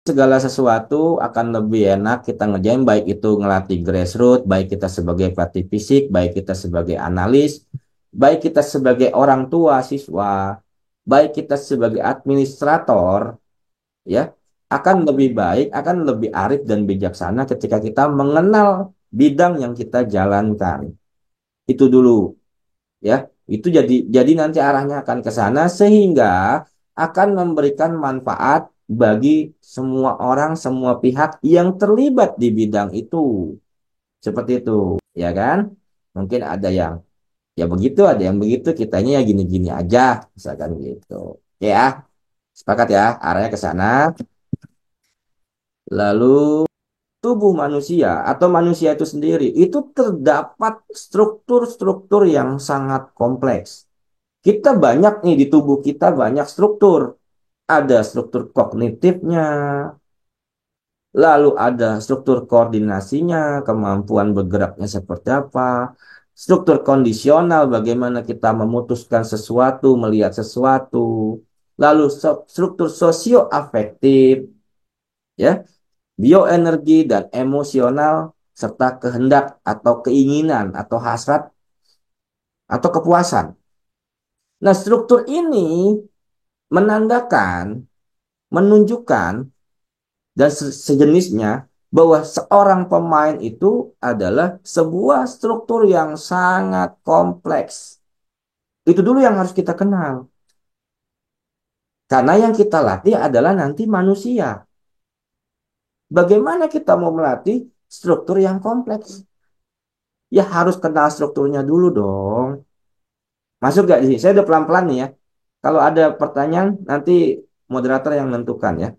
segala sesuatu akan lebih enak kita ngerjain, baik itu ngelatih grassroots, baik kita sebagai pelatih fisik, baik kita sebagai analis, baik kita sebagai orang tua siswa, baik kita sebagai administrator, ya, akan lebih baik, akan lebih arif dan bijaksana ketika kita mengenal bidang yang kita jalankan. Itu dulu, ya. Itu jadi nanti arahnya akan ke sana sehingga akan memberikan manfaat bagi semua orang, semua pihak yang terlibat di bidang itu. Seperti itu, ya kan? Mungkin ada yang ya begitu, ada yang begitu, kitanya ya gini-gini aja, misalkan gitu. Oke ya, sepakat ya, arahnya ke sana. Lalu tubuh manusia atau manusia itu sendiri itu terdapat struktur-struktur yang sangat kompleks. Kita banyak nih di tubuh kita banyak struktur. Ada struktur kognitifnya, lalu ada struktur koordinasinya, kemampuan bergeraknya seperti apa, struktur kondisional, bagaimana kita memutuskan sesuatu, melihat sesuatu, lalu struktur sosioafektif, ya, bioenergi dan emosional, serta kehendak atau keinginan atau hasrat atau kepuasan. Nah, struktur ini menandakan, menunjukkan, dan sejenisnya bahwa seorang pemain itu adalah sebuah struktur yang sangat kompleks. Itu dulu yang harus kita kenal. Karena yang kita latih adalah nanti manusia. Bagaimana kita mau melatih struktur yang kompleks? Ya harus kenal strukturnya dulu dong. Masuk gak di sini? Saya udah pelan-pelan nih ya. Kalau ada pertanyaan, nanti moderator yang menentukan ya.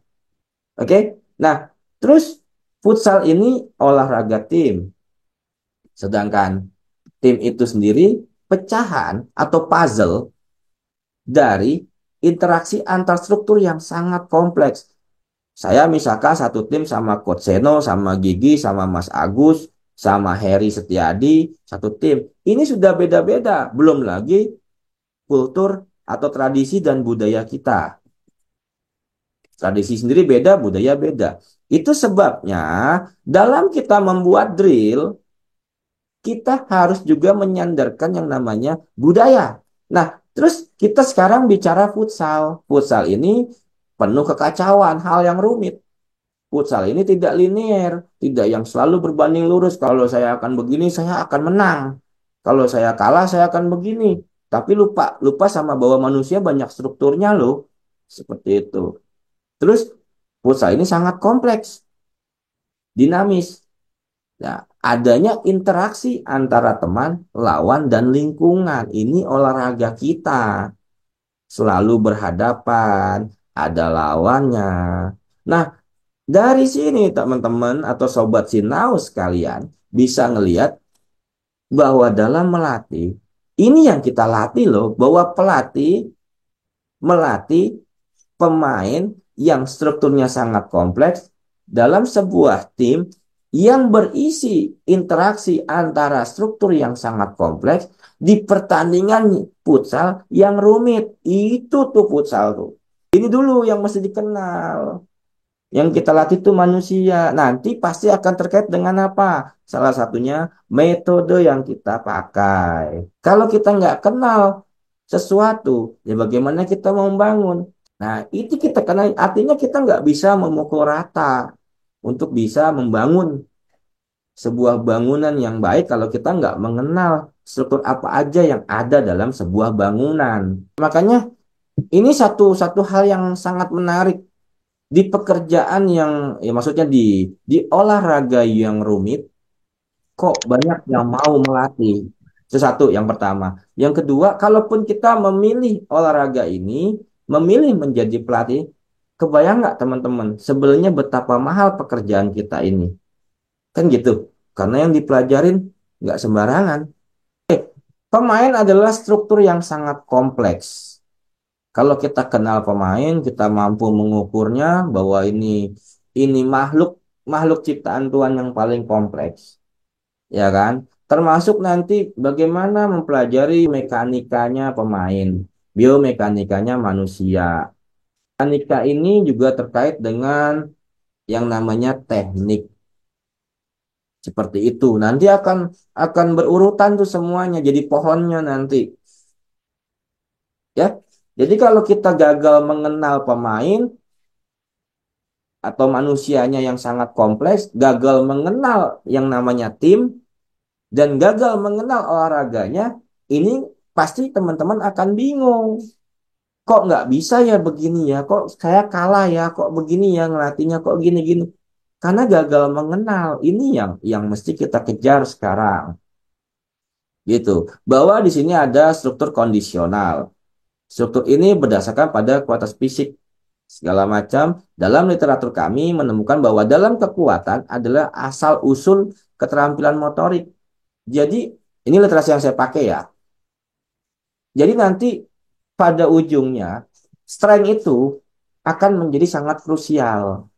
Oke? Nah, terus futsal ini olahraga tim. Sedangkan tim itu sendiri pecahan atau puzzle dari interaksi antar struktur yang sangat kompleks. Saya misalkan satu tim sama Coach Seno, sama Gigi, sama Mas Agus, sama Heri Setiadi, satu tim. Ini sudah beda-beda. Belum lagi kultur atau tradisi dan budaya kita. Tradisi sendiri beda, budaya beda. Itu sebabnya dalam kita membuat drill, kita harus juga menyandarkan yang namanya budaya. Nah, terus kita sekarang bicara futsal. Futsal ini penuh kekacauan, hal yang rumit. Futsal ini tidak linear, tidak yang selalu berbanding lurus. Kalau saya akan begini, saya akan menang. Kalau saya kalah, saya akan begini. Tapi lupa, lupa sama bahwa manusia banyak strukturnya loh. Seperti itu. Terus futsal ini sangat kompleks, dinamis. Nah, adanya interaksi antara teman, lawan, dan lingkungan. Ini olahraga kita. Selalu berhadapan, ada lawannya. Nah, dari sini teman-teman atau sobat Sinaus sekalian bisa ngelihat bahwa dalam melatih, ini yang kita latih loh, bahwa pelatih melatih pemain yang strukturnya sangat kompleks dalam sebuah tim yang berisi interaksi antara struktur yang sangat kompleks di pertandingan futsal yang rumit. Itu tuh futsal tuh. Ini dulu yang mesti dikenal. Yang kita latih itu manusia. Nanti pasti akan terkait dengan apa? Salah satunya metode yang kita pakai. Kalau kita nggak kenal sesuatu, ya bagaimana kita mau membangun? Nah, itu kita kenal, artinya kita nggak bisa memukul rata untuk bisa membangun sebuah bangunan yang baik kalau kita nggak mengenal struktur apa aja yang ada dalam sebuah bangunan. Makanya ini satu satu hal yang sangat menarik di pekerjaan yang ya maksudnya di olahraga yang rumit kok banyak yang mau melatih. Itu satu yang pertama. Yang kedua, kalaupun kita memilih olahraga ini, memilih menjadi pelatih, kebayang nggak teman-teman sebenarnya betapa mahal pekerjaan kita ini? Kan gitu. Karena yang dipelajarin nggak sembarangan. Pemain adalah struktur yang sangat kompleks. Kalau kita kenal pemain, kita mampu mengukurnya bahwa ini makhluk makhluk ciptaan Tuhan yang paling kompleks, ya kan? Termasuk nanti bagaimana mempelajari mekanikanya pemain, biomekanikanya manusia. Mekanika ini juga terkait dengan yang namanya teknik seperti itu. Nanti akan berurutan tuh semuanya jadi pohonnya nanti, ya. Jadi kalau kita gagal mengenal pemain atau manusianya yang sangat kompleks, gagal mengenal yang namanya tim, dan gagal mengenal olahraganya, ini pasti teman-teman akan bingung. Kok nggak bisa ya begini ya? Kok saya kalah ya? Kok begini ya ngelatihnya? Kok gini-gini? Karena gagal mengenal. Ini yang mesti kita kejar sekarang. Gitu. Bahwa di sini ada struktur kondisional. Struktur ini berdasarkan pada kualitas fisik segala macam. Dalam literatur kami menemukan bahwa dalam kekuatan adalah asal-usul keterampilan motorik. Jadi ini literasi yang saya pakai ya. Jadi nanti pada ujungnya strength itu akan menjadi sangat krusial.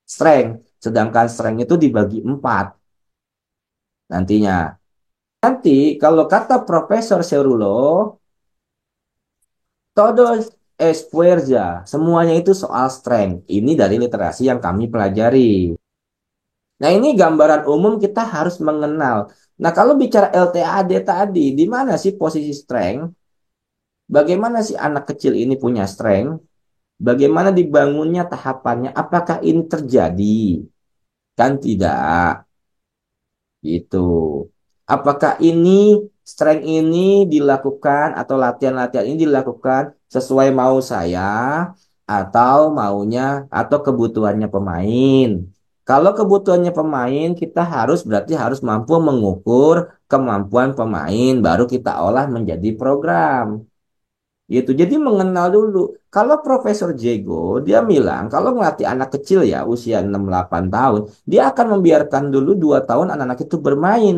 Strength, sedangkan strength itu dibagi 4 nantinya. Nanti kalau kata Profesor Serulo, todo es fuerza, semuanya itu soal strength. Ini dari literasi yang kami pelajari. Nah, ini gambaran umum kita harus mengenal. Nah, kalau bicara LTAD tadi, di mana sih posisi strength? Bagaimana sih anak kecil ini punya strength? Bagaimana dibangunnya tahapannya? Apakah ini terjadi? Kan tidak. Gitu. Apakah ini strength ini dilakukan atau latihan-latihan ini dilakukan sesuai mau saya atau maunya atau kebutuhannya pemain? Kalau kebutuhannya pemain, kita berarti harus mampu mengukur kemampuan pemain, baru kita olah menjadi program. Gitu. Jadi mengenal dulu. Kalau Profesor Jego, dia bilang kalau ngelatih anak kecil ya usia 6-8 tahun, dia akan membiarkan dulu 2 tahun anak-anak itu bermain.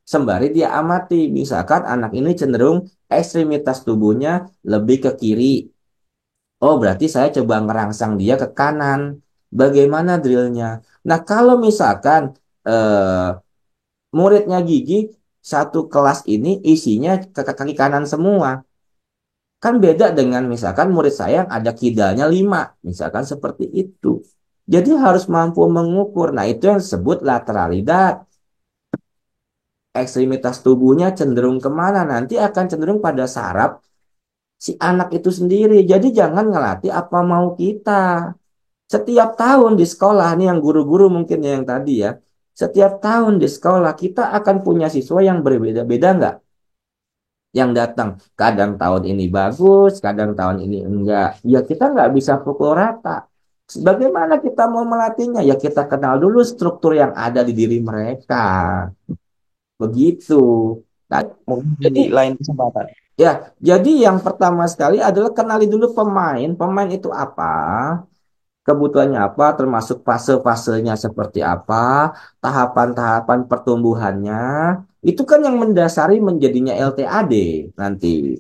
Sembari dia amati, misalkan anak ini cenderung ekstremitas tubuhnya lebih ke kiri. Oh, berarti saya coba ngerangsang dia ke kanan. Bagaimana drillnya? Nah, kalau misalkan muridnya Gigi, satu kelas ini isinya ke kaki kanan semua. Kan beda dengan misalkan murid saya yang ada kidalnya 5, misalkan seperti itu. Jadi harus mampu mengukur. Nah, itu yang disebut lateralidad. Ekstremitas tubuhnya cenderung kemana? Nanti akan cenderung pada saraf si anak itu sendiri. Jadi jangan ngelatih apa mau kita. Setiap tahun di sekolah, nih yang guru-guru mungkin yang tadi ya. Setiap tahun di sekolah kita akan punya siswa yang berbeda-beda nggak? Yang datang. Kadang tahun ini bagus, kadang tahun ini enggak. Ya kita nggak bisa pukul rata. Bagaimana kita mau melatihnya? Ya kita kenal dulu struktur yang ada di diri mereka. Begitu. Nah, Mungkin jadi di lain kesempatan. ya, jadi yang pertama sekali adalah kenali dulu pemain. Pemain itu apa? Kebutuhannya apa? Termasuk fase-fasenya seperti apa? Tahapan-tahapan pertumbuhannya. Itu kan yang mendasari menjadinya LTAD nanti.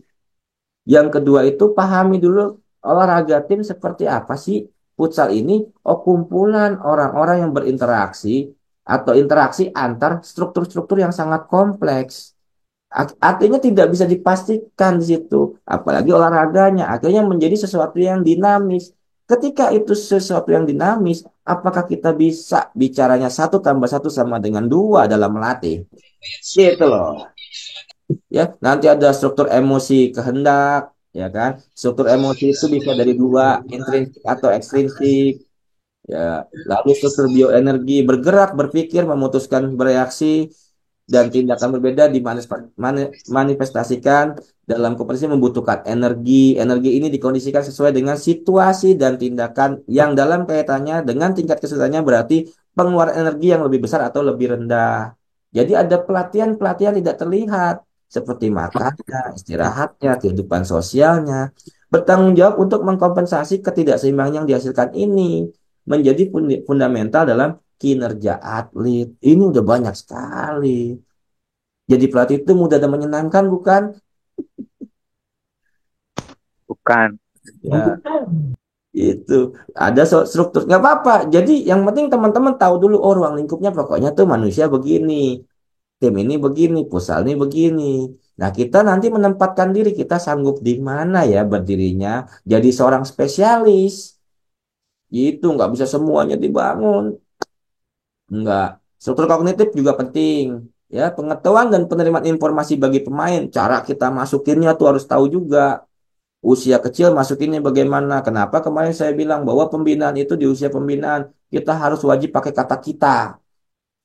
Yang kedua itu pahami dulu olahraga tim seperti apa sih. Futsal ini kumpulan orang-orang yang berinteraksi atau interaksi antar struktur-struktur yang sangat kompleks. Artinya tidak bisa dipastikan di situ. Apalagi olahraganya akhirnya menjadi sesuatu yang dinamis. Ketika itu sesuatu yang dinamis, apakah kita bisa bicaranya 1+1 sama dengan 2 dalam melatih? Gitu loh. Ya, nanti ada struktur emosi kehendak, ya kan? Struktur emosi itu bisa dari 2, intrinsik atau ekstrinsik. Ya, lalu struktur bioenergi bergerak, berpikir, memutuskan, bereaksi, dan tindakan berbeda dimanifestasikan dalam kompetisi membutuhkan energi. Energi ini dikondisikan sesuai dengan situasi dan tindakan yang dalam kaitannya dengan tingkat kesulitannya berarti pengeluaran energi yang lebih besar atau lebih rendah. Jadi ada pelatihan-pelatihan tidak terlihat seperti makannya, istirahatnya, kehidupan sosialnya, bertanggung jawab untuk mengkompensasi ketidakseimbangan yang dihasilkan ini menjadi fundamental dalam kinerja atlet. Ini udah banyak sekali. Jadi pelatih itu mudah dan menyenangkan, bukan? Bukan. Ya, itu ada struktur. Nggak apa-apa. Jadi yang penting teman-teman tahu dulu, oh ruang lingkupnya pokoknya tuh manusia begini. Tim ini begini, pusat ini begini. Nah, kita nanti menempatkan diri, kita sanggup di mana ya berdirinya. Jadi seorang spesialis. Gitu, nggak bisa semuanya dibangun. Enggak. Struktur kognitif juga penting. Ya, pengetahuan dan penerimaan informasi bagi pemain. Cara kita masukinnya tuh harus tahu juga. Usia kecil masukinnya bagaimana. Kenapa kemarin saya bilang bahwa pembinaan itu di usia pembinaan kita harus wajib pakai kata kita.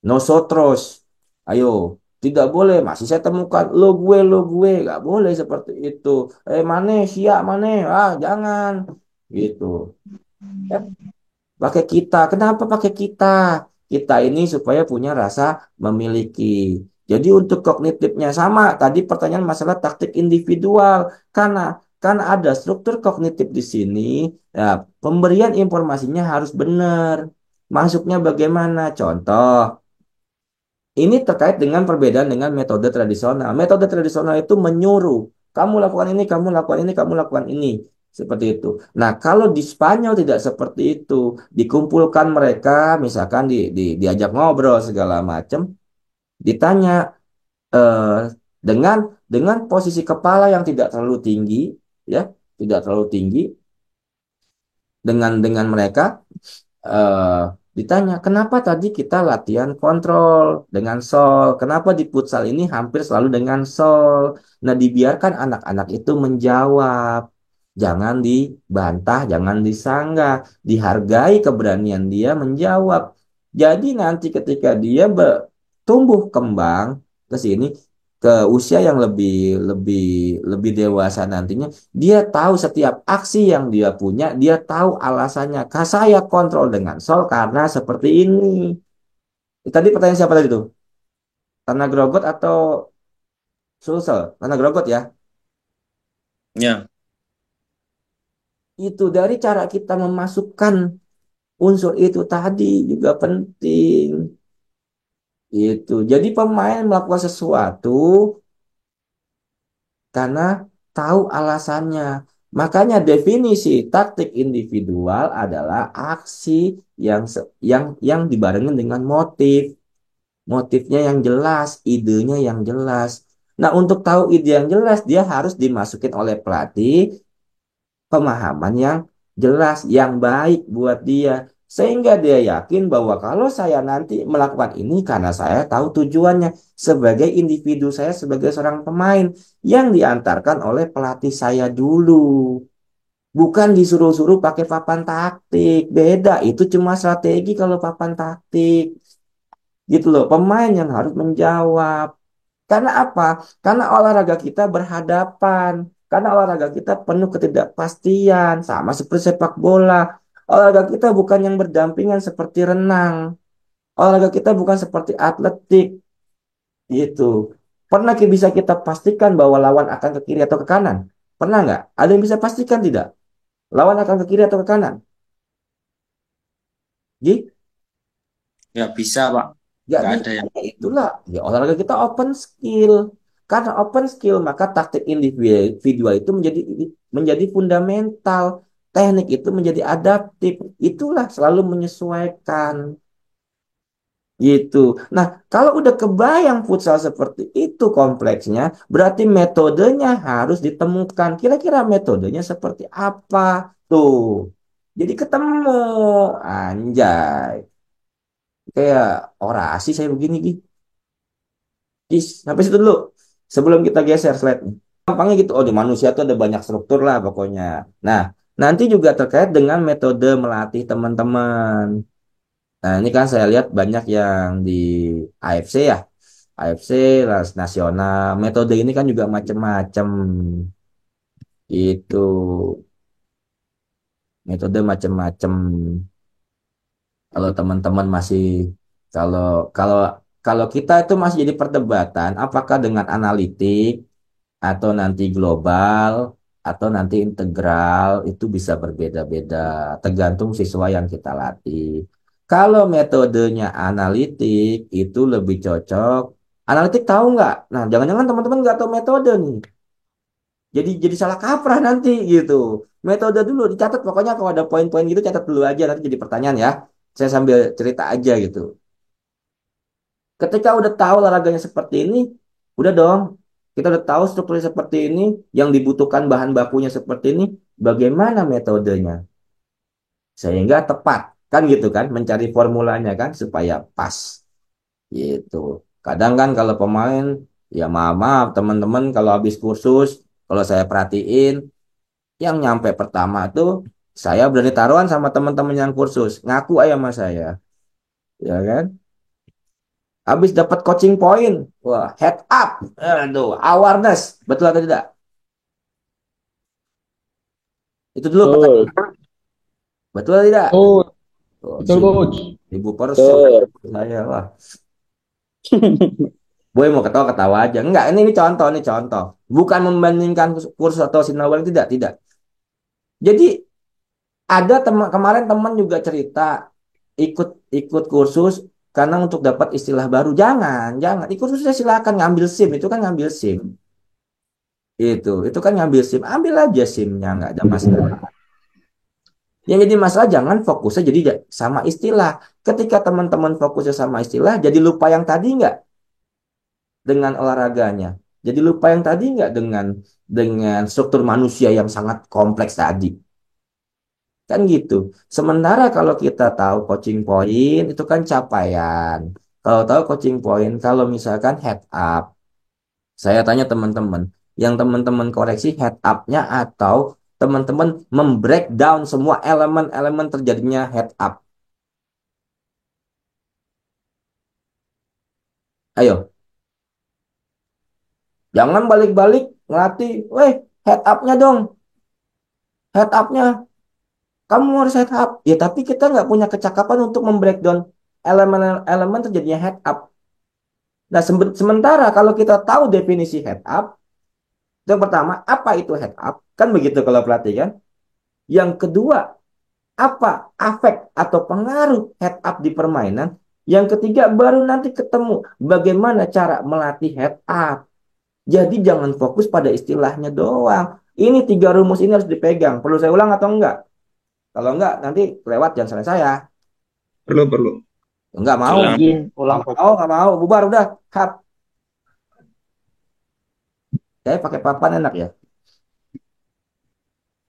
Nosotros. Ayo, tidak boleh. Masih saya temukan lo gue. Nggak boleh seperti itu. Mane, siap mane. Ah, jangan. Gitu. Ya, pakai kita. Kenapa pakai kita? Kita ini supaya punya rasa memiliki. Jadi untuk kognitifnya sama. Tadi pertanyaan masalah taktik individual. Karena karena ada struktur kognitif di sini. Ya, pemberian informasinya harus benar. Masuknya bagaimana? Contoh, ini terkait dengan perbedaan dengan metode tradisional. Metode tradisional itu menyuruh, kamu lakukan ini, kamu lakukan ini, kamu lakukan ini. Seperti itu. Nah, kalau di Spanyol tidak seperti itu. Dikumpulkan mereka, misalkan diajak ngobrol segala macam, ditanya eh, dengan dengan posisi kepala yang tidak terlalu tinggi, ya, tidak terlalu tinggi, dengan mereka eh ditanya, kenapa tadi kita latihan kontrol dengan sol? Kenapa di futsal ini hampir selalu dengan sol? Nah, dibiarkan anak-anak itu menjawab. Jangan dibantah, jangan disanggah. Dihargai keberanian dia menjawab. Jadi nanti ketika dia tumbuh kembang ke sini, ke usia yang lebih lebih lebih dewasa nantinya, dia tahu setiap aksi yang dia punya, dia tahu alasannya. Saya kontrol dengan Sol karena seperti ini. Tadi pertanyaan siapa tadi tuh? Tanah Grogot atau Sulsel? Tanah Grogot ya. Ya, Itu dari cara kita memasukkan unsur itu tadi juga penting. Itu. Jadi pemain melakukan sesuatu karena tahu alasannya. Makanya definisi taktik individual adalah aksi yang dibarengin dengan motif. Motifnya yang jelas, idenya yang jelas. Nah, untuk tahu ide yang jelas, dia harus dimasukin oleh pelatih pemahaman yang jelas, yang baik buat dia. Sehingga dia yakin bahwa kalau saya nanti melakukan ini karena saya tahu tujuannya sebagai individu saya sebagai seorang pemain yang diantarkan oleh pelatih saya dulu. Bukan disuruh-suruh pakai papan taktik. Beda, itu cuma strategi kalau papan taktik. Gitu loh, pemain yang harus menjawab. Karena apa? Karena olahraga kita berhadapan. Karena olahraga kita penuh ketidakpastian, sama seperti sepak bola. Olahraga kita bukan yang berdampingan seperti renang. Olahraga kita bukan seperti atletik, gitu. Pernah bisa kita pastikan bahwa lawan akan ke kiri atau ke kanan? Pernah nggak? Ada yang bisa pastikan tidak? Lawan akan ke kiri atau ke kanan? Ji? ya bisa Pak. Nggak Nggak ada bisa. yang Ya itulah. Ya olahraga kita open skill. Karena open skill, maka taktik individual itu menjadi fundamental. Teknik itu menjadi adaptif. Itulah selalu menyesuaikan. Gitu. Nah, kalau udah kebayang futsal seperti itu kompleksnya, berarti metodenya harus ditemukan. Kira-kira metodenya seperti apa? Tuh. Jadi ketemu. Anjay. Kayak orasi saya begini, Gi. Sampai situ dulu. Sebelum kita geser slide. Gampangnya gitu. Oh, di manusia tuh ada banyak struktur lah pokoknya. Nah, nanti juga terkait dengan metode melatih teman-teman. Nah, ini kan saya lihat banyak yang di AFC ya. AFC, Ras Nasional. Metode ini kan juga macam-macam. Itu metode macam-macam. Kalau teman-teman masih kalau kalau kalau kita itu masih jadi perdebatan apakah dengan analitik atau nanti global atau nanti integral itu bisa berbeda-beda tergantung siswa yang kita latih. Kalau metodenya analitik itu lebih cocok. Analitik tahu nggak? Nah, jangan-jangan teman-teman nggak tahu metode nih. Jadi salah kaprah nanti gitu. Metode dulu dicatat pokoknya kalau ada poin-poin gitu catat dulu aja nanti jadi pertanyaan ya. Saya sambil cerita aja gitu. Ketika udah tahu olahraganya seperti ini, udah dong. Kita udah tahu strukturnya seperti ini, yang dibutuhkan bahan bakunya seperti ini, bagaimana metodenya? sehingga tepat kan gitu kan mencari formulanya kan supaya pas gitu. Kadang kan kalau pemain ya maaf maaf teman-teman kalau habis kursus kalau saya perhatiin yang nyampe pertama tuh saya berani taruhan sama teman-teman yang kursus ngaku aja sama saya ya kan habis dapat coaching point wah head up aduh awareness betul atau tidak itu dulu Betul. pertanyaan betul atau tidak Betul. oh, Betul, Coach. 1000% Betul. saya wah Boy mau ketawa-ketawa aja. Enggak, ini contoh. Bukan membandingkan kursus atau sinawal tidak, tidak. Jadi ada teman kemarin teman juga cerita ikut ikut kursus karena untuk dapat istilah baru. Jangan, jangan. Ikut kursusnya silakan ngambil SIM, itu kan ngambil SIM. Itu kan ngambil SIM, ambil aja SIM-nya nggak ada masalah. Yang jadi masalah jangan fokusnya jadi sama istilah. Ketika teman-teman fokusnya sama istilah, jadi lupa yang tadi nggak dengan olahraganya. Jadi lupa yang tadi nggak dengan struktur manusia yang sangat kompleks tadi. Kan gitu. Sementara kalau kita tahu coaching point itu kan capaian. Kalau tahu coaching point, kalau misalkan head up, saya tanya teman-teman, yang teman-teman koreksi head up-nya atau teman-teman membreakdown semua elemen-elemen terjadinya head up. Ayo, jangan balik-balik ngelatih, weh head up-nya dong, head up-nya. Kamu harus head up. Ya, tapi kita nggak punya kecakapan untuk membreakdown elemen-elemen terjadinya head up. Nah, sementara kalau kita tahu definisi head up, yang pertama, apa itu head up? Kan begitu kalau pelatih kan. Yang kedua, apa efek atau pengaruh head up di permainan? Yang ketiga, baru nanti ketemu bagaimana cara melatih head up. Jadi jangan fokus pada istilahnya doang. Ini tiga rumus ini harus dipegang. Perlu saya ulang atau enggak? Kalau enggak, nanti lewat jangan salah saya. Perlu, perlu. Enggak mau. Ulang. Izin Nggak ulang, Coach. mau, nggak mau. Bubar udah. Cut. Saya pakai papan enak ya.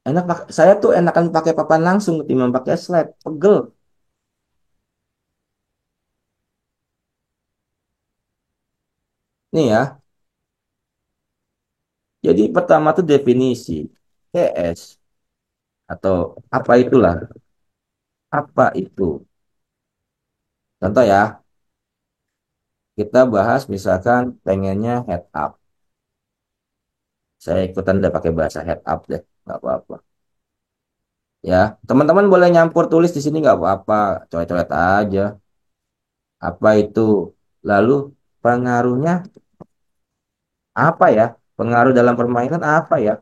Enak saya tuh enakan pakai papan langsung ketimbang pakai slide. Pegel. Nih ya. Jadi pertama tuh definisi. PS. Atau apa itulah. Apa itu? Contoh ya. Kita bahas misalkan pengennya head up. Saya ikutan udah pakai bahasa head up deh. Nggak apa-apa. Ya. Teman-teman boleh nyampur tulis di sini nggak apa-apa. Coret-coret aja. Apa itu? Lalu pengaruhnya apa ya? Pengaruh dalam permainan apa ya?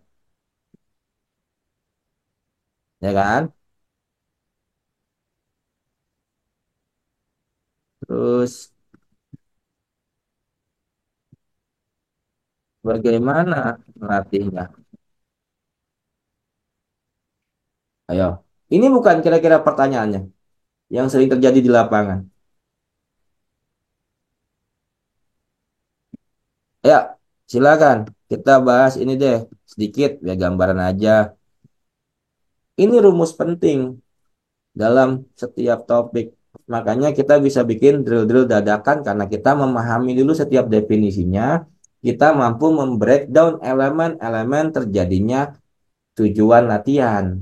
Ya kan? Terus bagaimana melatihnya? Ayo. Ini bukan kira-kira pertanyaannya yang sering terjadi di lapangan. Ya, silakan. Kita bahas ini deh sedikit ya gambaran aja. Ini rumus penting dalam setiap topik. Makanya kita bisa bikin drill-drill dadakan karena kita memahami dulu setiap definisinya. Kita mampu membreakdown elemen-elemen terjadinya tujuan latihan.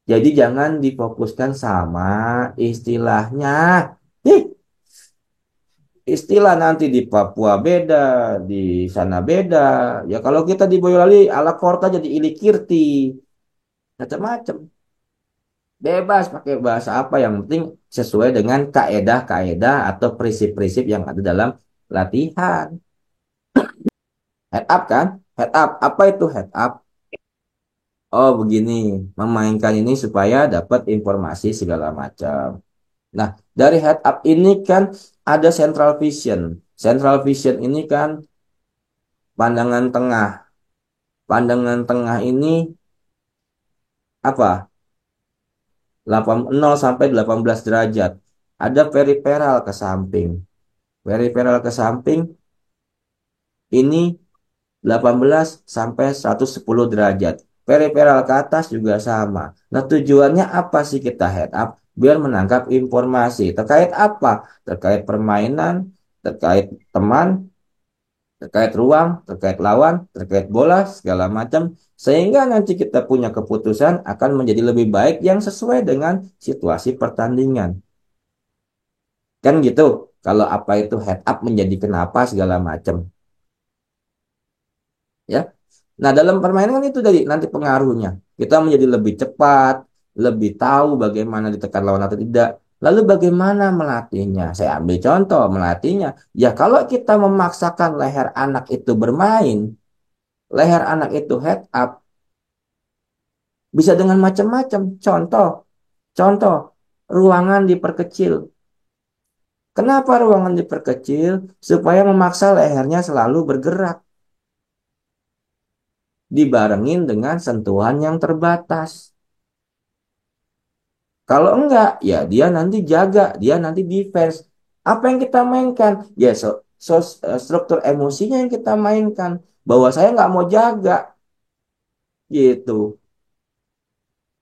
Jadi jangan difokuskan sama istilahnya. Ih, istilah nanti di Papua beda, di sana beda. Ya kalau kita di Boyolali ala Korta jadi Ilikirti, macam-macam. Bebas pakai bahasa apa yang penting sesuai dengan kaedah-kaedah atau prinsip-prinsip yang ada dalam latihan. Head up kan? Head up. Apa itu head up? Oh begini, memainkan ini supaya dapat informasi segala macam. Nah, dari head up ini kan ada central vision. Central vision ini kan pandangan tengah. Pandangan tengah ini apa? 0 sampai 18 derajat. Ada periferal ke samping. Periferal ke samping ini 18 sampai 110 derajat. Periferal ke atas juga sama. Nah, tujuannya apa sih kita head up? Biar menangkap informasi. Terkait apa? Terkait permainan, terkait teman, terkait ruang, terkait lawan, terkait bola, segala macam. Sehingga nanti kita punya keputusan akan menjadi lebih baik yang sesuai dengan situasi pertandingan. Kan gitu. Kalau apa itu head up menjadi kenapa segala macam. Ya. Nah, dalam permainan kan itu dari nanti pengaruhnya. Kita menjadi lebih cepat, lebih tahu bagaimana ditekan lawan atau tidak. Lalu bagaimana melatihnya? Saya ambil contoh melatihnya. Ya, kalau kita memaksakan leher anak itu bermain, leher anak itu head up, bisa dengan macam-macam. Contoh, ruangan diperkecil. Kenapa ruangan diperkecil? Supaya memaksa lehernya selalu bergerak, dibarengin dengan sentuhan yang terbatas. Kalau enggak, ya dia nanti jaga, dia nanti defense. Apa yang kita mainkan? Ya, struktur emosinya yang kita mainkan. Bahwa saya nggak mau jaga, gitu.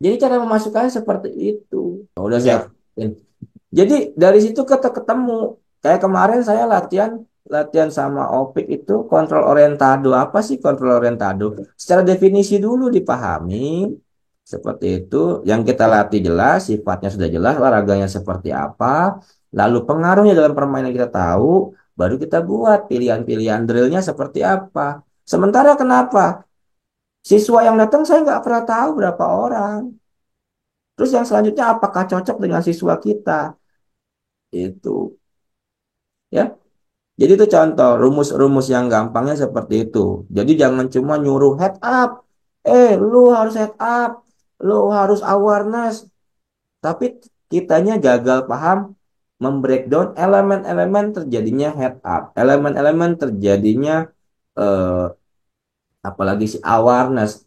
Jadi cara memasukkannya seperti itu. Oh, udah saya. Ya. Jadi dari situ kita ketemu. Kayak kemarin saya latihan latihan sama Opik itu kontrol orientado. Apa sih kontrol orientado? Secara definisi dulu dipahami. Seperti itu. Yang kita latih jelas, sifatnya sudah jelas, olahraganya seperti apa. Lalu pengaruhnya dalam permainan kita tahu, baru kita buat pilihan-pilihan drillnya seperti apa. Sementara kenapa? Siswa yang datang saya nggak pernah tahu berapa orang. Terus yang selanjutnya apakah cocok dengan siswa kita? Itu. Ya. Jadi itu contoh rumus-rumus yang gampangnya seperti itu. Jadi jangan cuma nyuruh head up. Lu harus head up. Lu harus awareness. Tapi kitanya gagal paham membreakdown elemen-elemen terjadinya head up. Elemen-elemen terjadinya eh, apalagi si awareness.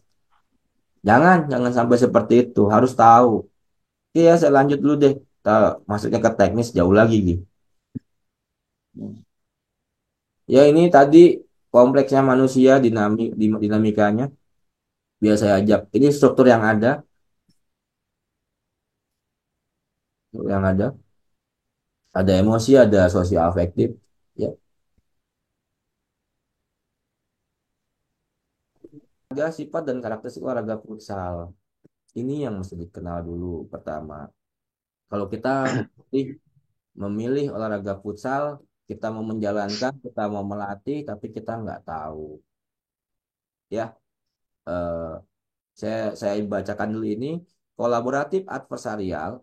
Jangan sampai seperti itu. Harus tahu. Iya, saya lanjut dulu deh. Masuknya ke teknis jauh lagi gitu. Ya ini tadi kompleksnya manusia dinamikanya. Biar saya ajak. Ini struktur yang ada. Ada emosi, ada sosial afektif. Ya, ada sifat dan karakteristik olahraga futsal. Ini yang mesti dikenal dulu pertama. Kalau kita memilih, memilih olahraga futsal, kita mau menjalankan, kita mau melatih, tapi kita nggak tahu. Ya, eh, saya bacakan dulu ini. Kolaboratif adversarial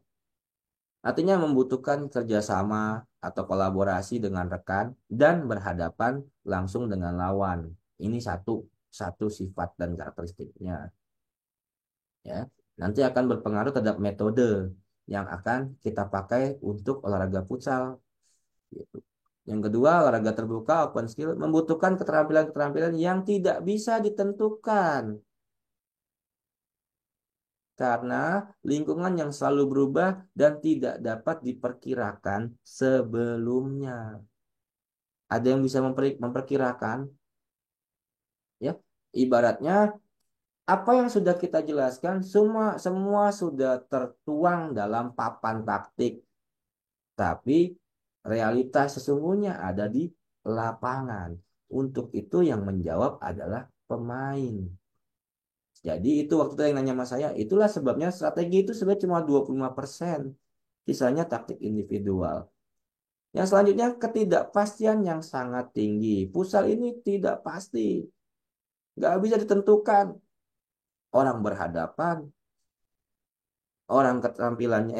artinya membutuhkan kerjasama atau kolaborasi dengan rekan dan berhadapan langsung dengan lawan. Ini satu sifat dan karakteristiknya. Ya, nanti akan berpengaruh terhadap metode yang akan kita pakai untuk olahraga futsal. Gitu. Yang kedua, olahraga terbuka open skill membutuhkan keterampilan-keterampilan yang tidak bisa ditentukan karena lingkungan yang selalu berubah dan tidak dapat diperkirakan sebelumnya. Ada yang bisa memperkirakan, ya. Ibaratnya apa yang sudah kita jelaskan semua semua sudah tertuang dalam papan taktik, tapi realitas sesungguhnya ada di lapangan. Untuk itu yang menjawab adalah pemain. Jadi itu waktu itu yang nanya sama saya, itulah sebabnya strategi itu sebenarnya cuma 25%. Sisanya taktik individual. Yang selanjutnya ketidakpastian yang sangat tinggi. Futsal ini tidak pasti, nggak bisa ditentukan. Orang berhadapan, orang keterampilannya,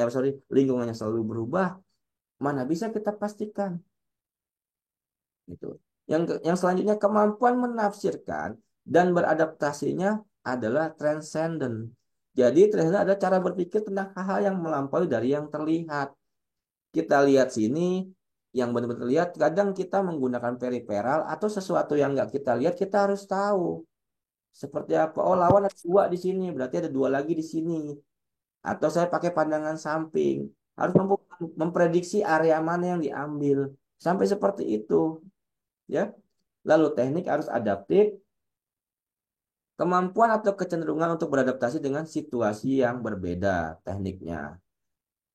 lingkungannya selalu berubah. Mana bisa kita pastikan? Gitu. Yang selanjutnya kemampuan menafsirkan dan beradaptasinya adalah transcendent. Jadi transcendent adalah cara berpikir tentang hal-hal yang melampaui dari yang terlihat. Kita lihat sini, yang benar-benar lihat, kadang kita menggunakan periferal atau sesuatu yang nggak kita lihat, kita harus tahu. Seperti apa? Oh, lawan ada dua di sini, berarti ada dua lagi di sini. Atau saya pakai pandangan samping. Harus memprediksi area mana yang diambil. Sampai seperti itu, ya. Lalu teknik harus adaptif, Kemampuan atau kecenderungan untuk beradaptasi dengan situasi yang berbeda tekniknya.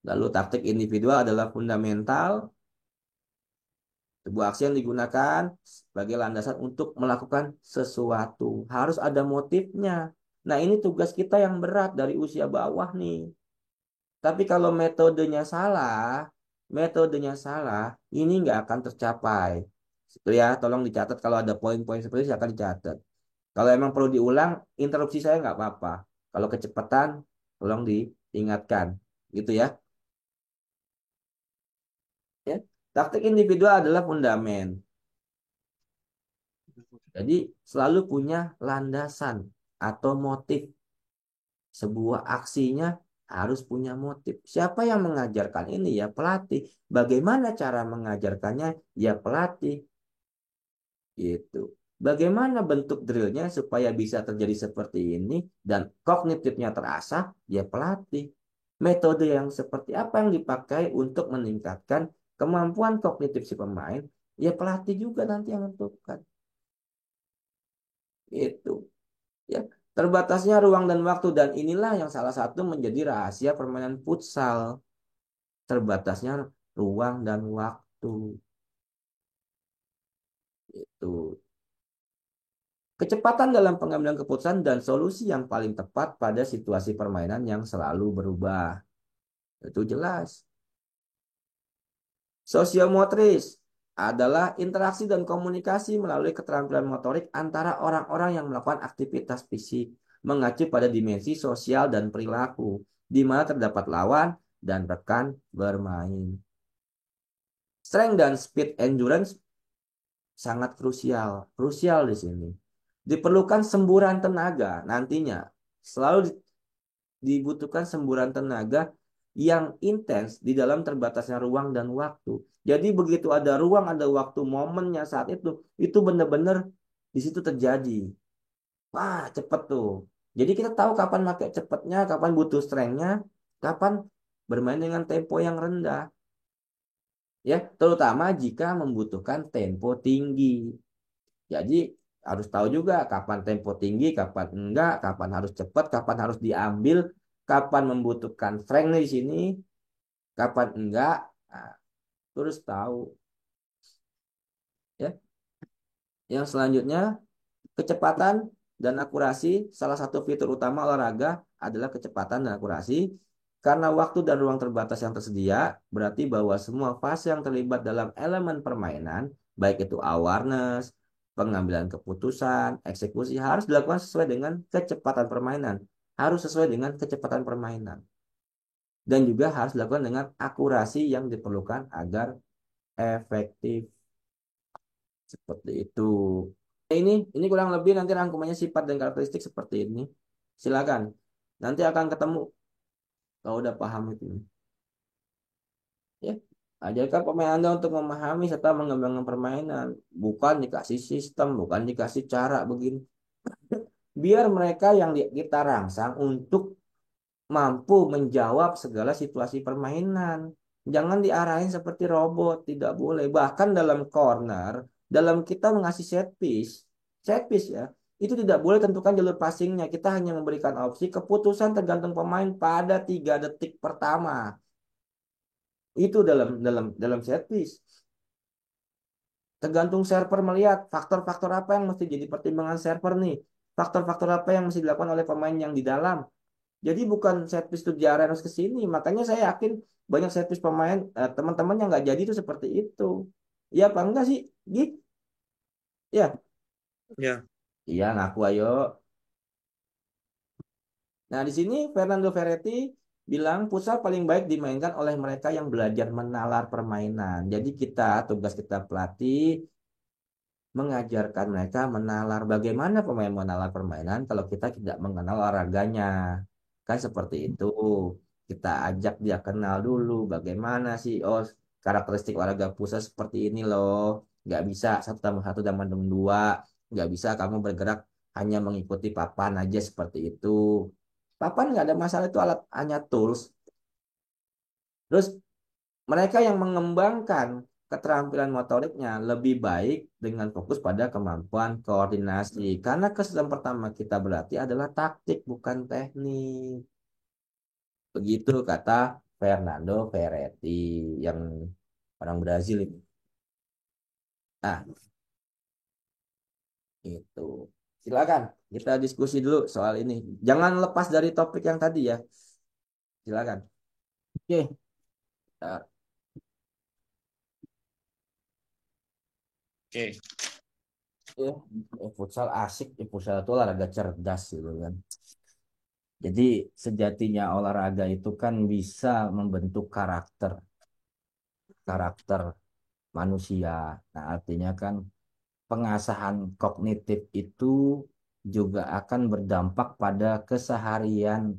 Lalu taktik individual adalah fundamental, sebuah aksi yang digunakan sebagai landasan untuk melakukan sesuatu. Harus ada motifnya. Nah, ini tugas kita yang berat dari usia bawah nih. Tapi kalau metodenya salah, ini nggak akan tercapai. Itu ya, tolong dicatat kalau ada poin-poin seperti itu akan dicatat. Kalau emang perlu diulang, interupsi saya nggak apa-apa. Kalau kecepatan, tolong diingatkan. Gitu ya. Ya. Taktik individual adalah fundamen. Jadi selalu punya landasan atau motif. Sebuah aksinya harus punya motif. Siapa yang mengajarkan ini? Ya pelatih. Bagaimana cara mengajarkannya? Ya pelatih. Gitu. Bagaimana bentuk drillnya supaya bisa terjadi seperti ini dan kognitifnya terasah? Ya pelatih. Metode yang seperti apa yang dipakai untuk meningkatkan kemampuan kognitif si pemain? Ya pelatih juga nanti yang menentukan. Itu. Ya, terbatasnya ruang dan waktu dan inilah yang salah satu menjadi rahasia permainan futsal. Terbatasnya ruang dan waktu. Itu. Kecepatan dalam pengambilan keputusan dan solusi yang paling tepat pada situasi permainan yang selalu berubah. Itu jelas. Sosiomotris adalah interaksi dan komunikasi melalui keterampilan motorik antara orang-orang yang melakukan aktivitas fisik, mengacu pada dimensi sosial dan perilaku, di mana terdapat lawan dan rekan bermain. Strength dan speed endurance sangat krusial, krusial di sini. Diperlukan semburan tenaga nantinya. Selalu dibutuhkan semburan tenaga yang intens di dalam terbatasnya ruang dan waktu. Jadi begitu ada ruang, ada waktu, momennya saat itu benar-benar di situ terjadi. Wah, cepet tuh. Jadi kita tahu kapan pakai cepetnya, kapan butuh strength-nya, kapan bermain dengan tempo yang rendah. Ya, terutama jika membutuhkan tempo tinggi. Jadi harus tahu juga kapan tempo tinggi, kapan enggak, kapan harus cepat, kapan harus diambil, kapan membutuhkan strength di sini, kapan enggak. Nah, terus tahu ya. Yang selanjutnya, kecepatan dan akurasi. Salah satu fitur utama olahraga adalah kecepatan dan akurasi. Karena waktu dan ruang terbatas yang tersedia, berarti bahwa semua fase yang terlibat dalam elemen permainan, baik itu awareness, pengambilan keputusan, eksekusi, harus dilakukan sesuai dengan kecepatan permainan. Harus sesuai dengan kecepatan permainan. Dan juga harus dilakukan dengan akurasi yang diperlukan agar efektif. Seperti itu. Ini kurang lebih nanti rangkumannya sifat dan karakteristik seperti ini. Silakan. Nanti akan ketemu kalau udah paham itu. Ya. Ajarkan pemain Anda untuk memahami serta mengembangkan permainan. Bukan dikasih sistem, bukan dikasih cara begini. Biar mereka yang kita rangsang untuk mampu menjawab segala situasi permainan. Jangan diarahin seperti robot, tidak boleh. Bahkan dalam corner, dalam kita mengasih set piece ya, itu tidak boleh tentukan jalur passingnya. Kita hanya memberikan opsi keputusan tergantung pemain pada 3 detik pertama. Itu dalam set piece. Tergantung server melihat faktor-faktor apa yang mesti jadi pertimbangan server nih. Faktor-faktor apa yang mesti dilakukan oleh pemain yang di dalam. Jadi bukan set piece tuh harus ke sini. Makanya saya yakin banyak set piece pemain teman-teman yang nggak jadi itu seperti itu. Iya apa enggak sih? Gitu. Ya. Ya. Iya ngaku ayo. Nah di sini Fernando Ferretti bilang futsal paling baik dimainkan oleh mereka yang belajar menalar permainan. Jadi tugas kita pelatih mengajarkan mereka menalar bagaimana pemain menalar permainan kalau kita tidak mengenal olahraganya. Kan seperti itu. Kita ajak dia kenal dulu bagaimana sih, oh karakteristik olahraga pusat seperti ini loh. Nggak bisa satu tambah satu tambah dua. Nggak bisa kamu bergerak hanya mengikuti papan aja seperti itu. Papan nggak ada masalah itu alat hanya tools. Terus mereka yang mengembangkan. keterampilan motoriknya lebih baik dengan fokus pada kemampuan koordinasi. Karena kesulitan pertama kita berlatih adalah taktik, bukan teknik. Begitu kata Fernando Ferretti yang orang Brazil itu. Nah, itu. Silakan kita diskusi dulu soal ini. Jangan lepas dari topik yang tadi ya. Silakan. Oke. Nah, Oke. futsal asik, futsal itu olahraga cerdas gitu kan. Jadi sejatinya olahraga itu kan bisa membentuk karakter, karakter manusia. Nah, artinya kan pengasahan kognitif itu juga akan berdampak pada keseharian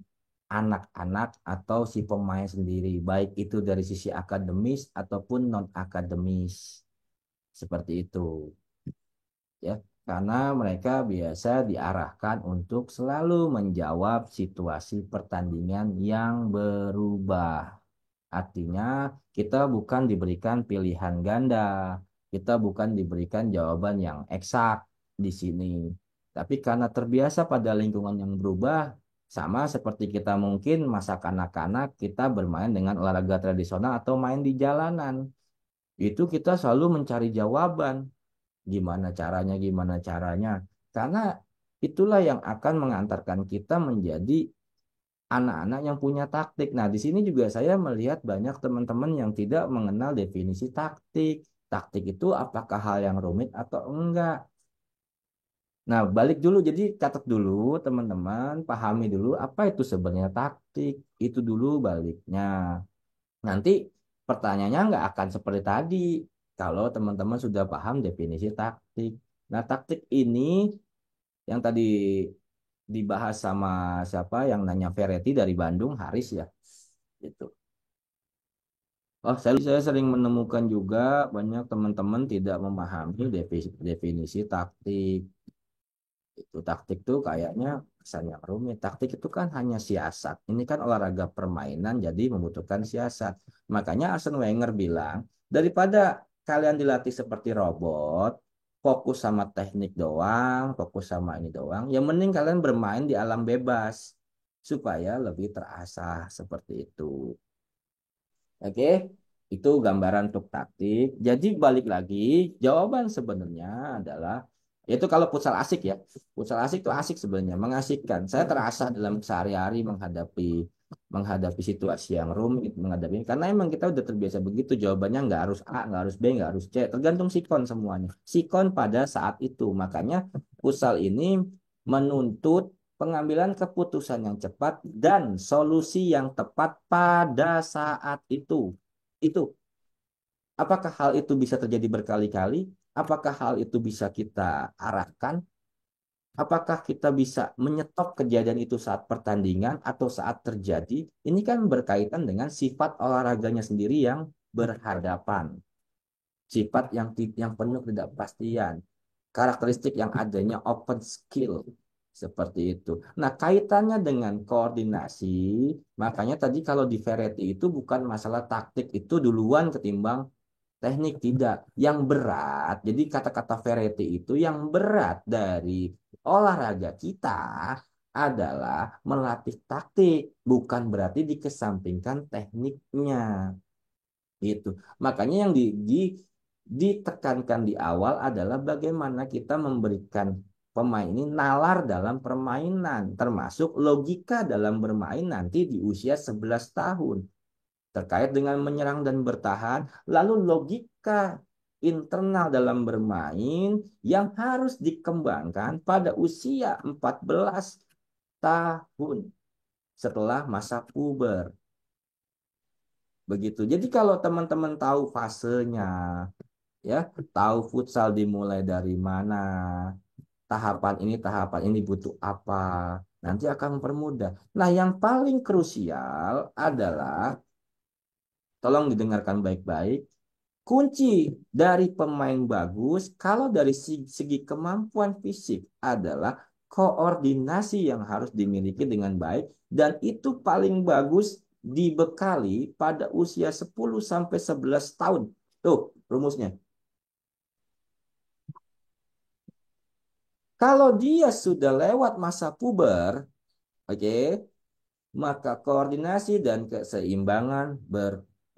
anak-anak atau si pemain sendiri, baik itu dari sisi akademis ataupun non-akademis. Seperti itu, ya. Karena mereka biasa diarahkan untuk selalu menjawab situasi pertandingan yang berubah. Artinya, kita bukan diberikan pilihan ganda, kita bukan diberikan jawaban yang eksak di sini. Tapi karena terbiasa pada lingkungan yang berubah, sama seperti kita mungkin masa kanak-kanak kita bermain dengan olahraga tradisional atau main di jalanan. Itu kita selalu mencari jawaban, gimana caranya. Karena itulah yang akan mengantarkan kita menjadi anak-anak yang punya taktik. Nah, di sini juga saya melihat banyak teman-teman yang tidak mengenal definisi taktik. Taktik itu apakah hal yang rumit atau enggak? Nah, balik dulu. Jadi catat dulu, teman-teman, pahami dulu apa itu sebenarnya taktik. Itu dulu baliknya. Nanti pertanyaannya nggak akan seperti tadi. Kalau teman-teman sudah paham definisi taktik. Nah, taktik ini yang tadi dibahas sama siapa yang nanya Ferretti dari Bandung, Haris ya. Gitu. Oh, saya sering menemukan juga banyak teman-teman tidak memahami definisi taktik. Itu taktik tuh kayaknya kesan yang rumit. Taktik itu kan hanya siasat. Ini kan olahraga permainan jadi membutuhkan siasat. Makanya Arsene Wenger bilang, daripada kalian dilatih seperti robot, fokus sama teknik doang, fokus sama ini doang, yang mending kalian bermain di alam bebas supaya lebih terasah seperti itu. Oke, itu gambaran untuk taktik. Jadi balik lagi, jawaban sebenarnya adalah yaitu kalau futsal asik ya. Futsal asik itu asik sebenarnya, mengasihkan. Saya terasa dalam sehari-hari menghadapi menghadapi situasi yang rumit, menghadapi karena emang kita udah terbiasa begitu. Jawabannya nggak harus A, nggak harus B, nggak harus C, tergantung sikon semuanya. Sikon pada saat itu. Makanya futsal ini menuntut pengambilan keputusan yang cepat dan solusi yang tepat pada saat itu. Itu, apakah hal itu bisa terjadi berkali-kali? Apakah hal itu bisa kita arahkan? Apakah kita bisa menyetop kejadian itu saat pertandingan atau saat terjadi? Ini kan berkaitan dengan sifat olahraganya sendiri yang berhadapan, sifat yang penuh ketidakpastian, karakteristik yang adanya open skill seperti itu. Nah, kaitannya dengan koordinasi, makanya tadi kalau di Ferretti itu bukan masalah taktik itu duluan ketimbang teknik tidak. Yang berat, jadi kata-kata Ferretti itu yang berat dari olahraga kita adalah melatih taktik, bukan berarti dikesampingkan tekniknya. Gitu. Makanya yang ditekankan di awal adalah bagaimana kita memberikan pemain ini nalar dalam permainan, termasuk logika dalam bermain nanti di usia 11 tahun, terkait dengan menyerang dan bertahan, lalu logika internal dalam bermain yang harus dikembangkan pada usia 14 tahun setelah masa puber. Begitu. Jadi kalau teman-teman tahu fasenya, ya, tahu futsal dimulai dari mana, tahapan ini butuh apa, nanti akan mempermudah. Nah, yang paling krusial adalah, tolong didengarkan baik-baik, kunci dari pemain bagus, kalau dari segi kemampuan fisik adalah koordinasi yang harus dimiliki dengan baik, dan itu paling bagus dibekali pada usia 10 sampai 11 tahun. Tuh rumusnya. Kalau dia sudah lewat masa puber, oke, maka koordinasi dan keseimbangan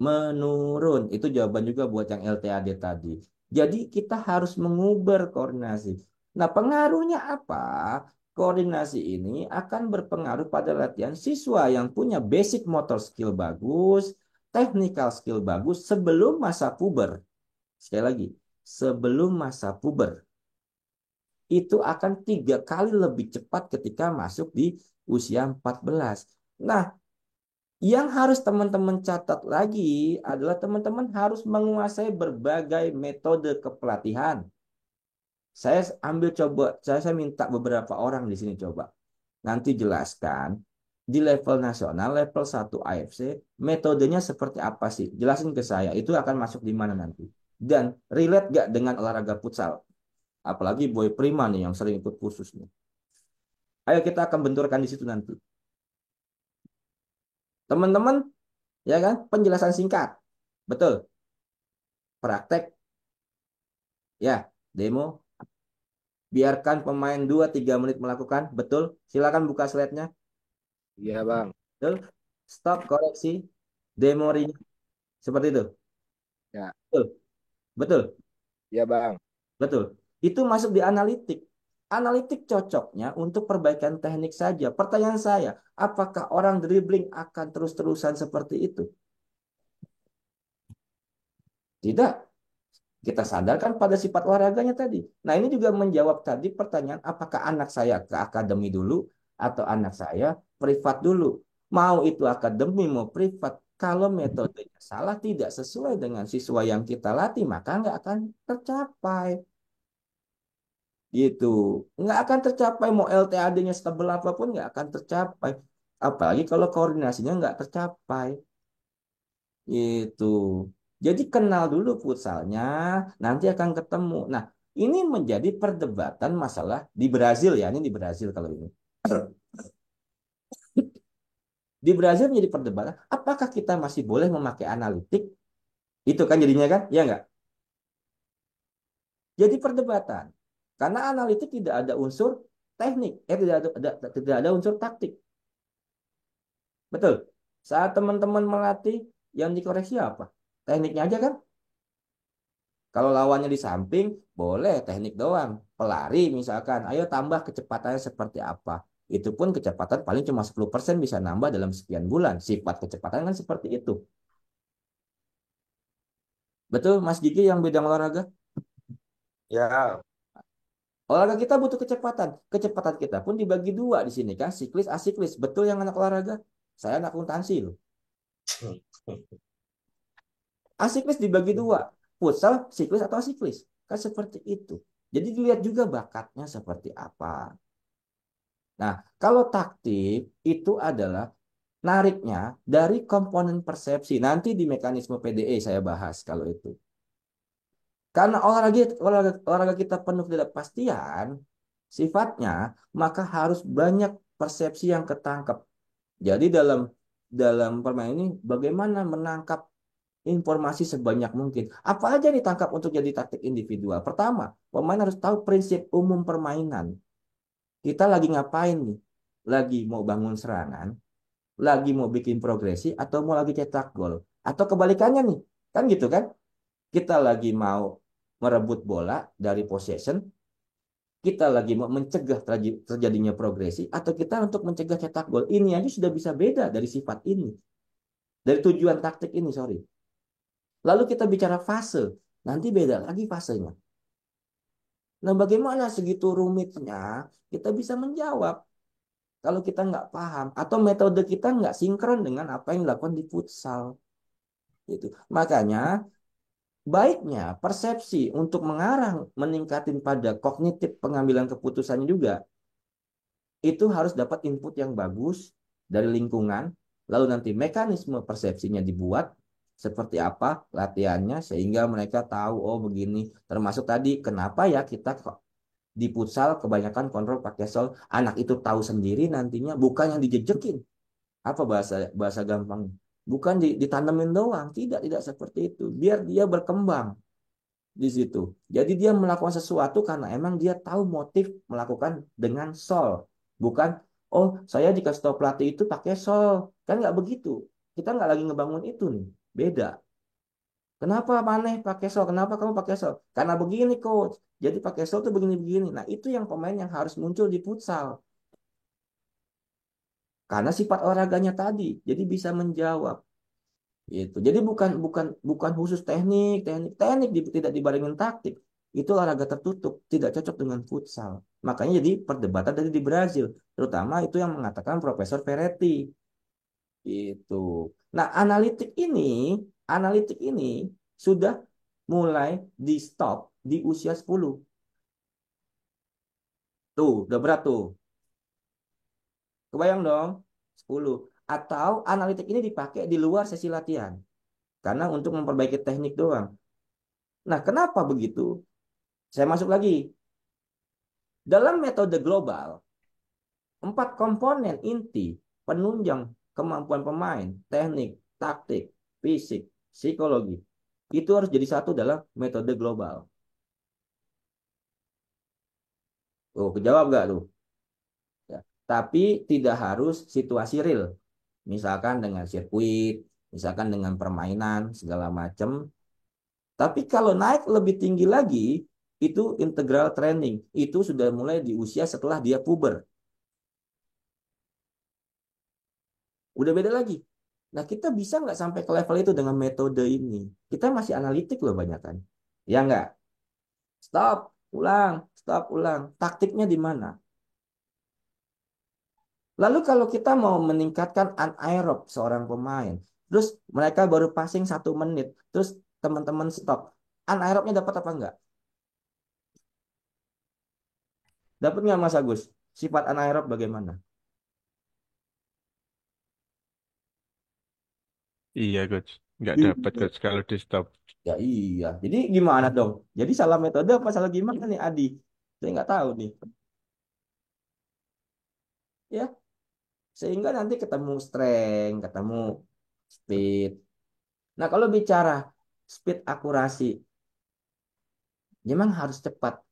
menurun. Itu jawaban juga buat yang LTAD tadi. Jadi kita harus mengubah koordinasi. Nah, pengaruhnya apa? Koordinasi ini akan berpengaruh pada latihan siswa yang punya basic motor skill bagus, technical skill bagus sebelum masa puber. Sekali lagi, sebelum masa puber itu akan 3 kali lebih cepat ketika masuk di usia 14. Nah, yang harus teman-teman catat lagi adalah teman-teman harus menguasai berbagai metode kepelatihan. Saya minta beberapa orang di sini coba. Nanti jelaskan di level nasional, level 1 AFC, metodenya seperti apa sih? Jelasin ke saya, itu akan masuk di mana nanti. Dan relate gak dengan olahraga futsal? Apalagi Boy Prima nih yang sering ikut kursus nih. Ayo kita akan benturkan di situ nanti. Teman-teman, ya kan? Penjelasan singkat. Betul. Praktek, ya. Demo. Biarkan pemain 2-3 menit melakukan. Betul. Silakan buka slide-nya. Iya bang. Betul. Stop, koreksi. Demo ring. Seperti itu. Ya. Betul. Betul. Iya bang. Betul. Itu masuk di analitik. Analitik cocoknya untuk perbaikan teknik saja. Pertanyaan saya, apakah orang dribbling akan terus-terusan seperti itu? Tidak. Kita sadarkan pada sifat olahraganya tadi. Nah, ini juga menjawab tadi pertanyaan, apakah anak saya ke akademi dulu atau anak saya privat dulu. Mau itu akademi, mau privat. Kalau metodenya salah, tidak sesuai dengan siswa yang kita latih, maka nggak akan tercapai. Gitu. Nggak akan tercapai, mau LTAD-nya setebal apapun nggak akan tercapai. Apalagi kalau koordinasinya nggak tercapai. Itu. Jadi kenal dulu futsalnya, nanti akan ketemu. Nah, ini menjadi perdebatan masalah di Brazil ya, ini di Brazil kalau ini. Di Brazil menjadi perdebatan, apakah kita masih boleh memakai analitik? Itu kan jadinya kan, ya nggak? Jadi perdebatan. Karena analitik tidak ada unsur teknik, tidak ada unsur taktik. Betul. Saat teman-teman melatih, yang dikoreksi apa? Tekniknya aja kan? Kalau lawannya di samping, boleh teknik doang. Pelari misalkan, ayo tambah kecepatannya seperti apa. Itu pun kecepatan paling cuma 10% bisa nambah dalam sekian bulan. Sifat kecepatan kan seperti itu. Betul, Mas Gigi yang bidang olahraga? Ya. Olahraga kita butuh kecepatan. Kecepatan kita pun dibagi dua di sini kan, siklis, asiklis. Betul yang anak olahraga? Saya anak akuntansi loh. Asiklis dibagi dua. Futsal, siklis atau asiklis. Kan seperti itu. Jadi dilihat juga bakatnya seperti apa. Nah, kalau taktik itu adalah nariknya dari komponen persepsi. Nanti di mekanisme PDE saya bahas kalau itu. Karena olahraga kita penuh ketidakpastian, sifatnya, maka harus banyak persepsi yang ketangkep. Jadi dalam dalam permainan ini bagaimana menangkap informasi sebanyak mungkin. Apa aja ditangkap untuk jadi taktik individual? Pertama, pemain harus tahu prinsip umum permainan. Kita lagi ngapain nih? Lagi mau bangun serangan, lagi mau bikin progresi, atau mau lagi cetak gol. Atau kebalikannya nih, kan gitu kan? Kita lagi mau merebut bola dari possession, kita lagi mau mencegah terjadinya progresi, atau kita untuk mencegah cetak gol. Ini aja sudah bisa beda dari sifat ini. Dari tujuan taktik ini, sorry. Lalu kita bicara fase, nanti beda lagi fasenya. Nah, bagaimana segitu rumitnya kita bisa menjawab kalau kita nggak paham atau metode kita nggak sinkron dengan apa yang dilakukan di futsal gitu. Makanya baiknya persepsi untuk mengarah meningkatin pada kognitif pengambilan keputusannya juga itu harus dapat input yang bagus dari lingkungan, lalu nanti mekanisme persepsinya dibuat seperti apa latihannya sehingga mereka tahu oh begini termasuk tadi kenapa ya kita kok di futsal kebanyakan kontrol pakai sol anak itu tahu sendiri nantinya bukan yang dijejekin apa bahasa bahasa gampang bukan ditanemin doang. Tidak, tidak seperti itu. Biar dia berkembang di situ. Jadi dia melakukan sesuatu karena emang dia tahu motif melakukan dengan sol. Bukan, oh saya dikasih tahu pelatih itu pakai sol. Kan nggak begitu. Kita nggak lagi ngebangun itu nih. Beda. Kenapa Maneh pakai sol? Kenapa kamu pakai sol? Karena begini coach. Jadi pakai sol tuh begini-begini. Nah itu yang pemain yang harus muncul di futsal. Karena sifat olahraganya tadi. Jadi bisa menjawab. Gitu. Jadi bukan bukan bukan khusus tidak dibarengin taktik. Itu olahraga tertutup, tidak cocok dengan futsal. Makanya jadi perdebatan tadi di Brazil, terutama itu yang mengatakan Profesor Ferretti. Itu. Nah, analitik ini sudah mulai di stop di usia 10. Tuh, udah berat tuh. Kebayang dong? 10. Atau analitik ini dipakai di luar sesi latihan. Karena untuk memperbaiki teknik doang. Nah, kenapa begitu? Saya masuk lagi. Dalam metode global, 4 komponen inti penunjang kemampuan pemain, teknik, taktik, fisik, psikologi. Itu harus jadi satu dalam metode global. Oh, kejawab gak tuh? Ya. Tapi tidak harus situasi real. Misalkan dengan sirkuit, misalkan dengan permainan, segala macam. Tapi kalau naik lebih tinggi lagi, itu integral training. Itu sudah mulai di usia setelah dia puber. Udah beda lagi. Nah, kita bisa nggak sampai ke level itu dengan metode ini? Kita masih analitik loh banyak kan. Ya nggak? Stop, ulang, stop, ulang. Taktiknya di mana? Lalu kalau kita mau meningkatkan anaerob seorang pemain, terus mereka baru passing 1 menit, terus teman-teman stop. Anaerobnya dapat apa enggak? Dapat nggak Mas Agus? Sifat anaerob bagaimana? Iya, coach. Nggak dapat, Iya. coach, kalau di stop. Ya iya. Jadi gimana dong? Jadi salah metode apa salah gimana nih Adi? Saya nggak tahu nih. Ya, sehingga nanti ketemu strength, ketemu speed. Nah, kalau bicara speed akurasi, memang harus cepat.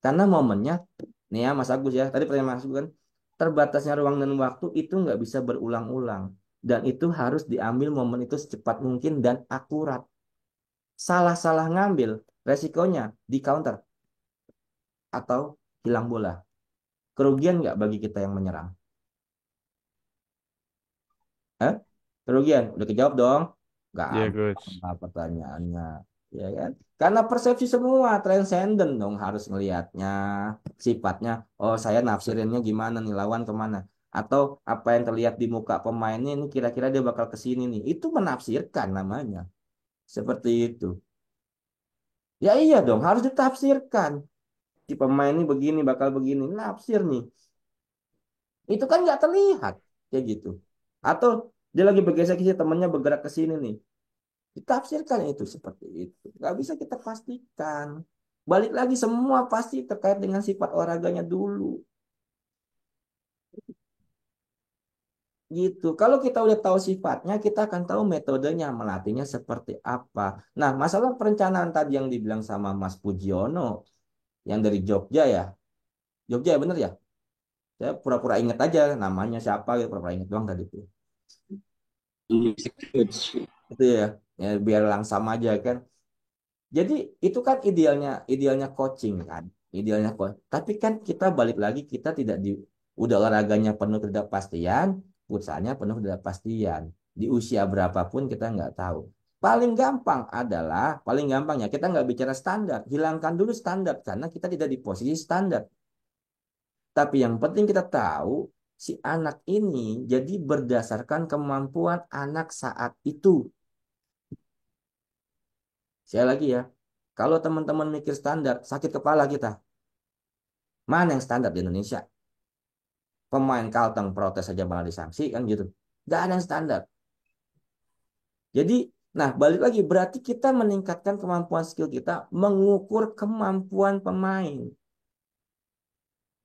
Karena momennya, nih ya Mas Agus ya, tadi pertanyaan Mas Agus kan, terbatasnya ruang dan waktu itu nggak bisa berulang-ulang. Dan itu harus diambil momen itu secepat mungkin dan akurat. Salah-salah ngambil, resikonya di counter atau hilang bola. Kerugian nggak bagi kita yang menyerang? Hah? Kerugian? Udah kejawab dong? Iya, coach. Gampang pertanyaannya. Ya kan? Karena persepsi semua transcendent dong harus ngelihatnya sifatnya. Oh saya nafsirinnya gimana nih lawan kemana? Atau apa yang terlihat di muka pemainnya ini kira-kira dia bakal ke sini nih. Itu menafsirkan namanya. Seperti itu. Ya iya dong harus ditafsirkan. Si pemain ini begini bakal begini. Nafsir nih. Itu kan nggak terlihat. Kayak gitu. Atau dia lagi bergeser ke sini temennya bergerak ke sini nih. Ditafsirkan itu seperti itu. Nggak bisa kita pastikan. Balik lagi semua pasti terkait dengan sifat olahraganya dulu. Gitu. Kalau kita udah tahu sifatnya, kita akan tahu metodenya melatihnya seperti apa. Nah, masalah perencanaan tadi yang dibilang sama Mas Pujiono, yang dari Jogja ya. Jogja ya bener ya? Saya pura-pura inget aja namanya siapa gitu, pura-pura inget doang tadi itu. Itu ya, ya biar langsam aja kan. Jadi itu kan idealnya idealnya coaching kan, idealnya coach. Tapi kan kita balik lagi kita tidak di udah olahraganya penuh ketidakpastian, futsalnya penuh ketidakpastian. Di usia berapapun kita nggak tahu. Paling gampangnya kita nggak bicara standar, hilangkan dulu standar karena kita tidak di posisi standar. Tapi yang penting kita tahu si anak ini jadi berdasarkan kemampuan anak saat itu. Saya lagi ya, kalau teman-teman mikir standar, sakit kepala kita. Mana yang standar di Indonesia? Pemain Kalteng protes saja malah disanksi kan gitu. Gak ada yang standar. Jadi, nah balik lagi berarti kita meningkatkan kemampuan skill kita mengukur kemampuan pemain.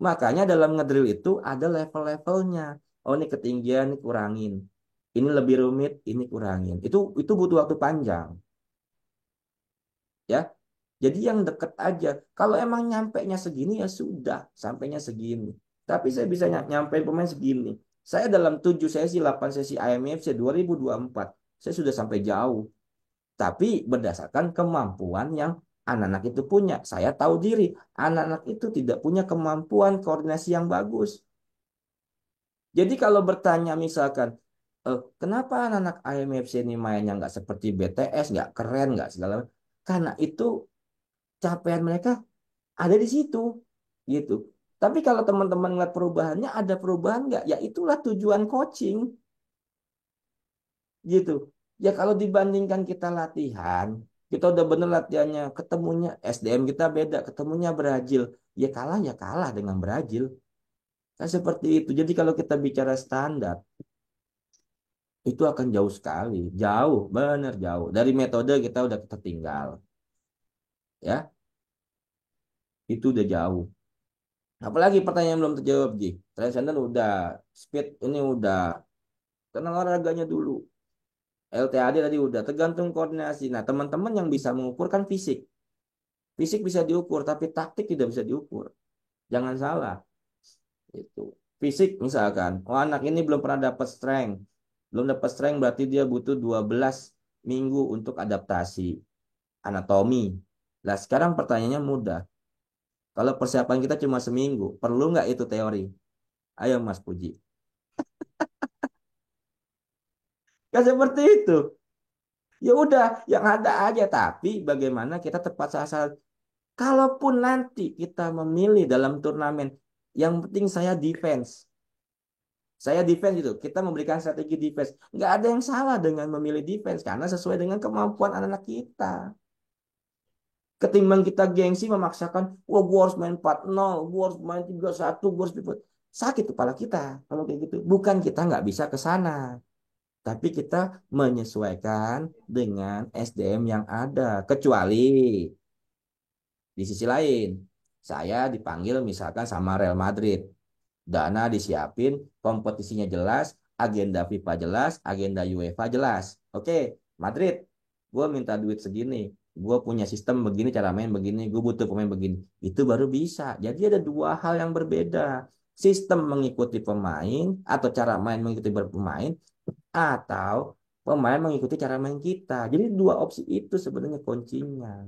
Makanya dalam ngedrill itu ada level-levelnya. Oh ini ketinggian, ini kurangin. Ini lebih rumit, ini kurangin. Itu butuh waktu panjang, ya. Jadi yang deket aja. Kalau emang nyampainya segini ya sudah, sampainya segini. Tapi saya bisa nyampein pemain segini. Saya dalam 7 sesi, 8 sesi IMFC 2024, saya sudah sampai jauh. Tapi berdasarkan kemampuan yang anak-anak itu punya. Saya tahu diri, anak-anak itu tidak punya kemampuan koordinasi yang bagus. Jadi kalau bertanya misalkan, kenapa anak-anak IMFC ini mainnya nggak seperti BTS, nggak keren, nggak segala macam? Karena itu capaian mereka ada di situ, gitu. Tapi kalau teman-teman ngeliat perubahannya, ada perubahan nggak? Ya itulah tujuan coaching, gitu. Ya kalau dibandingkan kita latihan, kita udah bener latihannya, ketemunya SDM kita beda, ketemunya Brazil, ya kalah dengan Brazil. Kan seperti itu. Jadi kalau kita bicara standar, itu akan jauh sekali, jauh, bener jauh. Dari metode kita udah tertinggal, ya, itu udah jauh. Apalagi pertanyaan belum terjawab, Ji. Transcendent udah, speed ini udah, tenang olahraganya dulu. LTAD tadi udah, tergantung koordinasi. Nah, teman-teman yang bisa mengukur kan fisik. Fisik bisa diukur, tapi taktik tidak bisa diukur. Jangan salah. Itu. Fisik misalkan, oh anak ini belum pernah dapat strength. Belum dapat strength berarti dia butuh 12 minggu untuk adaptasi anatomi. Nah, sekarang pertanyaannya mudah. Kalau persiapan kita cuma seminggu, perlu nggak itu teori? Ayo Mas Puji. Kan seperti itu. Ya udah, yang ada aja. Tapi bagaimana kita tepat sasaran. Kalaupun nanti kita memilih dalam turnamen, yang penting saya defense. Saya defense gitu. Kita memberikan strategi defense. Nggak ada yang salah dengan memilih defense. Karena sesuai dengan kemampuan anak-anak kita. Ketimbang kita gengsi memaksakan, wah gue harus main 4-0, gue harus main 3-1, gue harus dapat. Sakit kepala kita kalau kayak gitu. Bukan kita nggak bisa ke sana. Tapi kita menyesuaikan dengan SDM yang ada. Kecuali di sisi lain, saya dipanggil misalkan sama Real Madrid. Dana disiapin, kompetisinya jelas, agenda FIFA jelas, agenda UEFA jelas. Oke, Madrid, gue minta duit segini. Gue punya sistem begini, cara main begini, gue butuh pemain begini. Itu baru bisa. Jadi ada dua hal yang berbeda. Sistem mengikuti pemain atau cara main mengikuti berpemain atau pemain mengikuti cara main kita. Jadi dua opsi itu sebenarnya kuncinya.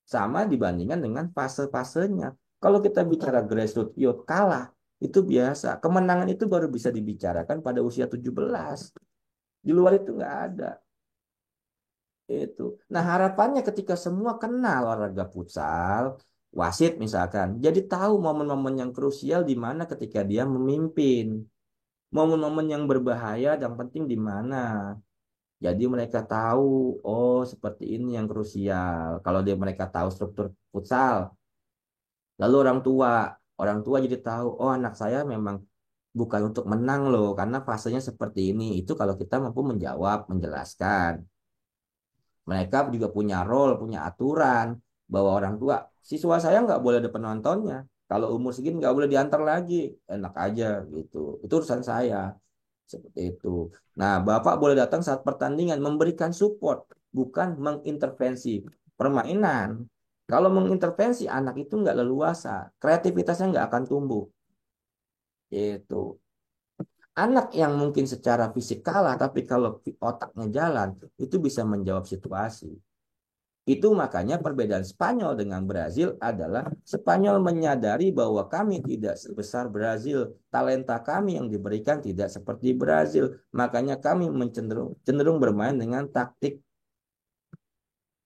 Sama dibandingkan dengan fase-fasenya. Kalau kita bicara grassroots youth kalah, itu biasa. Kemenangan itu baru bisa dibicarakan pada usia 17. Di luar itu nggak ada. Itu. Nah harapannya ketika semua kenal olahraga futsal, wasit misalkan, jadi tahu momen-momen yang krusial di mana ketika dia memimpin. Momen-momen yang berbahaya yang penting di mana. Jadi mereka tahu, oh seperti ini yang krusial. Kalau mereka tahu struktur futsal, lalu orang tua jadi tahu, oh anak saya memang bukan untuk menang loh, karena fasenya seperti ini. Itu kalau kita mampu menjawab, menjelaskan. Mereka juga punya role, punya aturan bahwa orang tua, siswa saya nggak boleh ada penontonnya. Kalau umur segini nggak boleh diantar lagi, enak aja gitu. Itu urusan saya. Seperti itu. Nah, Bapak boleh datang saat pertandingan, memberikan support, bukan mengintervensi permainan. Kalau mengintervensi, anak itu nggak leluasa, kreativitasnya nggak akan tumbuh. Itu. Anak yang mungkin secara fisik kalah, tapi kalau otaknya jalan, itu bisa menjawab situasi. Itu makanya perbedaan Spanyol dengan Brazil adalah Spanyol menyadari bahwa kami tidak sebesar Brazil. Talenta kami yang diberikan tidak seperti Brazil. Makanya kami cenderung bermain dengan taktik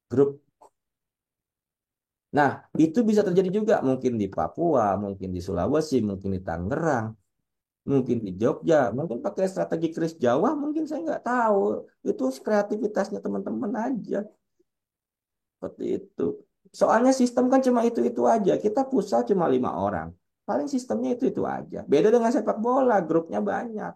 grup. Nah, itu bisa terjadi juga mungkin di Papua, mungkin di Sulawesi, mungkin di Tangerang, mungkin di Jogja, mungkin pakai strategi Kris Jawa, mungkin saya nggak tahu. Itu kreativitasnya teman-teman aja. Seperti itu. Soalnya sistem kan cuma itu-itu aja. Kita futsal cuma 5 orang. Paling sistemnya itu-itu aja. Beda dengan sepak bola, grupnya banyak.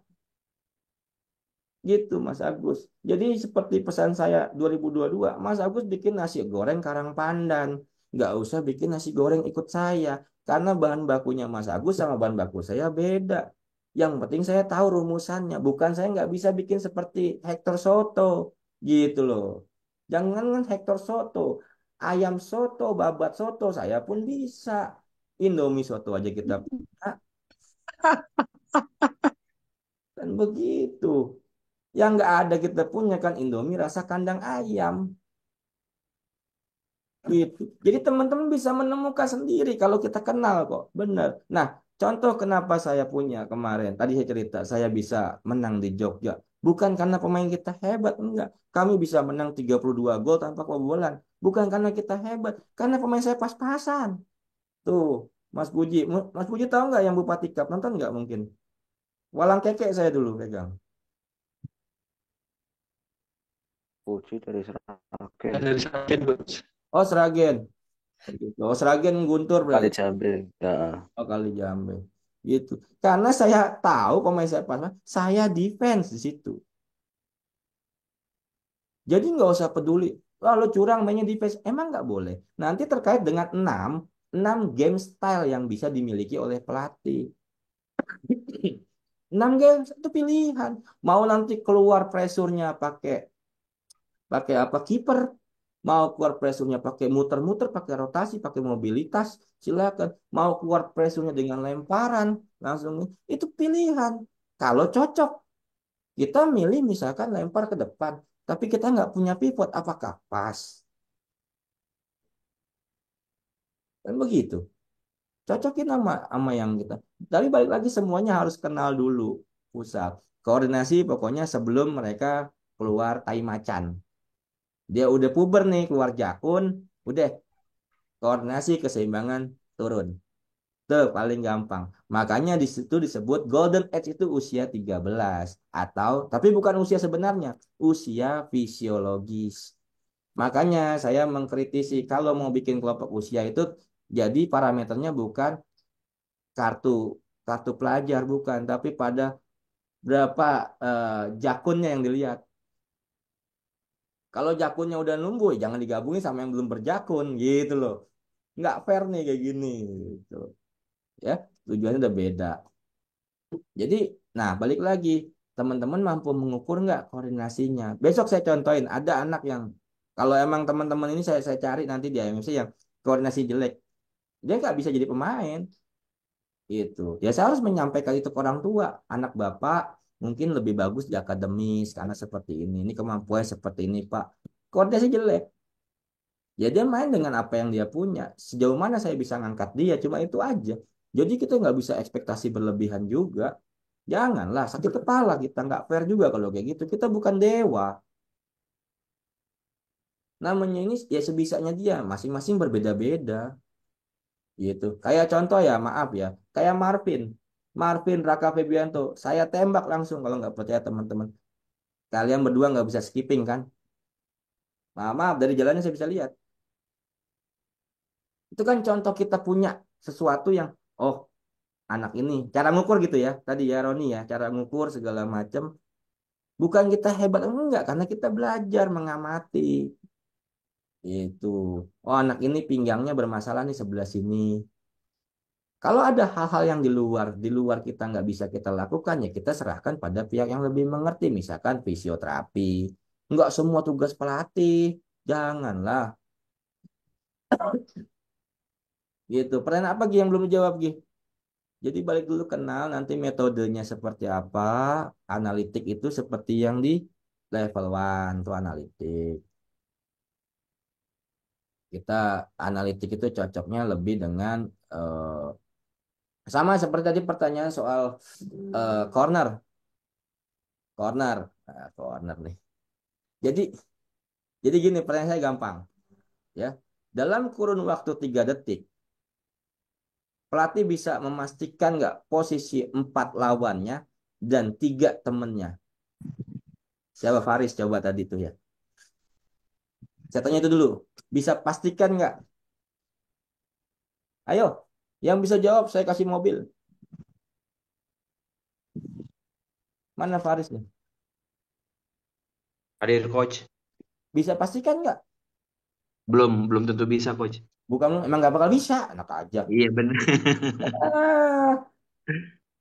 Gitu Mas Agus. Jadi seperti pesan saya 2022, Mas Agus bikin nasi goreng Karang Pandan. Nggak usah bikin nasi goreng ikut saya. Karena bahan bakunya Mas Agus sama bahan baku saya beda. Yang penting saya tahu rumusannya. Bukan saya nggak bisa bikin seperti Hector Soto. Gitu loh. Jangan kan Hector Soto. Ayam soto, babat soto, saya pun bisa. Indomie soto aja kita punya. Kan begitu. Yang nggak ada kita punya kan Indomie rasa kandang ayam. Gitu. Jadi teman-teman bisa menemukan sendiri kalau kita kenal kok. Benar. Nah, contoh kenapa saya punya kemarin. Tadi saya cerita, saya bisa menang di Jogja. Bukan karena pemain kita hebat, enggak. Kami bisa menang 32 gol tanpa kebobolan. Bukan karena kita hebat, karena pemain saya pas-pasan. Tuh, Mas Puji. Mas Puji tahu nggak yang Bupati Cup? Nonton nggak mungkin? Walang keke saya dulu pegang. Puji dari Seragen. Dari Sragen, Coach. Oh, Sragen. Gitu. Oh, Sragen Guntur Kali berarti. Jambe. Ya. Oh, kali Jambe. Gitu. Karena saya tahu pemain saya pas, saya defense di situ. Jadi nggak usah peduli. Lalu curang mainnya defense. Emang nggak boleh. Nanti terkait dengan enam game style yang bisa dimiliki oleh pelatih. 6 game itu pilihan. Mau nanti keluar pressure-nya pakai pakai apa kiper, mau keluar pressure-nya pakai muter-muter, pakai rotasi, pakai mobilitas, silakan. Mau keluar pressure-nya dengan lemparan, langsung itu pilihan. Kalau cocok, kita milih misalkan lempar ke depan, tapi kita nggak punya pivot, apakah pas? Kan begitu. Cocokin sama yang kita. Tapi balik lagi semuanya harus kenal dulu pusat. Koordinasi pokoknya sebelum mereka keluar tai macan. Dia udah puber nih, keluar jakun, udah koordinasi keseimbangan turun. Itu paling gampang. Makanya di situ disebut golden age itu usia 13 atau tapi bukan usia sebenarnya, usia fisiologis. Makanya saya mengkritisi kalau mau bikin kelompok usia itu jadi parameternya bukan kartu kartu pelajar bukan, tapi pada berapa jakunnya yang dilihat. Kalau jakunnya udah numbuh, ya jangan digabungin sama yang belum berjakun gitu loh. Nggak fair nih kayak gini gitu. Ya, tujuannya udah beda. Jadi, nah balik lagi, teman-teman mampu mengukur nggak koordinasinya? Besok saya contohin, ada anak yang kalau emang teman-teman ini saya cari nanti di IMFC yang koordinasi jelek, dia nggak bisa jadi pemain. Itu. Ya saya harus menyampaikan itu ke orang tua. Anak bapak mungkin lebih bagus di akademis karena seperti ini. Ini kemampuan seperti ini, Pak. Koordinasi jelek. Ya dia main dengan apa yang dia punya. Sejauh mana saya bisa ngangkat dia, cuma itu aja. Jadi kita nggak bisa ekspektasi berlebihan juga. Janganlah sakit kepala kita nggak fair juga kalau kayak gitu. Kita bukan dewa. Namanya ini ya sebisanya dia. Masing-masing berbeda-beda. Gitu. Kayak contoh ya, maaf ya. Kayak Marvin. Marvin Raka Febianto. Saya tembak langsung kalau nggak percaya teman-teman. Kalian berdua nggak bisa skipping kan? Maaf, maaf dari jalannya saya bisa lihat. Itu kan contoh kita punya sesuatu yang, oh anak ini. Cara ngukur gitu ya. Tadi ya Roni ya. Cara ngukur segala macam. Bukan kita hebat, enggak. Karena kita belajar mengamati. Itu. Oh anak ini pinggangnya bermasalah nih sebelah sini. Kalau ada hal-hal yang di luar kita nggak bisa kita lakukan, ya kita serahkan pada pihak yang lebih mengerti, misalkan fisioterapi. Nggak semua tugas pelatih, janganlah. Gitu. Pertanyaan apa Gi yang belum dijawab Gi? Jadi balik dulu kenal nanti metodenya seperti apa, analitik itu seperti yang di level 1 tuh analitik. Kita analitik itu cocoknya lebih dengan sama seperti tadi pertanyaan soal corner, corner, corner nih. Jadi Jadi gini, pertanyaan saya gampang, ya. Dalam kurun waktu 3 detik, pelatih bisa memastikan nggak posisi 4 lawannya dan 3 temennya. Siapa Faris coba tadi tuh ya. Saya tanya itu dulu. Bisa pastikan nggak? Ayo, yang bisa jawab saya kasih mobil. Mana Faris nih? Hadir, Coach. Bisa pastikan nggak? Belum tentu bisa, Coach. Bukan emang nggak bakal bisa, enak aja. Iya, benar. Ah.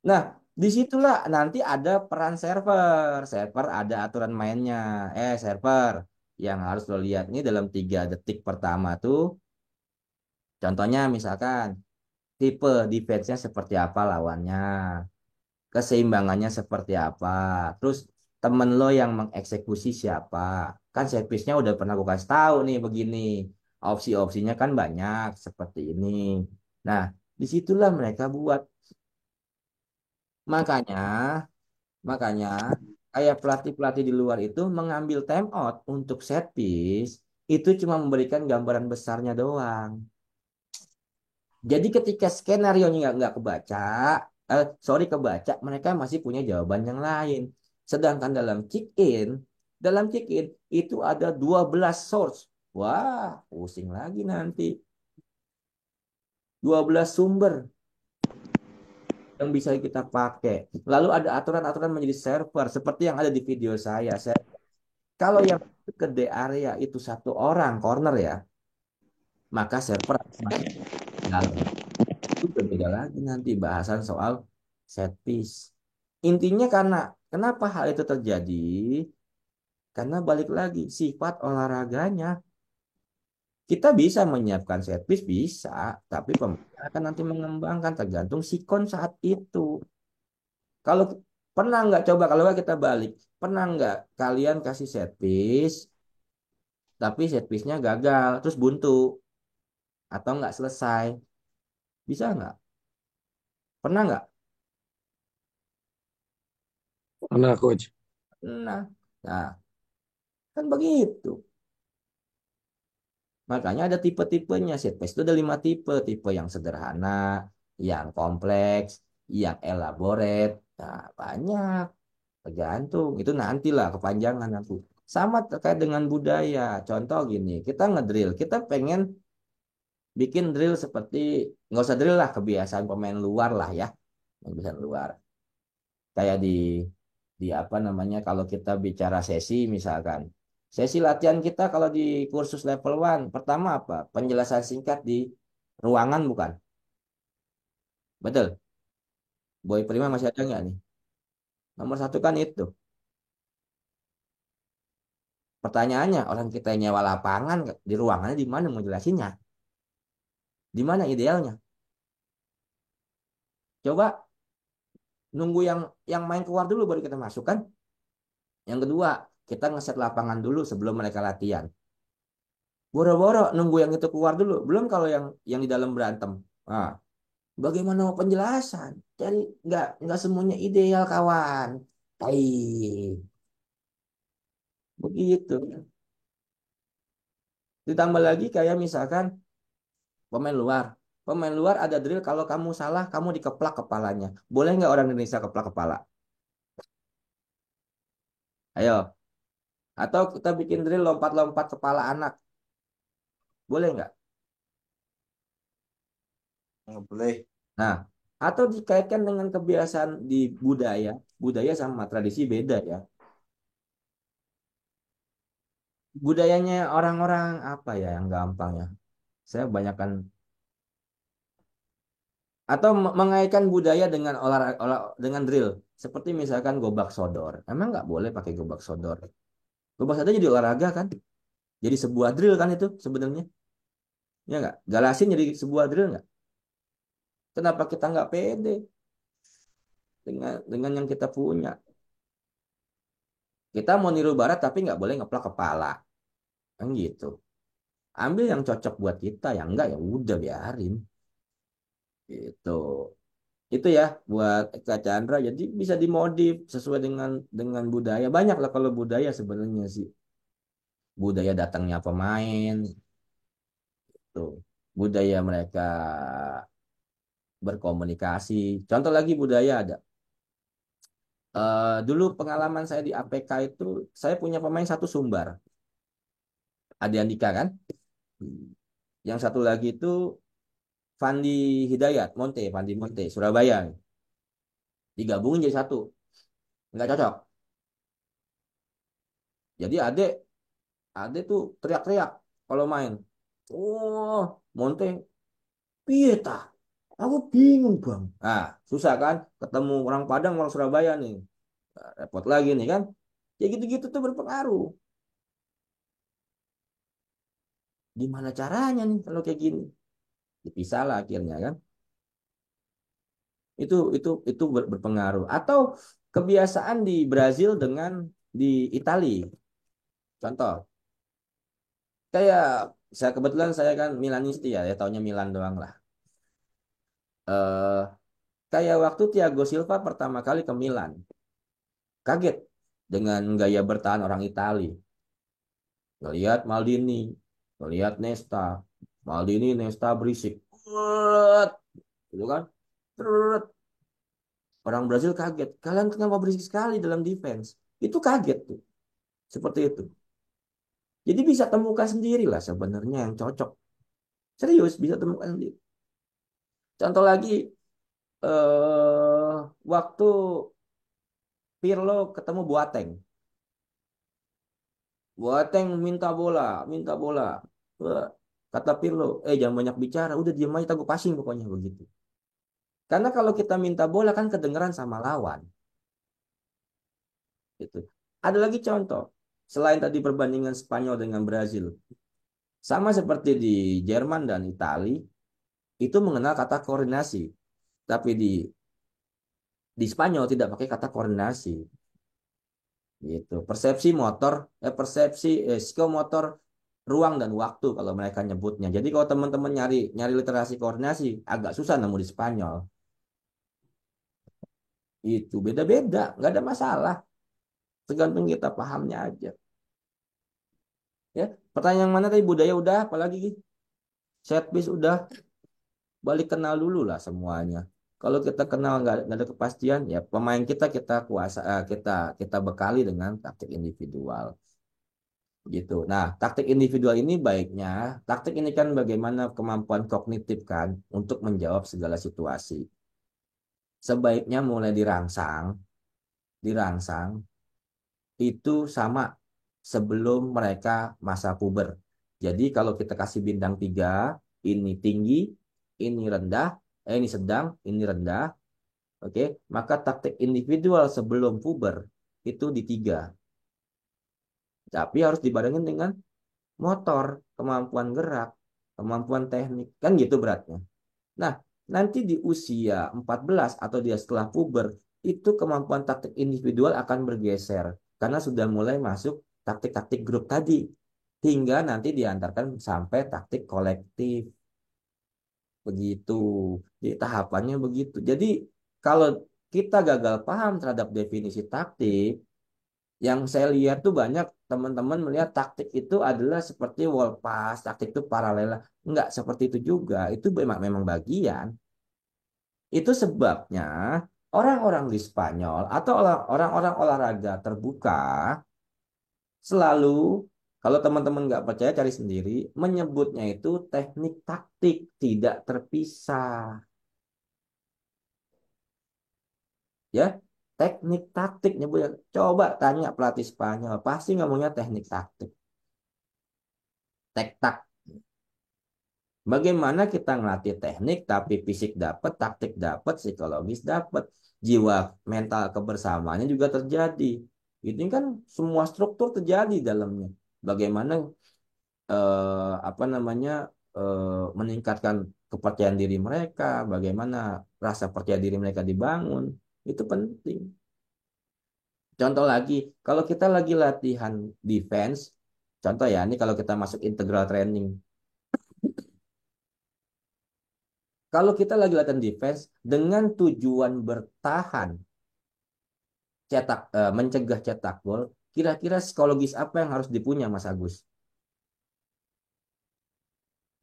Nah, Disitulah nanti ada peran server. Server ada aturan mainnya. Server yang harus lo lihat nih dalam 3 detik pertama tuh. Contohnya misalkan tipe defense-nya seperti apa lawannya, keseimbangannya seperti apa, terus temen lo yang mengeksekusi siapa. Kan servisnya udah pernah gue kasih tahu nih begini. Opsi-opsinya kan banyak seperti ini. Nah, disitulah mereka buat. Makanya Makanya kayak pelatih-pelatih di luar itu mengambil time out untuk set piece itu cuma memberikan gambaran besarnya doang. Jadi ketika skenario nya nggak kebaca, kebaca, mereka masih punya jawaban yang lain. Sedangkan dalam check in itu ada 12 source. Wah, pusing lagi nanti. 12 sumber yang bisa kita pakai. Lalu ada aturan-aturan menjadi server seperti yang ada di video saya. Kalau yang ke D area itu 1 orang corner ya, maka server akan masuk ke dalam. Itu berbeda lagi nanti bahasan soal set piece. Intinya karena kenapa hal itu terjadi? Karena balik lagi sifat olahraganya. Kita bisa menyiapkan set piece bisa, tapi pemain akan nanti mengembangkan tergantung sikon saat itu. Kalau pernah nggak coba kalau nggak kita balik, pernah nggak kalian kasih set piece, tapi set piece-nya gagal, terus buntu atau nggak selesai? Bisa nggak? Pernah nggak? Pernah coach. Nah, nah kan begitu. Makanya ada tipe-tipenya. Set piece itu ada 5 tipe. Tipe yang sederhana, yang kompleks, yang elaborate. Nah, banyak. Tergantung. Itu nantilah kepanjangan aku. Sama terkait dengan budaya. Contoh gini, kita ngedrill. Kita pengen bikin drill seperti, nggak usah drill lah, kebiasaan pemain luar lah ya. Kebiasaan luar. Kayak di apa namanya kalau kita bicara sesi misalkan sesi latihan kita kalau di kursus level 1 pertama apa penjelasan singkat di ruangan bukan betul Boy Prima masih ada nggak nih nomor satu kan itu pertanyaannya orang kita yang nyewa lapangan di ruangannya di mana mau jelasinnya di mana idealnya coba nunggu yang main keluar dulu baru kita masukkan yang kedua kita ngeset lapangan dulu sebelum mereka latihan. Boro-boro nunggu yang itu keluar dulu. Belum kalau yang di dalam berantem. Nah, bagaimana mau penjelasan? Jadi nggak semuanya ideal kawan. Tai. Begitu. Ditambah lagi kayak misalkan pemain luar. Pemain luar ada drill kalau kamu salah kamu dikeplak kepalanya. Boleh nggak orang Indonesia keplak kepala? Ayo. Atau kita bikin drill lompat-lompat kepala anak. Boleh nggak? Nggak boleh. Nah, atau dikaitkan dengan kebiasaan di budaya. Budaya sama tradisi beda ya. Budayanya orang-orang apa ya yang gampang ya. Saya banyakkan atau mengaitkan budaya dengan dengan drill. Seperti misalkan gobak sodor. Emang nggak boleh pakai gobak sodor. Gobak sodor jadi olahraga kan? Jadi sebuah drill kan itu sebenarnya. Ya nggak? Galasin jadi sebuah drill nggak? Kenapa kita nggak pede dengan yang kita punya? Kita mau niru barat tapi nggak boleh ngeplak kepala. Kan gitu. Ambil yang cocok buat kita, yang enggak ya udah biarin. Gitu. Itu ya buat Kak Chandra. Jadi bisa dimodif sesuai dengan budaya. Banyak lah kalau budaya sebenarnya sih. Budaya datangnya pemain, tuh. Budaya mereka berkomunikasi. Contoh lagi budaya ada. Dulu pengalaman saya di APK itu, saya punya pemain satu Sumbar. Adi Andika kan. Yang satu lagi itu Fandi Hidayat, Fandi Monte, Surabaya. Digabungin jadi satu. Nggak cocok. Jadi Ade tuh teriak-teriak kalau main. Oh, Monte, piye tah? Aku bingung bang. Nah, susah kan? Ketemu orang Padang, orang Surabaya nih. Nah, repot lagi nih kan? Ya gitu-gitu tuh berpengaruh. Gimana caranya nih kalau kayak gini? Dipisah lah akhirnya kan? Itu berpengaruh. Atau kebiasaan di Brazil dengan di Italia. Contoh, kayak saya kebetulan saya kan Milanisti ya, ya taunya Milan doang lah. Eh, kayak waktu Thiago Silva pertama kali ke Milan, kaget dengan gaya bertahan orang Italia. Ngelihat Maldini, ngelihat Nesta, Maldini, Nesta berisik, Brrrt, gitu kan? Brrrt. Orang Brazil kaget. Kalian kenapa berisik sekali dalam defense? Itu kaget tuh, seperti itu. Jadi bisa temukan sendiri lah sebenarnya yang cocok. Serius bisa temukan sendiri. Contoh lagi, waktu Pirlo ketemu Boateng. Boateng minta bola. Wah, kata Pirlo, jangan banyak bicara, udah diam aja, aku passing pokoknya begitu. Karena kalau kita minta bola kan kedengeran sama lawan. Gitu. Ada lagi contoh, selain tadi perbandingan Spanyol dengan Brazil, sama seperti di Jerman dan Italia, itu mengenal kata koordinasi. Tapi di Spanyol tidak pakai kata koordinasi. Gitu. Persepsi psikomotor ruang dan waktu kalau mereka nyebutnya. Jadi kalau teman-teman nyari nyari literasi koordinasi agak susah nemu di Spanyol. Itu beda-beda, nggak ada masalah. Tergantung kita pahamnya aja. Ya, pertanyaan mana tadi budaya udah, apalagi set piece udah, balik kenal dulu lah semuanya. Kalau kita kenal nggak ada kepastian, ya pemain kita kuasa kita bekali dengan taktik individual. Gitu. Nah, taktik individual ini baiknya, taktik ini kan bagaimana kemampuan kognitif kan untuk menjawab segala situasi. Sebaiknya mulai dirangsang itu sama sebelum mereka masa puber. Jadi kalau kita kasih bintang 3, ini tinggi, ini rendah, ini sedang, ini rendah, oke, maka taktik individual sebelum puber itu di 3. Tapi harus dibarengin dengan motor, kemampuan gerak, kemampuan teknik, kan gitu beratnya. Nah, nanti di usia 14 atau dia setelah puber, itu kemampuan taktik individual akan bergeser karena sudah mulai masuk taktik-taktik grup tadi. Hingga nanti diantarkan sampai taktik kolektif. Begitu. Jadi tahapannya begitu. Jadi kalau kita gagal paham terhadap definisi taktik, yang saya lihat tuh banyak teman-teman melihat taktik itu adalah seperti wall pass, taktik itu paralel. Enggak seperti itu juga. Itu memang bagian. Itu sebabnya orang-orang di Spanyol atau orang-orang olahraga terbuka selalu, kalau teman-teman nggak percaya cari sendiri, menyebutnya itu teknik taktik tidak terpisah. Ya, teknik taktik nyebutnya. Coba tanya pelatih Spanyol, pasti ngomongnya teknik taktik. Tek-tak. Bagaimana kita ngelatih teknik tapi fisik dapat, taktik dapat, psikologis dapat, jiwa mental kebersamaannya juga terjadi. Ini kan semua struktur terjadi dalamnya. Bagaimana apa namanya meningkatkan kepercayaan diri mereka, bagaimana rasa percaya diri mereka dibangun, itu penting. Contoh lagi, kalau kita lagi latihan defense, contoh ya, ini kalau kita masuk integral training. Kalau kita lagi latihan defense dengan tujuan bertahan, mencegah cetak gol, kira-kira psikologis apa yang harus dipunya, Mas Agus?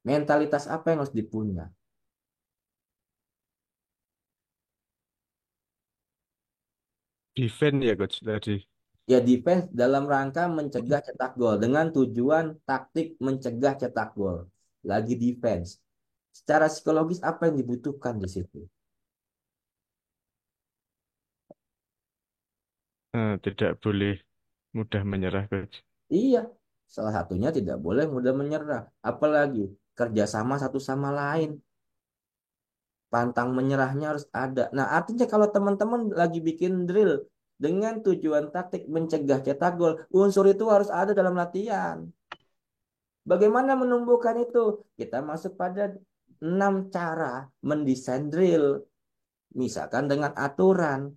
Mentalitas apa yang harus dipunya? Defend ya coach tadi. Ya defense dalam rangka mencegah cetak gol dengan tujuan taktik mencegah cetak gol. Lagi defense. Secara psikologis apa yang dibutuhkan di situ? Tidak boleh mudah menyerah coach. Iya, salah satunya tidak boleh mudah menyerah. Apalagi kerjasama satu sama lain. pantang menyerahnya harus ada. Nah, artinya kalau teman-teman lagi bikin drill dengan tujuan taktik mencegah cetak gol, unsur itu harus ada dalam latihan. Bagaimana menumbuhkan itu? Kita masuk pada 6 cara mendesain drill. Misalkan dengan aturan.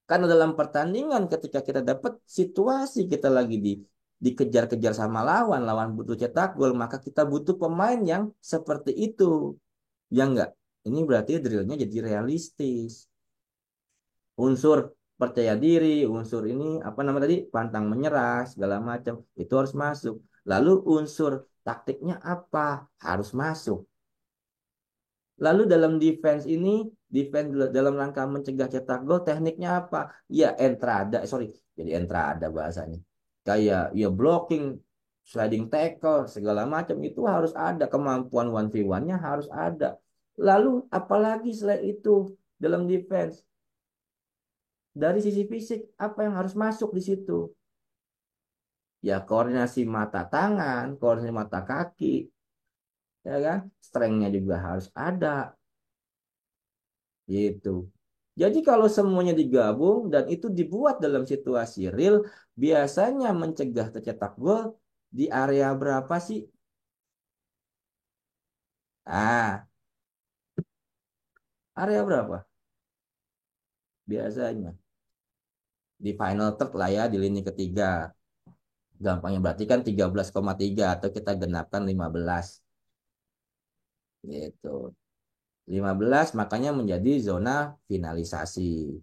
Karena dalam pertandingan ketika kita dapat situasi kita lagi dikejar-kejar sama lawan, lawan butuh cetak gol, maka kita butuh pemain yang seperti itu. Ya enggak? Ini berarti drillnya jadi realistis. Unsur percaya diri, unsur ini apa nama tadi? Pantang menyerah, segala macam itu harus masuk. Lalu unsur taktiknya apa? Harus masuk. Lalu dalam defense ini, defense dalam rangka mencegah cetak gol, tekniknya apa? Ya entrada, sorry, jadi entrada bahasanya. Kayak ya blocking, sliding tackle, segala macam itu harus ada. Kemampuan 1v1-nya harus ada. Lalu apalagi selain itu dalam defense? Dari sisi fisik, apa yang harus masuk di situ? Ya koordinasi mata tangan, koordinasi mata kaki, ya kan? Strength-nya juga harus ada. Gitu. Jadi kalau semuanya digabung dan itu dibuat dalam situasi real, biasanya mencegah tercetak gol di area berapa sih? Ah, area berapa? Biasanya di final third lah ya, di lini ketiga. Gampangnya berarti kan 13,3 atau kita genapkan 15. Gitu. 15 makanya menjadi zona finalisasi.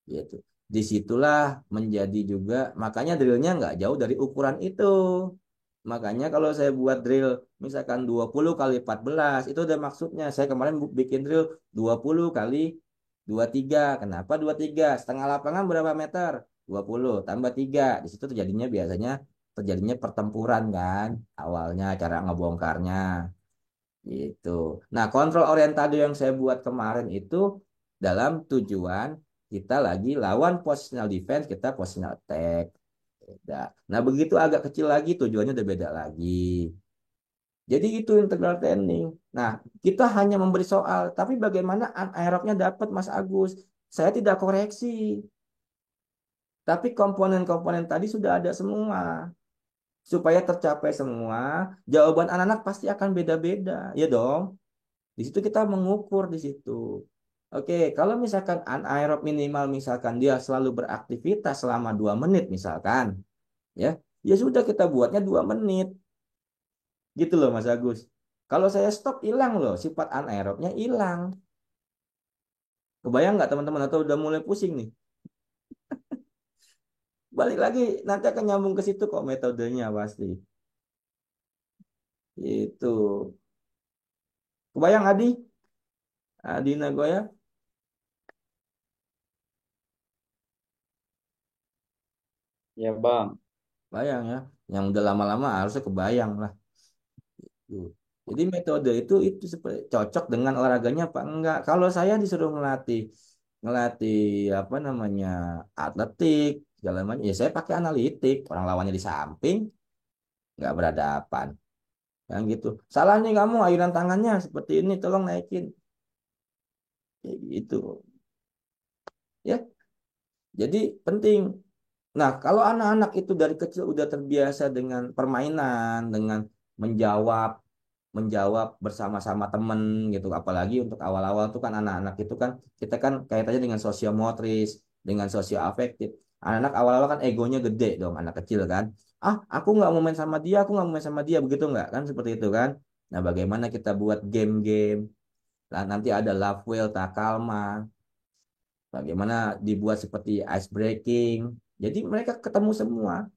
Gitu. Disitulah menjadi juga, makanya drillnya nggak jauh dari ukuran itu. Makanya kalau saya buat drill misalkan 20 kali 14 itu udah maksudnya. Saya kemarin bikin drill 20 kali 23. Kenapa 23? Setengah lapangan berapa meter? 20 tambah 3. Di situ terjadinya pertempuran kan awalnya cara ngebongkarnya gitu. Nah, kontrol orientado yang saya buat kemarin itu dalam tujuan kita lagi lawan positional defense, kita positional attack. Beda. Nah, begitu agak kecil lagi tujuannya udah beda lagi. Jadi itu integral training. Nah, kita hanya memberi soal, tapi bagaimana anaerobnya dapat Mas Agus? Saya tidak koreksi, tapi komponen-komponen tadi sudah ada semua. Supaya tercapai semua, jawaban anak-anak pasti akan beda-beda, ya dong. Di situ kita mengukur di situ. Oke, kalau misalkan anaerob minimal misalkan dia selalu beraktivitas selama 2 menit misalkan, ya, ya sudah kita buatnya 2 menit. Gitu loh Mas Agus. Kalau saya stop hilang loh, sifat anaerobnya hilang. Kebayang nggak teman-teman atau udah mulai pusing nih? Balik lagi nanti akan nyambung ke situ kok metodenya pasti. Itu. Kebayang Adi? Adi Nagoya? Ya Bang. Bayang ya. Yang udah lama-lama harusnya kebayang lah. Tuh. Jadi metode itu seperti cocok dengan olahraganya apa enggak? Kalau saya disuruh ngelatih ngelatih apa namanya atletik segala macam, ya saya pakai analitik. Orang lawannya di samping nggak berhadapan, yang gitu. Salah nih kamu ayunan tangannya seperti ini, tolong naikin. Kayak gitu ya. Jadi penting. Nah, kalau anak-anak itu dari kecil udah terbiasa dengan permainan, dengan menjawab, menjawab bersama-sama temen gitu. Apalagi untuk awal-awal tuh kan anak-anak itu kan kita kan kaitannya dengan sosiomotoris, dengan sosioafektif. Anak-anak awal-awal kan egonya gede dong, anak kecil kan. Ah, aku nggak mau main sama dia, aku nggak mau main sama dia, begitu nggak kan seperti itu kan. Nah, bagaimana kita buat game-game? Lah, nanti ada Love Whale, Takalma. Bagaimana dibuat seperti ice breaking. Jadi mereka ketemu semua.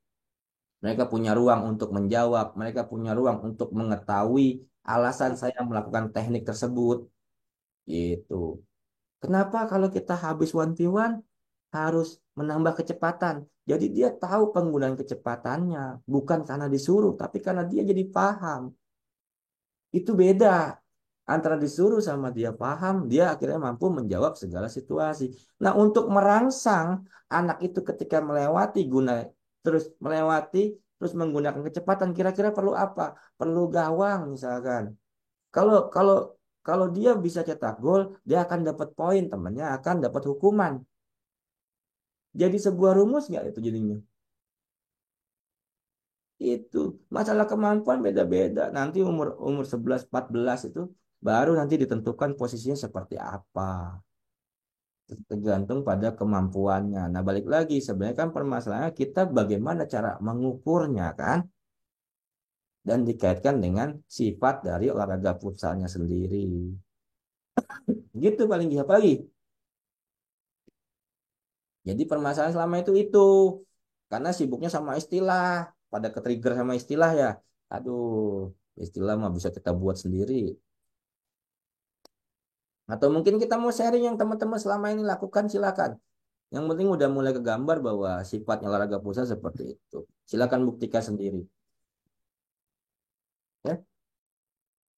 Mereka punya ruang untuk menjawab, mereka punya ruang untuk mengetahui alasan saya melakukan teknik tersebut. Gitu. Kenapa kalau kita habis 1v1 harus menambah kecepatan? Jadi dia tahu penggunaan kecepatannya, bukan karena disuruh, tapi karena dia jadi paham. Itu beda antara disuruh sama dia paham, dia akhirnya mampu menjawab segala situasi. Nah, untuk merangsang anak itu ketika melewati terus menggunakan kecepatan, kira-kira perlu apa? Perlu gawang misalkan. Kalau kalau Kalau dia bisa cetak gol, dia akan dapat poin, temannya akan dapat hukuman. Jadi sebuah rumus nggak itu jadinya? Itu masalah kemampuan beda-beda. Nanti umur umur 11 14 itu baru nanti ditentukan posisinya seperti apa. Tergantung pada kemampuannya. Nah, balik lagi sebenarnya kan permasalahannya kita bagaimana cara mengukurnya kan dan dikaitkan dengan sifat dari olahraga futsalnya sendiri. Gitu paling dia lagi. Jadi permasalahan selama itu karena sibuknya sama istilah, pada ke-trigger sama istilah ya. Aduh, istilah mah bisa kita buat sendiri. Atau mungkin kita mau sharing yang teman-teman selama ini lakukan, silakan. Yang penting udah mulai kegambar bahwa sifatnya olahraga pusat seperti itu. Silakan buktikan sendiri. Ya.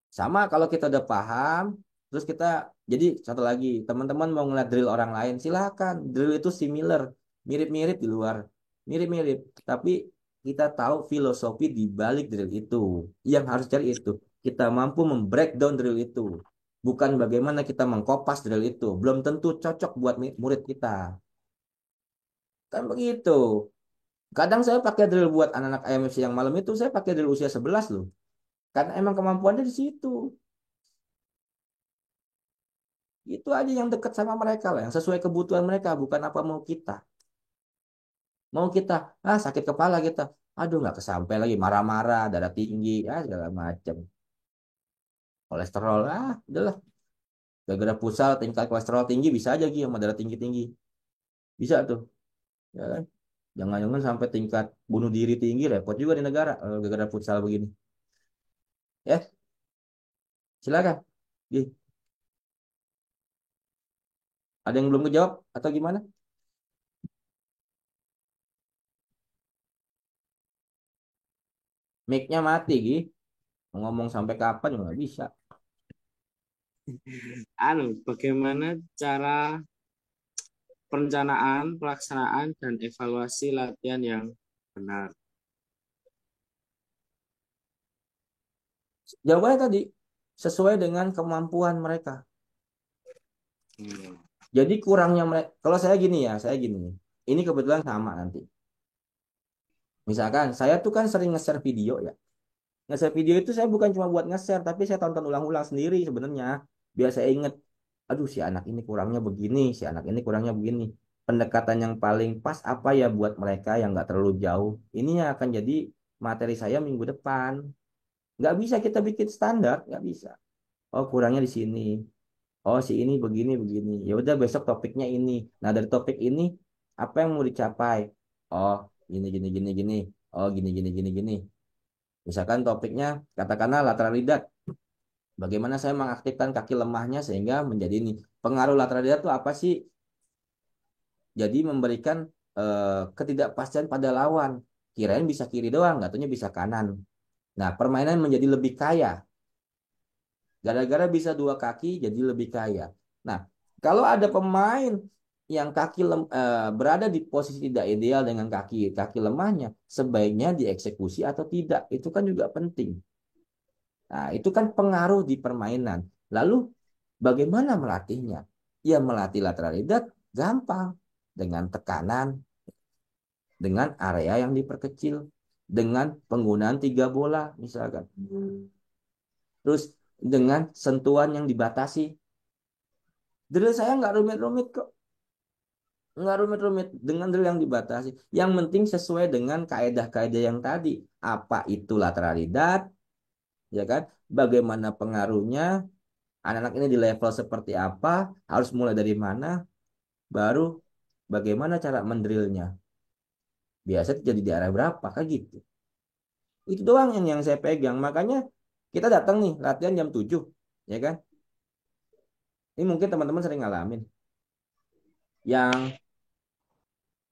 Sama kalau kita udah paham, terus kita jadi satu lagi, teman-teman mau ngeliat drill orang lain, silakan. Drill itu similar, mirip-mirip di luar, mirip-mirip. Tapi kita tahu filosofi di balik drill itu. Yang harus cari itu, kita mampu membreakdown drill itu. Bukan bagaimana kita mengkopas drill itu. Belum tentu cocok buat murid kita. Kan begitu. Kadang saya pakai drill buat anak-anak IMFC yang malam itu, saya pakai drill usia 11 loh. Karena emang kemampuannya di situ. Itu aja yang dekat sama mereka lah, yang sesuai kebutuhan mereka, bukan apa mau kita. Mau kita, sakit kepala kita, aduh nggak kesampai lagi, marah-marah, darah tinggi, segala macam. Kolesterol, udahlah. Gara-gara pusat tingkat kolesterol tinggi bisa aja gitu sama darah tinggi-tinggi. Bisa tuh, ya kan? Jangan-jangan sampai tingkat bunuh diri tinggi, repot juga di negara gara-gara futsal begini. Ya, silakan. Gi, ada yang belum kejawab atau gimana? Mic-nya mati, Gi. Mau ngomong sampai kapan juga nggak bisa. Bagaimana cara perencanaan, pelaksanaan, dan evaluasi latihan yang benar? Jawabannya tadi sesuai dengan kemampuan mereka. Hmm. Jadi kurangnya mereka, kalau saya gini ya, saya gini. Ini kebetulan sama nanti. Misalkan saya tuh kan sering nge-share video ya. Nge-share video itu saya bukan cuma buat nge-share, tapi saya tonton ulang-ulang sendiri sebenarnya. Biar saya inget, aduh si anak ini kurangnya begini, si anak ini kurangnya begini. Pendekatan yang paling pas apa ya buat mereka yang nggak terlalu jauh. Ini yang akan jadi materi saya minggu depan. Nggak bisa kita bikin standar, nggak bisa. Oh kurangnya di sini. Oh si ini begini begini. Ya udah besok topiknya ini. Nah dari topik ini apa yang mau dicapai? Oh gini gini gini gini. Oh gini gini gini gini. Misalkan topiknya katakanlah lateral lidat. Bagaimana saya mengaktifkan kaki lemahnya sehingga menjadi ini. Pengaruh lateral lidat itu apa sih? Jadi memberikan ketidakpastian pada lawan. Kirain bisa kiri doang, nggak taunya bisa kanan. Nah permainan menjadi lebih kaya. Gara-gara bisa dua kaki jadi lebih kaya. Nah, kalau ada pemain yang berada di posisi tidak ideal dengan kaki kaki lemahnya, sebaiknya dieksekusi atau tidak. Itu kan juga penting. Nah, itu kan pengaruh di permainan. Lalu bagaimana melatihnya? Ya melatih lateral lidat gampang dengan tekanan, dengan area yang diperkecil, dengan penggunaan tiga bola misalkan. Terus dengan sentuhan yang dibatasi. Drill saya nggak rumit-rumit kok. Nggak rumit-rumit. Dengan drill yang dibatasi. Yang penting sesuai dengan kaedah-kaedah yang tadi. Apa itu lateralidad, ya kan? Bagaimana pengaruhnya? Anak-anak ini di level seperti apa? Harus mulai dari mana? Baru bagaimana cara mendrillnya? Biasa jadi di area berapa? Kayak gitu. Itu doang yang saya pegang. Makanya kita datang nih latihan jam 7, ya kan? Ini mungkin teman-teman sering ngalamin. Yang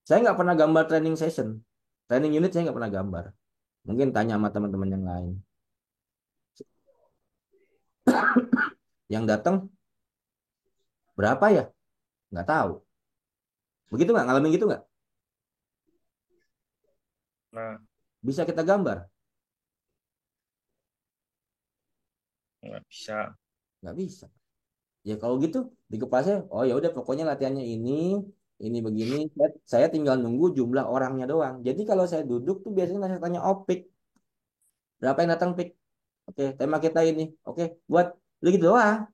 saya nggak pernah gambar training session. Training unit saya nggak pernah gambar. Mungkin tanya sama teman-teman yang lain. Yang datang berapa ya? Nggak tahu. Begitu nggak? Ngalamin gitu nggak? Nah, Bisa kita gambar. nggak bisa. Nggak bisa. Ya kalau gitu di kepala saya, oh ya udah pokoknya latihannya ini begini. Saya tinggal nunggu jumlah orangnya doang. Jadi kalau saya duduk tuh biasanya saya tanya opik, berapa yang datang pik? Oke, tema kita ini. Oke, buat lu gitu doang.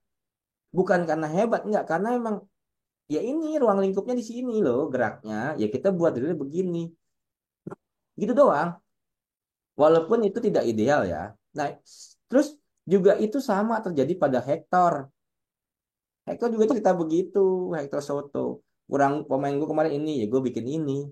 Bukan karena hebat, enggak, karena emang ya ini ruang lingkupnya di sini loh geraknya. Ya kita buat dulu begini. Gitu doang. Walaupun itu tidak ideal ya. Nah, terus juga itu sama terjadi pada Hector. Hector juga cerita begitu, Hector Soto. Kurang pemain gue kemarin ini, ya gue bikin ini.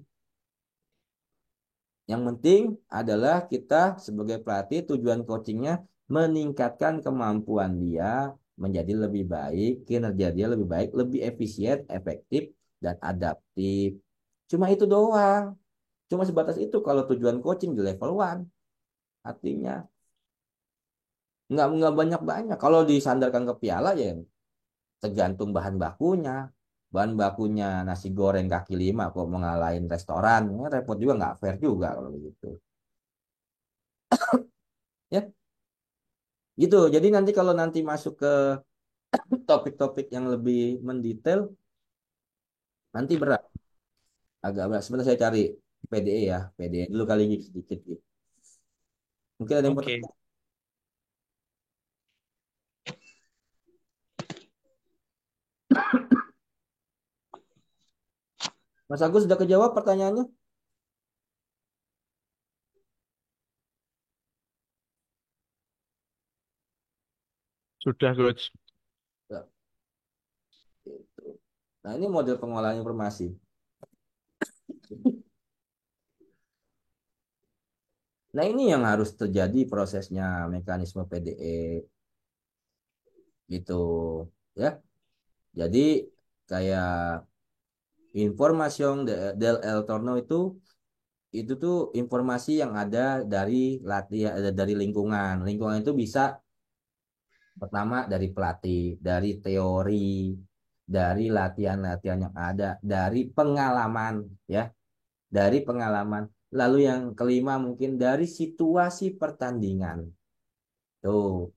Yang penting adalah kita sebagai pelatih tujuan coachingnya meningkatkan kemampuan dia menjadi lebih baik, kinerja dia lebih baik, lebih efisien, efektif, dan adaptif. Cuma itu doang. Cuma sebatas itu kalau tujuan coaching di level one. Artinya nggak banyak-banyak. Kalau disandarkan ke piala ya tergantung bahan bakunya. Bahan bakunya nasi goreng kaki lima kok mau ngalahin restoran. Ya, repot juga nggak fair juga kalau begitu. Ya, gitu. Jadi nanti kalau nanti masuk ke topik-topik yang lebih mendetail, nanti berat. Agak berat. Sebentar saya cari PDE ya. PDE dulu kali ini sedikit gitu. Mungkin ada yang Oke. pertanyaan. Mas Agus sudah kejawab pertanyaannya? Sudah, Coach. Ya, gitu. Nah, ini model pengolahan informasi. Nah, ini yang harus terjadi prosesnya mekanisme PDE gitu ya. Jadi kayak informasi del El Torno itu tuh informasi yang ada dari latihan dari lingkungan. Lingkungan itu bisa pertama dari pelatih, dari teori, dari latihan-latihan yang ada, dari pengalaman ya, dari pengalaman. Lalu yang kelima mungkin dari situasi pertandingan. Tuh,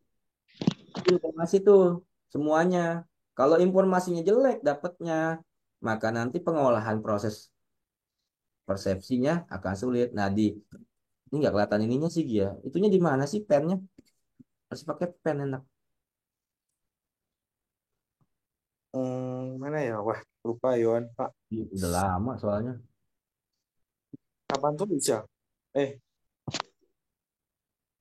itu informasi tuh semuanya. Kalau informasinya jelek dapatnya, maka nanti pengolahan proses persepsinya akan sulit. Nah, ini nggak kelihatan ininya sih Gia. Itunya di mana sih pennya? Harus pakai pen enak. Mana ya? Wah, lupa Yohan, Pak. Ih, udah lama soalnya. Kapan tuh bisa? Eh,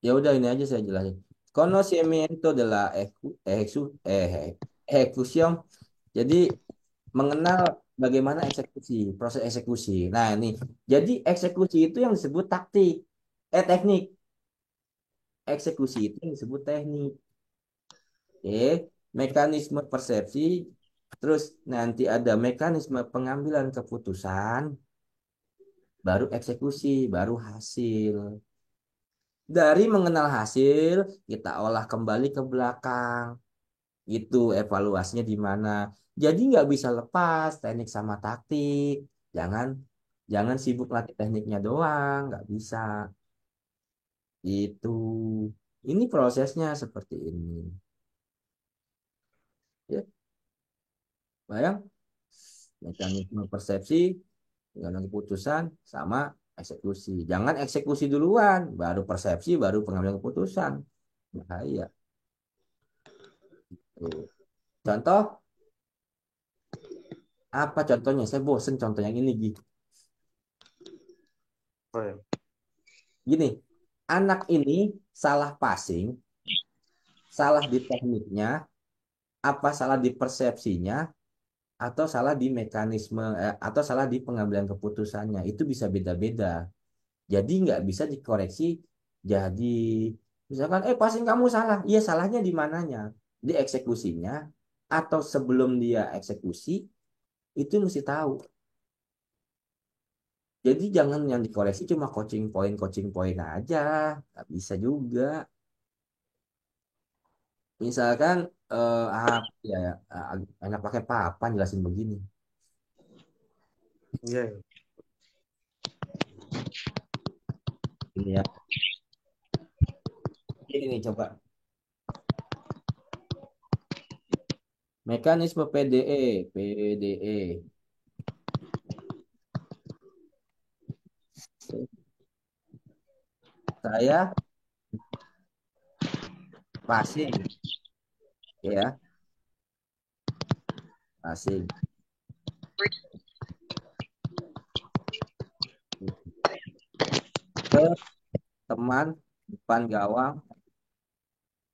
Ya udah ini aja saya jelasin. Conocimiento de la ejecución. Jadi mengenal bagaimana eksekusi, proses eksekusi. Nah, ini. Jadi eksekusi itu yang disebut teknik. Eksekusi itu yang disebut teknik. Oke, mekanisme persepsi, terus nanti ada mekanisme pengambilan keputusan, baru eksekusi, baru hasil. Dari mengenal hasil, kita olah kembali ke belakang. Itu evaluasinya di mana. Jadi nggak bisa lepas teknik sama taktik. Jangan jangan sibuk latih tekniknya doang, nggak bisa. Itu. Ini prosesnya seperti ini. Ya, bayang mekanisme persepsi, pengambilan keputusan sama eksekusi. Jangan eksekusi duluan, baru persepsi, baru pengambilan keputusan. Bahaya. Tuh. Contoh, apa contohnya? Saya bosen contoh yang ini, Gi. oh ya. Gini, anak ini salah passing, salah di tekniknya, apa salah di persepsinya, atau salah di mekanisme, atau salah di pengambilan keputusannya. Itu bisa beda-beda. Jadi nggak bisa dikoreksi. Jadi misalkan, passing kamu salah. Iya, salahnya di mananya? Di eksekusinya, atau sebelum dia eksekusi, itu mesti tahu. Jadi jangan yang dikoreksi cuma coaching point aja. Nggak bisa juga. Misalkan, ya, enak pakai papan jelasin begini. Iya, ya. Ini ya. Ini nih coba. Mekanisme PDE. PDE. Saya passing, ya, passing ke teman depan gawang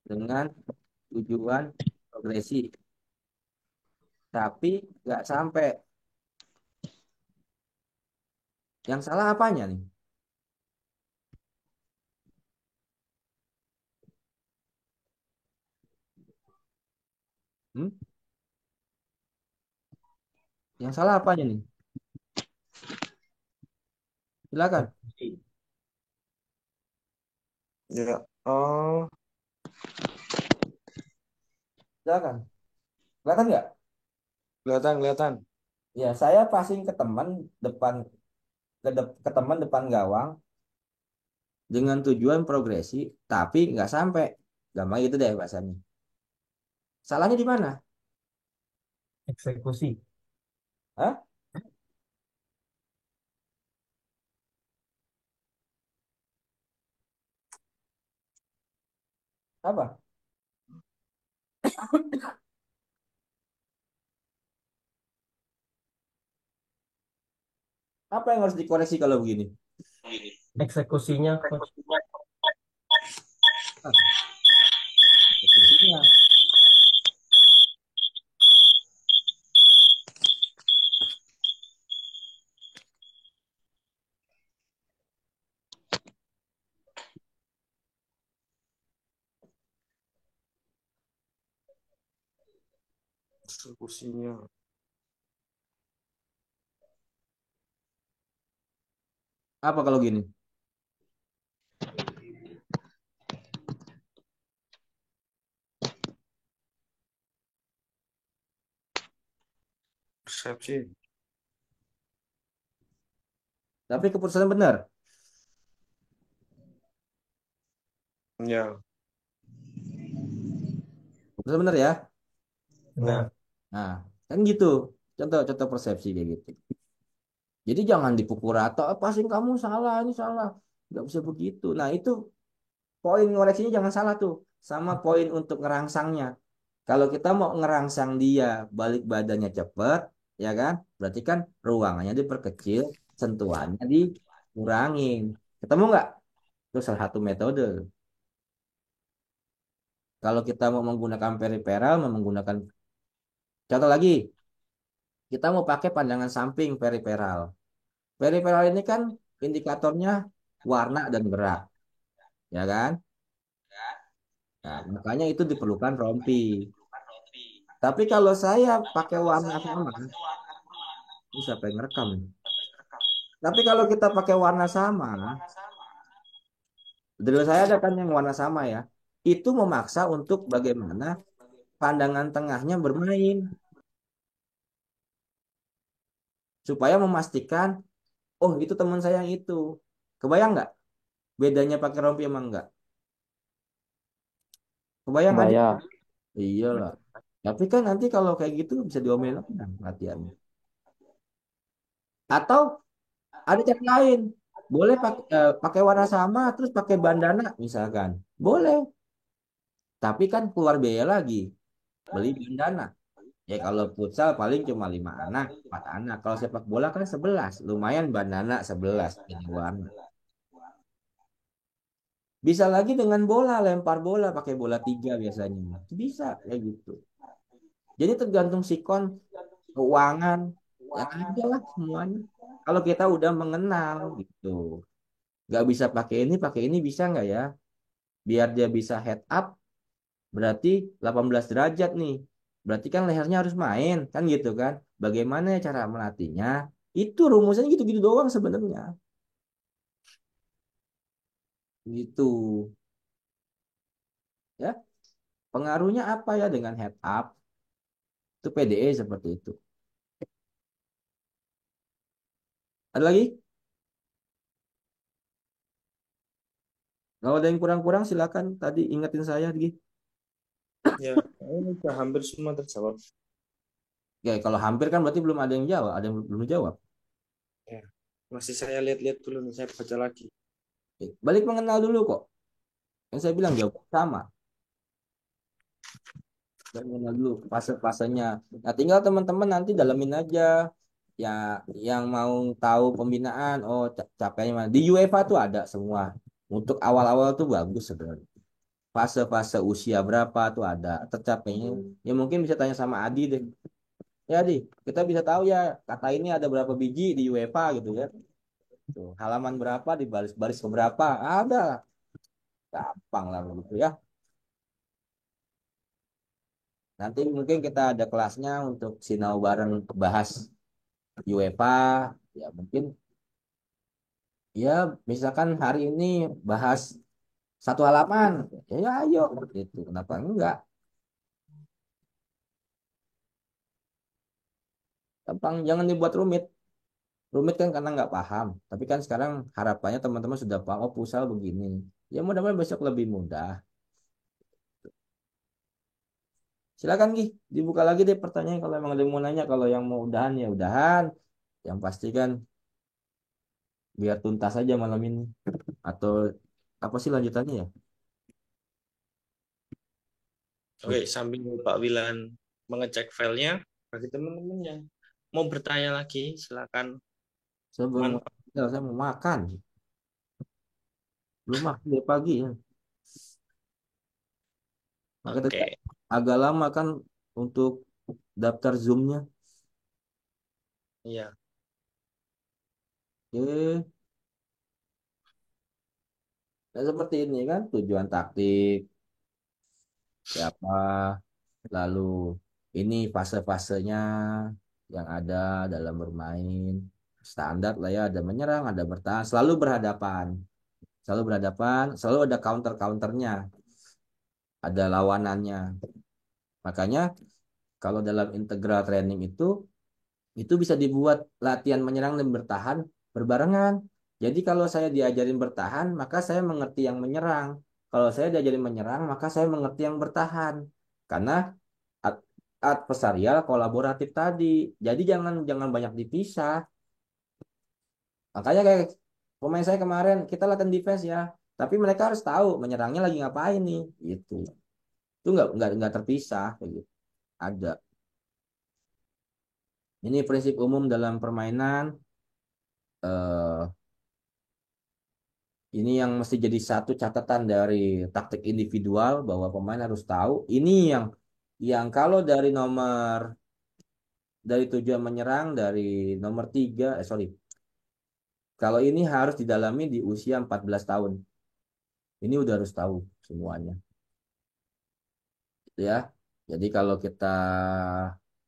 dengan tujuan progresi, tapi nggak sampai. Yang salah apanya nih? Hmm? Yang salah apanya nih? Silakan, Ya. Oh, silakan. Kelihatan nggak? kelihatan, kelihatan. Ya, saya passing ke teman depan ke teman depan gawang dengan tujuan progresi, tapi nggak sampai. Gampang gitu deh bahasanya. Salahnya di mana? Eksekusi. Hah? Apa? Apa yang harus dikoreksi kalau begini? Eksekusinya, Coach. Ah, eksekusinya. Eksekusinya. Apa kalau gini? Persepsi. Tapi keputusan benar. Ya. Keputusan benar ya. Nah, Nah, kan gitu. Contoh-contoh persepsi kayak gitu. Jadi jangan dipukul rata, "Ah, passing kamu salah, ini salah." Nggak bisa begitu. Nah, itu poin ngoreksinya jangan salah tuh. Sama poin untuk ngerangsangnya. Kalau kita mau ngerangsang dia balik badannya cepet, ya kan? Berarti kan ruangannya diperkecil, sentuhannya dikurangin. Ketemu nggak? Itu salah satu metode. Kalau kita mau menggunakan periperal, mau menggunakan contoh lagi, kita mau pakai pandangan samping periperal. Periperal ini kan indikatornya warna dan gerak, ya kan? Nah, makanya itu diperlukan rompi. Tapi kalau saya pakai warna sama, ini siapa yang ngerekam nih? Tapi kalau kita pakai warna sama, dulu saya ada kan yang warna sama ya, itu memaksa untuk bagaimana pandangan tengahnya bermain supaya memastikan, oh itu teman saya yang itu. Kebayang nggak bedanya pakai rompi emang nggak? Kebayang kan? Bayar. Iyalah. Tapi kan nanti kalau kayak gitu bisa diomelin orang latihannya. Atau ada cara lain. Boleh pakai warna sama terus pakai bandana misalkan. Boleh. Tapi kan keluar biaya lagi beli bandana. Ya kalau futsal paling cuma 5 anak, 4 anak. Kalau sepak bola kan 11. Lumayan bandana 11 ini warna. Bisa lagi dengan bola, lempar bola pakai bola 3 biasanya. Bisa ya gitu. Jadi tergantung sikon keuangan yang ada lah semuanya. Kalau kita udah mengenal gitu, nggak bisa pakai ini bisa nggak ya? Biar dia bisa head up, berarti 18 derajat nih. Berarti kan lehernya harus main, kan gitu kan? Bagaimana ya cara melatihnya? Itu rumusnya gitu-gitu doang sebenarnya. Gitu, ya. Pengaruhnya apa ya dengan head up? Itu PDE seperti itu. Ada lagi? Kalau ada yang kurang-kurang silakan tadi ingetin saya lagi. Ya. Ini udah hampir semua terjawab. Ya, kalau hampir kan berarti belum ada yang jawab, ada yang belum jawab. Ya. Masih saya lihat-lihat dulu nih, saya baca lagi. Balik mengenal dulu kok. Yang saya bilang jawab sama. Dan mengenal dulu fase-fasenya. Nah, tinggal teman-teman nanti dalamin aja. Ya, yang mau tahu pembinaan, oh capainya mana. Di UEFA tuh ada semua. Untuk awal-awal tuh bagus sebenarnya. Fase-fase usia berapa tuh ada. Tercapainya. Ya mungkin bisa tanya sama Adi deh. Ya Adi, kita bisa tahu ya kata ini ada berapa biji di UEFA gitu ya. Tuh, halaman berapa di baris-baris keberapa. Ada. Gampang lah begitu ya. Nanti mungkin kita ada kelasnya untuk sinau bareng bahas UEFA. Ya mungkin ya misalkan hari ini bahas satu halaman. Ya, ya ayo gitu. Kenapa enggak? Gampang, jangan dibuat rumit. Rumit kan karena nggak paham. Tapi kan sekarang harapannya teman-teman sudah paham. Oh pusal begini. Ya mudah-mudahan besok lebih mudah. Silakan Gi, dibuka lagi deh pertanyaan kalau emang ada yang mau nanya. Kalau yang mau udahan ya udahan. Yang pasti kan biar tuntas aja malam ini. Atau apa sih lanjutannya ya? Oke, sambil Pak Wilan mengecek filenya, bagi teman-teman yang mau bertanya lagi, silakan Sebelum manfaat. ya, saya mau makan. Belum makan dari pagi ya. Maka tadi Oke, agak lama kan untuk daftar Zoom-nya. iya, Oke. Nah, seperti ini kan tujuan taktik siapa, lalu ini fase-fasenya yang ada dalam bermain. Standar lah ya, ada menyerang, ada bertahan, selalu ada counter-counternya, ada lawanannya. Makanya kalau dalam integral training itu bisa dibuat latihan menyerang dan bertahan berbarengan. Jadi kalau saya diajarin bertahan, maka saya mengerti yang menyerang. Kalau saya diajarin menyerang, maka saya mengerti yang bertahan. Karena ad- adversarial kolaboratif tadi. Jadi jangan jangan banyak dipisah. Makanya kayak pemain saya kemarin, kita latihan defense ya. Tapi mereka harus tahu menyerangnya lagi ngapain nih, gitu. Itu nggak terpisah, kayak gitu. Ada. Ini prinsip umum dalam permainan. eh Ini yang mesti jadi satu catatan dari taktik individual bahwa pemain harus tahu. Ini yang kalau dari tujuan menyerang dari nomor tiga, sorry. Kalau ini harus didalami di usia 14 tahun. Ini udah harus tahu semuanya, gitu ya. Jadi kalau kita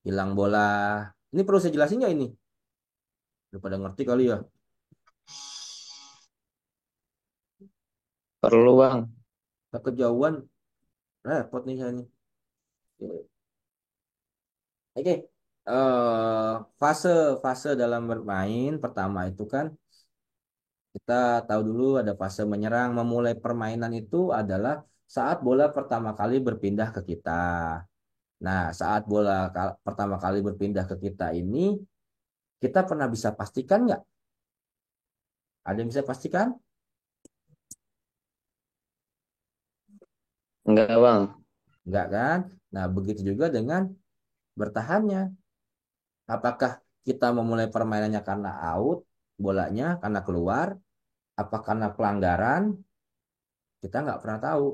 hilang bola, ini perlu saya jelasin nggak ini? Udah pada ngerti kali ya. Perlu bang. Tak kejauhan, repot nih saya nih. Oke, fase fase dalam bermain pertama itu kan kita tahu dulu ada fase menyerang. Memulai permainan itu adalah saat bola pertama kali berpindah ke kita. Nah, saat bola pertama kali berpindah ke kita ini, kita pernah bisa pastikan nggak? Ada yang bisa pastikan? Enggak bang. Nggak kan? Nah, begitu juga dengan bertahannya. Apakah kita memulai permainannya karena out, bolanya karena keluar, apa karena pelanggaran? Kita nggak pernah tahu.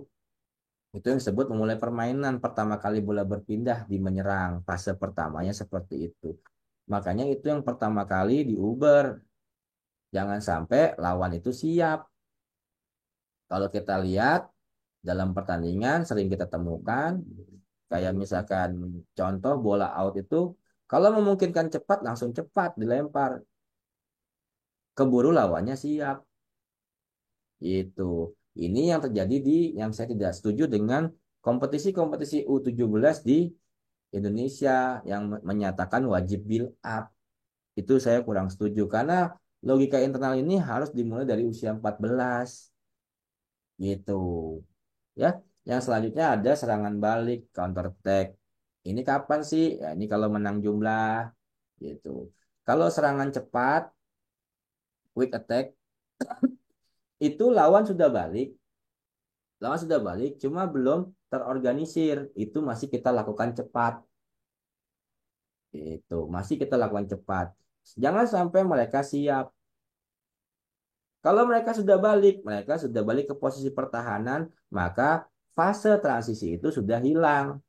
Itu yang disebut memulai permainan pertama kali bola berpindah di menyerang. Fase pertamanya seperti itu. Makanya itu yang pertama kali diuber. Jangan sampai lawan itu siap. Kalau kita lihat dalam pertandingan sering kita temukan kayak misalkan contoh bola out itu kalau memungkinkan cepat langsung cepat dilempar. Keburu lawannya siap. Itu. Ini yang terjadi yang saya tidak setuju dengan kompetisi-kompetisi U17 di Indonesia yang menyatakan wajib build up. Itu saya kurang setuju karena logika internal ini harus dimulai dari usia 14 gitu. Ya, yang selanjutnya ada serangan balik, counter attack. Ini kapan sih? Ya, ini kalau menang jumlah gitu. Kalau serangan cepat, quick attack, itu lawan sudah balik, cuma belum terorganisir. Itu masih kita lakukan cepat. Itu masih kita lakukan cepat. Jangan sampai mereka siap. Kalau mereka sudah balik ke posisi pertahanan, maka fase transisi itu sudah hilang.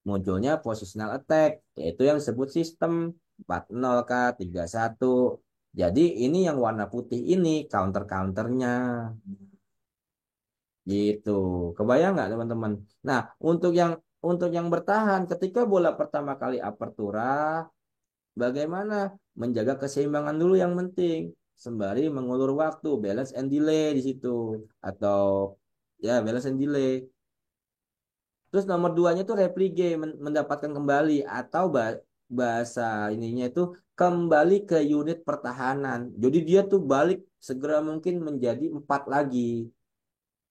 Munculnya positional attack, yaitu yang disebut sistem 4-0 kah, 3-1. Jadi ini yang warna putih ini counter-counternya. Gitu. Kebayang nggak teman-teman? Nah, untuk yang bertahan ketika bola pertama kali apertura, bagaimana menjaga keseimbangan dulu yang penting, sembari mengulur waktu, balance and delay di situ, atau ya balance and delay. Terus nomor duanya itu replicate, mendapatkan kembali, atau bahasa ininya itu kembali ke unit pertahanan. Jadi dia tuh balik segera mungkin menjadi 4 lagi.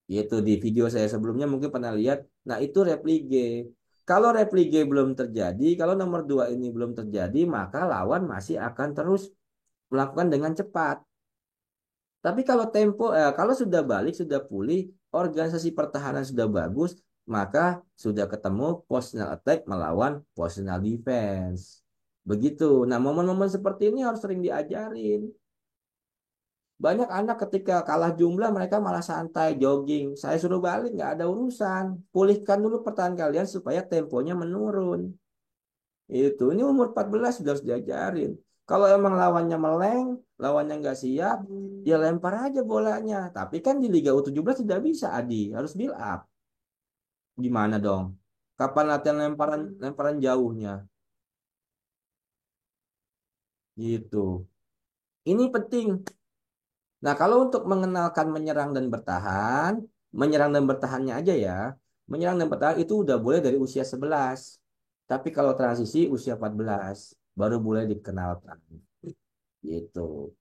Yaitu di video saya sebelumnya mungkin pernah lihat. Nah itu replicate. Kalau replicate belum terjadi, kalau nomor 2 ini belum terjadi, maka lawan masih akan terus melakukan dengan cepat. Tapi kalau sudah balik, sudah pulih, organisasi pertahanan sudah bagus, maka sudah ketemu positional attack melawan positional defense. Begitu. Nah, momen-momen seperti ini harus sering diajarin. Banyak anak ketika kalah jumlah mereka malah santai jogging. Saya suruh balik nggak ada urusan. Pulihkan dulu pertahanan kalian supaya temponya menurun. Ini umur 14 sudah harus diajarin. Kalau emang lawannya meleng, lawannya nggak siap, ya lempar aja bolanya. Tapi kan di Liga U17 tidak bisa, Adi. Harus build up. Gimana dong? Kapan latihan lemparan lemparan jauhnya? Gitu. Ini penting. Nah, kalau untuk mengenalkan menyerang dan bertahannya aja ya. Menyerang dan bertahan itu udah boleh dari usia 11. Tapi kalau transisi usia 14 baru boleh dikenalkan. Gitu.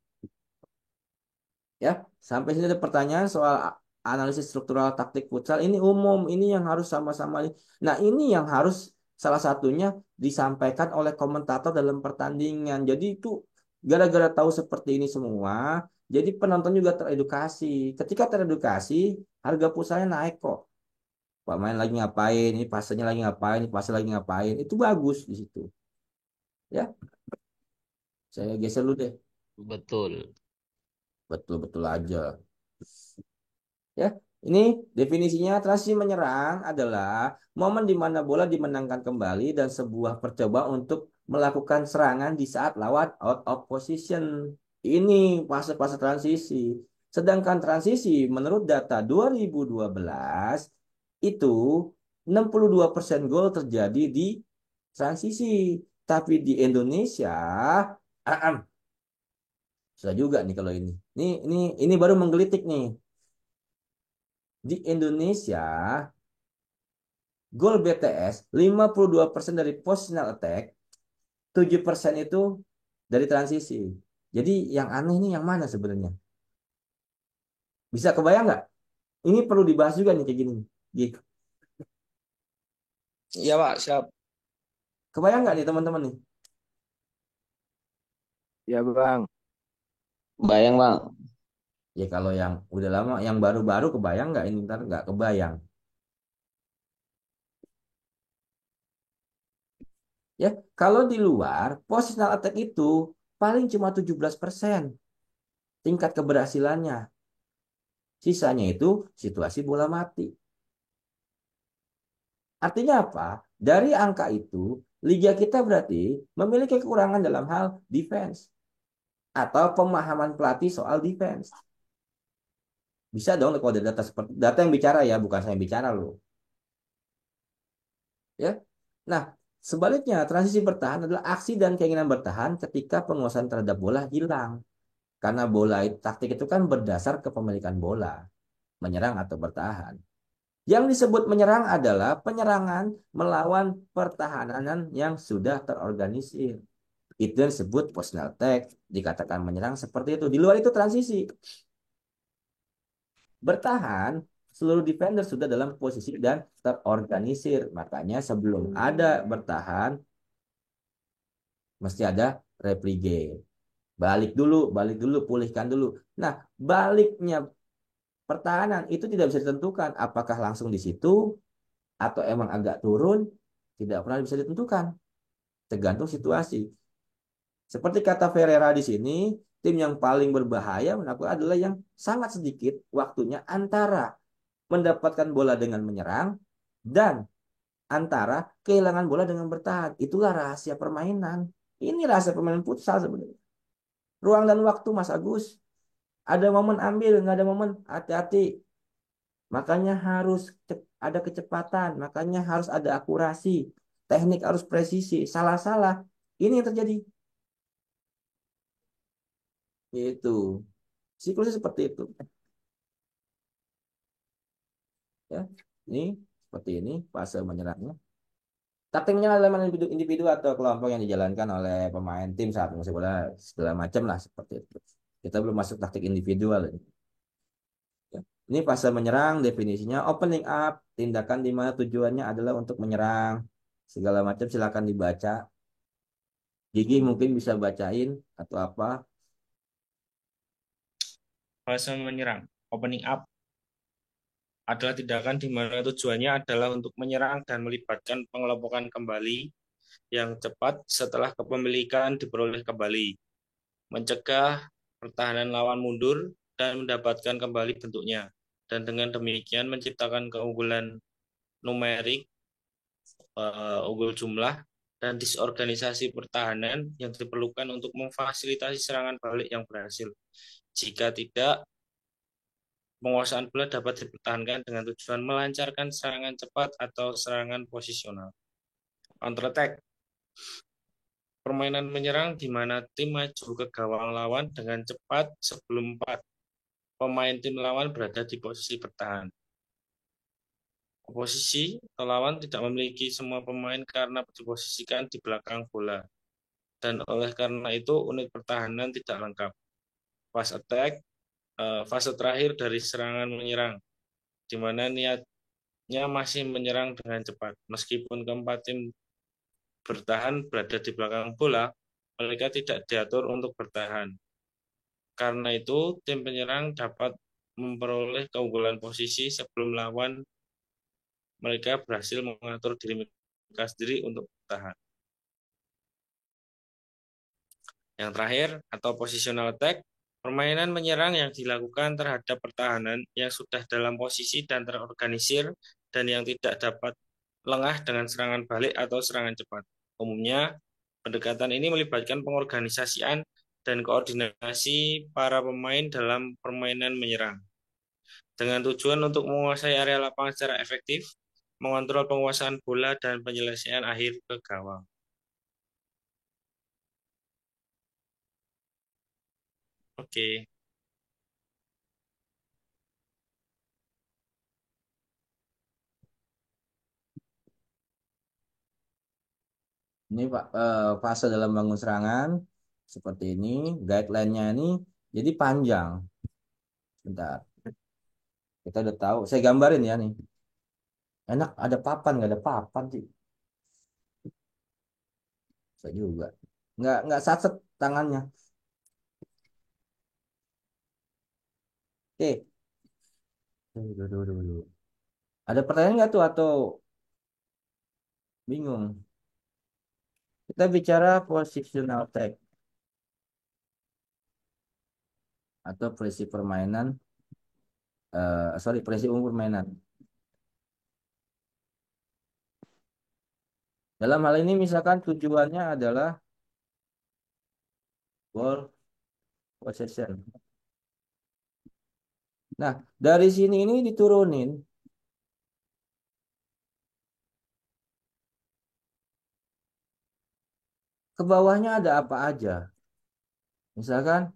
Ya, sampai sini ada pertanyaan soal analisis struktural taktik futsal. Ini umum, ini yang harus sama-sama. Nah, ini yang harus salah satunya disampaikan oleh komentator dalam pertandingan. Jadi itu gara-gara tahu seperti ini semua, jadi penonton juga teredukasi. Ketika teredukasi, harga pulsanya naik kok. Pak main lagi ngapain, ini pasenya lagi ngapain, ini pasnya lagi ngapain. Itu bagus di situ. Ya, saya geser dulu deh. Betul. Betul-betul aja. Ya, ini definisinya transisi menyerang adalah momen di mana bola dimenangkan kembali dan sebuah percobaan untuk melakukan serangan di saat lawan out of position. Ini fase-fase transisi. Sedangkan transisi menurut data 2012 itu 62% gol terjadi di transisi. Tapi di Indonesia susah juga nih kalau ini. Ini baru menggelitik nih. Di Indonesia, gol BTS 52% dari positional attack, 7% itu dari transisi. Jadi yang aneh ini yang mana sebenarnya? Bisa kebayang nggak? Ini perlu dibahas juga nih kayak gini. Gitu. Iya Pak, siap. Kebayang nggak nih teman-teman nih? Ya Bang. Bayang bang. Ya kalau yang udah lama, yang baru-baru kebayang nggak ini? Ntar nggak kebayang. Ya, kalau di luar, positional attack itu paling cuma 17% tingkat keberhasilannya. Sisanya itu situasi bola mati. Artinya apa? Dari angka itu, liga kita berarti memiliki kekurangan dalam hal defense atau pemahaman pelatih soal defense. Bisa dong kalau ada data seperti data yang bicara ya, bukan saya yang bicara loh. Ya. Nah, sebaliknya transisi bertahan adalah aksi dan keinginan bertahan ketika penguasaan terhadap bola hilang. Karena taktik itu kan berdasar kepemilikan bola, menyerang atau bertahan. Yang disebut menyerang adalah penyerangan melawan pertahanan yang sudah terorganisir. Itu yang disebut positional attack, dikatakan menyerang seperti itu. Di luar itu transisi. Bertahan seluruh defender sudah dalam posisi dan terorganisir. Makanya sebelum ada bertahan, mesti ada replicate. Balik dulu, pulihkan dulu. Nah, baliknya pertahanan itu tidak bisa ditentukan apakah langsung di situ atau emang agak turun, tidak pernah bisa ditentukan. Tergantung situasi. Seperti kata Ferreira di sini, tim yang paling berbahaya menurut aku adalah yang sangat sedikit waktunya antara mendapatkan bola dengan menyerang dan antara kehilangan bola dengan bertahan. Itulah rahasia permainan. Ini rahasia permainan futsal sebenarnya. Ruang dan waktu, Mas Agus. Ada momen ambil, nggak ada momen hati-hati. Makanya harus ada kecepatan, makanya harus ada akurasi. Teknik harus presisi. Salah-salah. Ini yang terjadi. Itu. Siklusnya seperti itu. Ya. Ini seperti ini fase menyerangnya. Taktiknya elemen individu atau kelompok yang dijalankan oleh pemain tim saat menguasai bola segala macam lah seperti itu. Kita belum masuk taktik individual ini. Ya. Ini fase menyerang definisinya opening up, tindakan di mana tujuannya adalah untuk menyerang. Segala macam silakan dibaca. Gigi mungkin bisa bacain atau apa. Fase menyerang, opening up, adalah tindakan di mana tujuannya adalah untuk menyerang dan melibatkan pengelompokan kembali yang cepat setelah kepemilikan diperoleh kembali, mencegah pertahanan lawan mundur dan mendapatkan kembali bentuknya, dan dengan demikian menciptakan keunggulan numerik, unggul jumlah, dan disorganisasi pertahanan yang diperlukan untuk memfasilitasi serangan balik yang berhasil. Jika tidak, penguasaan bola dapat dipertahankan dengan tujuan melancarkan serangan cepat atau serangan posisional. Counter attack, permainan menyerang di mana tim maju ke gawang lawan dengan cepat sebelum 4 pemain tim lawan berada di posisi bertahan. Oposisi atau lawan tidak memiliki semua pemain karena diposisikan di belakang bola, dan oleh karena itu unit pertahanan tidak lengkap. Fast attack, fase terakhir dari serangan menyerang, di mana niatnya masih menyerang dengan cepat. Meskipun keempat tim bertahan berada di belakang bola, mereka tidak diatur untuk bertahan. Karena itu, tim penyerang dapat memperoleh keunggulan posisi sebelum lawan mereka berhasil mengatur diri mereka sendiri untuk bertahan. Yang terakhir, atau positional attack, permainan menyerang yang dilakukan terhadap pertahanan yang sudah dalam posisi dan terorganisir dan yang tidak dapat lengah dengan serangan balik atau serangan cepat. Umumnya, pendekatan ini melibatkan pengorganisasian dan koordinasi para pemain dalam permainan menyerang, dengan tujuan untuk menguasai area lapangan secara efektif, mengontrol penguasaan bola, dan penyelesaian akhir ke gawang. Oke. Ini Pak fase dalam bangun serangan seperti ini, guideline-nya ini jadi panjang. Bentar. Kita udah tahu. Saya gambarin ya nih. Enak ada papan nggak ada papan sih. Saya juga. Nggak satset tangannya. Oke. Dulu. Ada pertanyaan nggak tuh atau bingung? Kita bicara positional tag atau prinsip permainan. Prinsip umum permainan. Dalam hal ini misalkan tujuannya adalah ball possession. Nah, dari sini ini diturunin. Ke bawahnya ada apa aja. Misalkan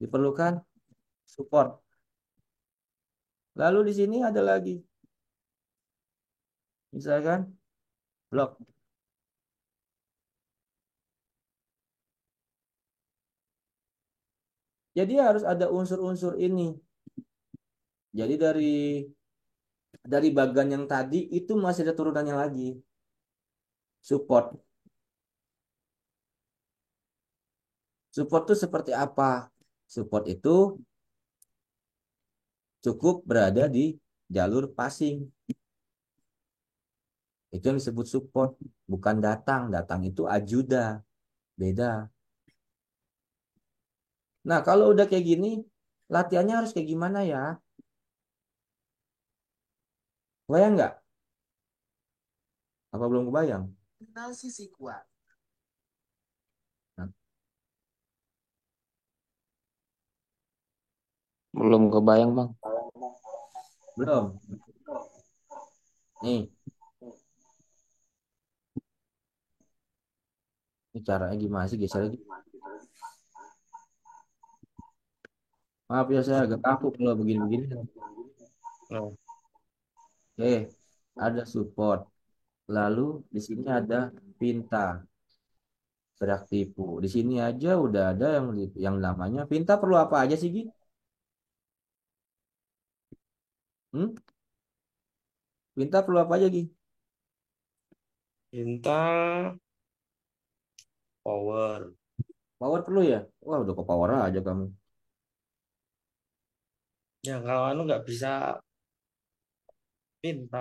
diperlukan support. Lalu di sini ada lagi. Misalkan block. Jadi harus ada unsur-unsur ini. Jadi dari dari bagan yang tadi itu masih ada turunannya lagi. Support. Support itu seperti apa? Support itu cukup berada di jalur passing. Itu yang disebut support, bukan datang. Datang itu ajuda, beda. Nah, kalau udah kayak gini, latihannya harus kayak gimana ya? Kebayang nggak? Apa belum kebayang? Kenal sisi kuat. Nah, Belum kebayang, Bang. belum. Nih, ini caranya gimana sih geser lagi? Maaf ya, saya agak kaku kalau begini-begini. Nah, Oke, ada support. Lalu di sini ada pinta, gerak tipu. Di sini aja udah ada yang namanya pinta perlu apa aja sih, Gi? Hmm? Pinta perlu apa aja, Gi? Intel power. Power perlu ya? Wah, udah ke power aja kamu. Ya kalau anu nggak bisa pinta.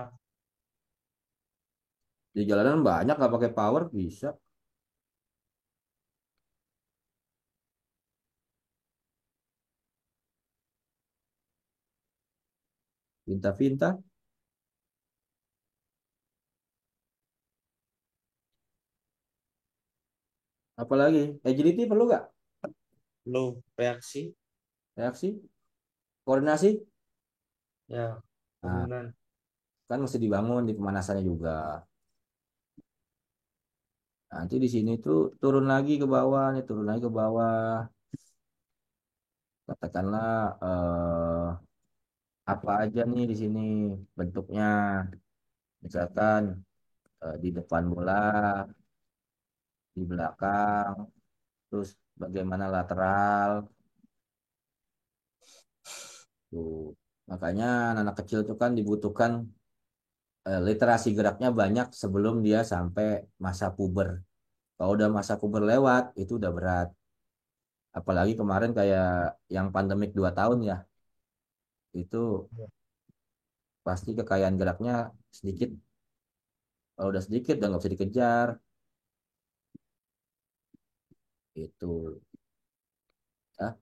Di jalanan banyak nggak pakai power bisa. Pinta-pinta. Apalagi agility perlu nggak? Low reaksi. Reaksi, koordinasi. Ya, Nah, turunan. kan mesti dibangun di pemanasannya juga. Nanti di sini tuh turun lagi ke bawah nih, turun lagi ke bawah. Katakanlah apa aja nih di sini bentuknya. Misalkan di depan bola, di belakang, terus bagaimana lateral. Tuh. Makanya anak kecil itu kan dibutuhkan literasi geraknya banyak sebelum dia sampai masa puber. Kalau udah masa puber lewat, itu udah berat. Apalagi kemarin kayak yang pandemik 2 tahun ya, itu pasti kekayaan geraknya sedikit. Kalau udah sedikit, udah nggak bisa dikejar. Itu. Ya,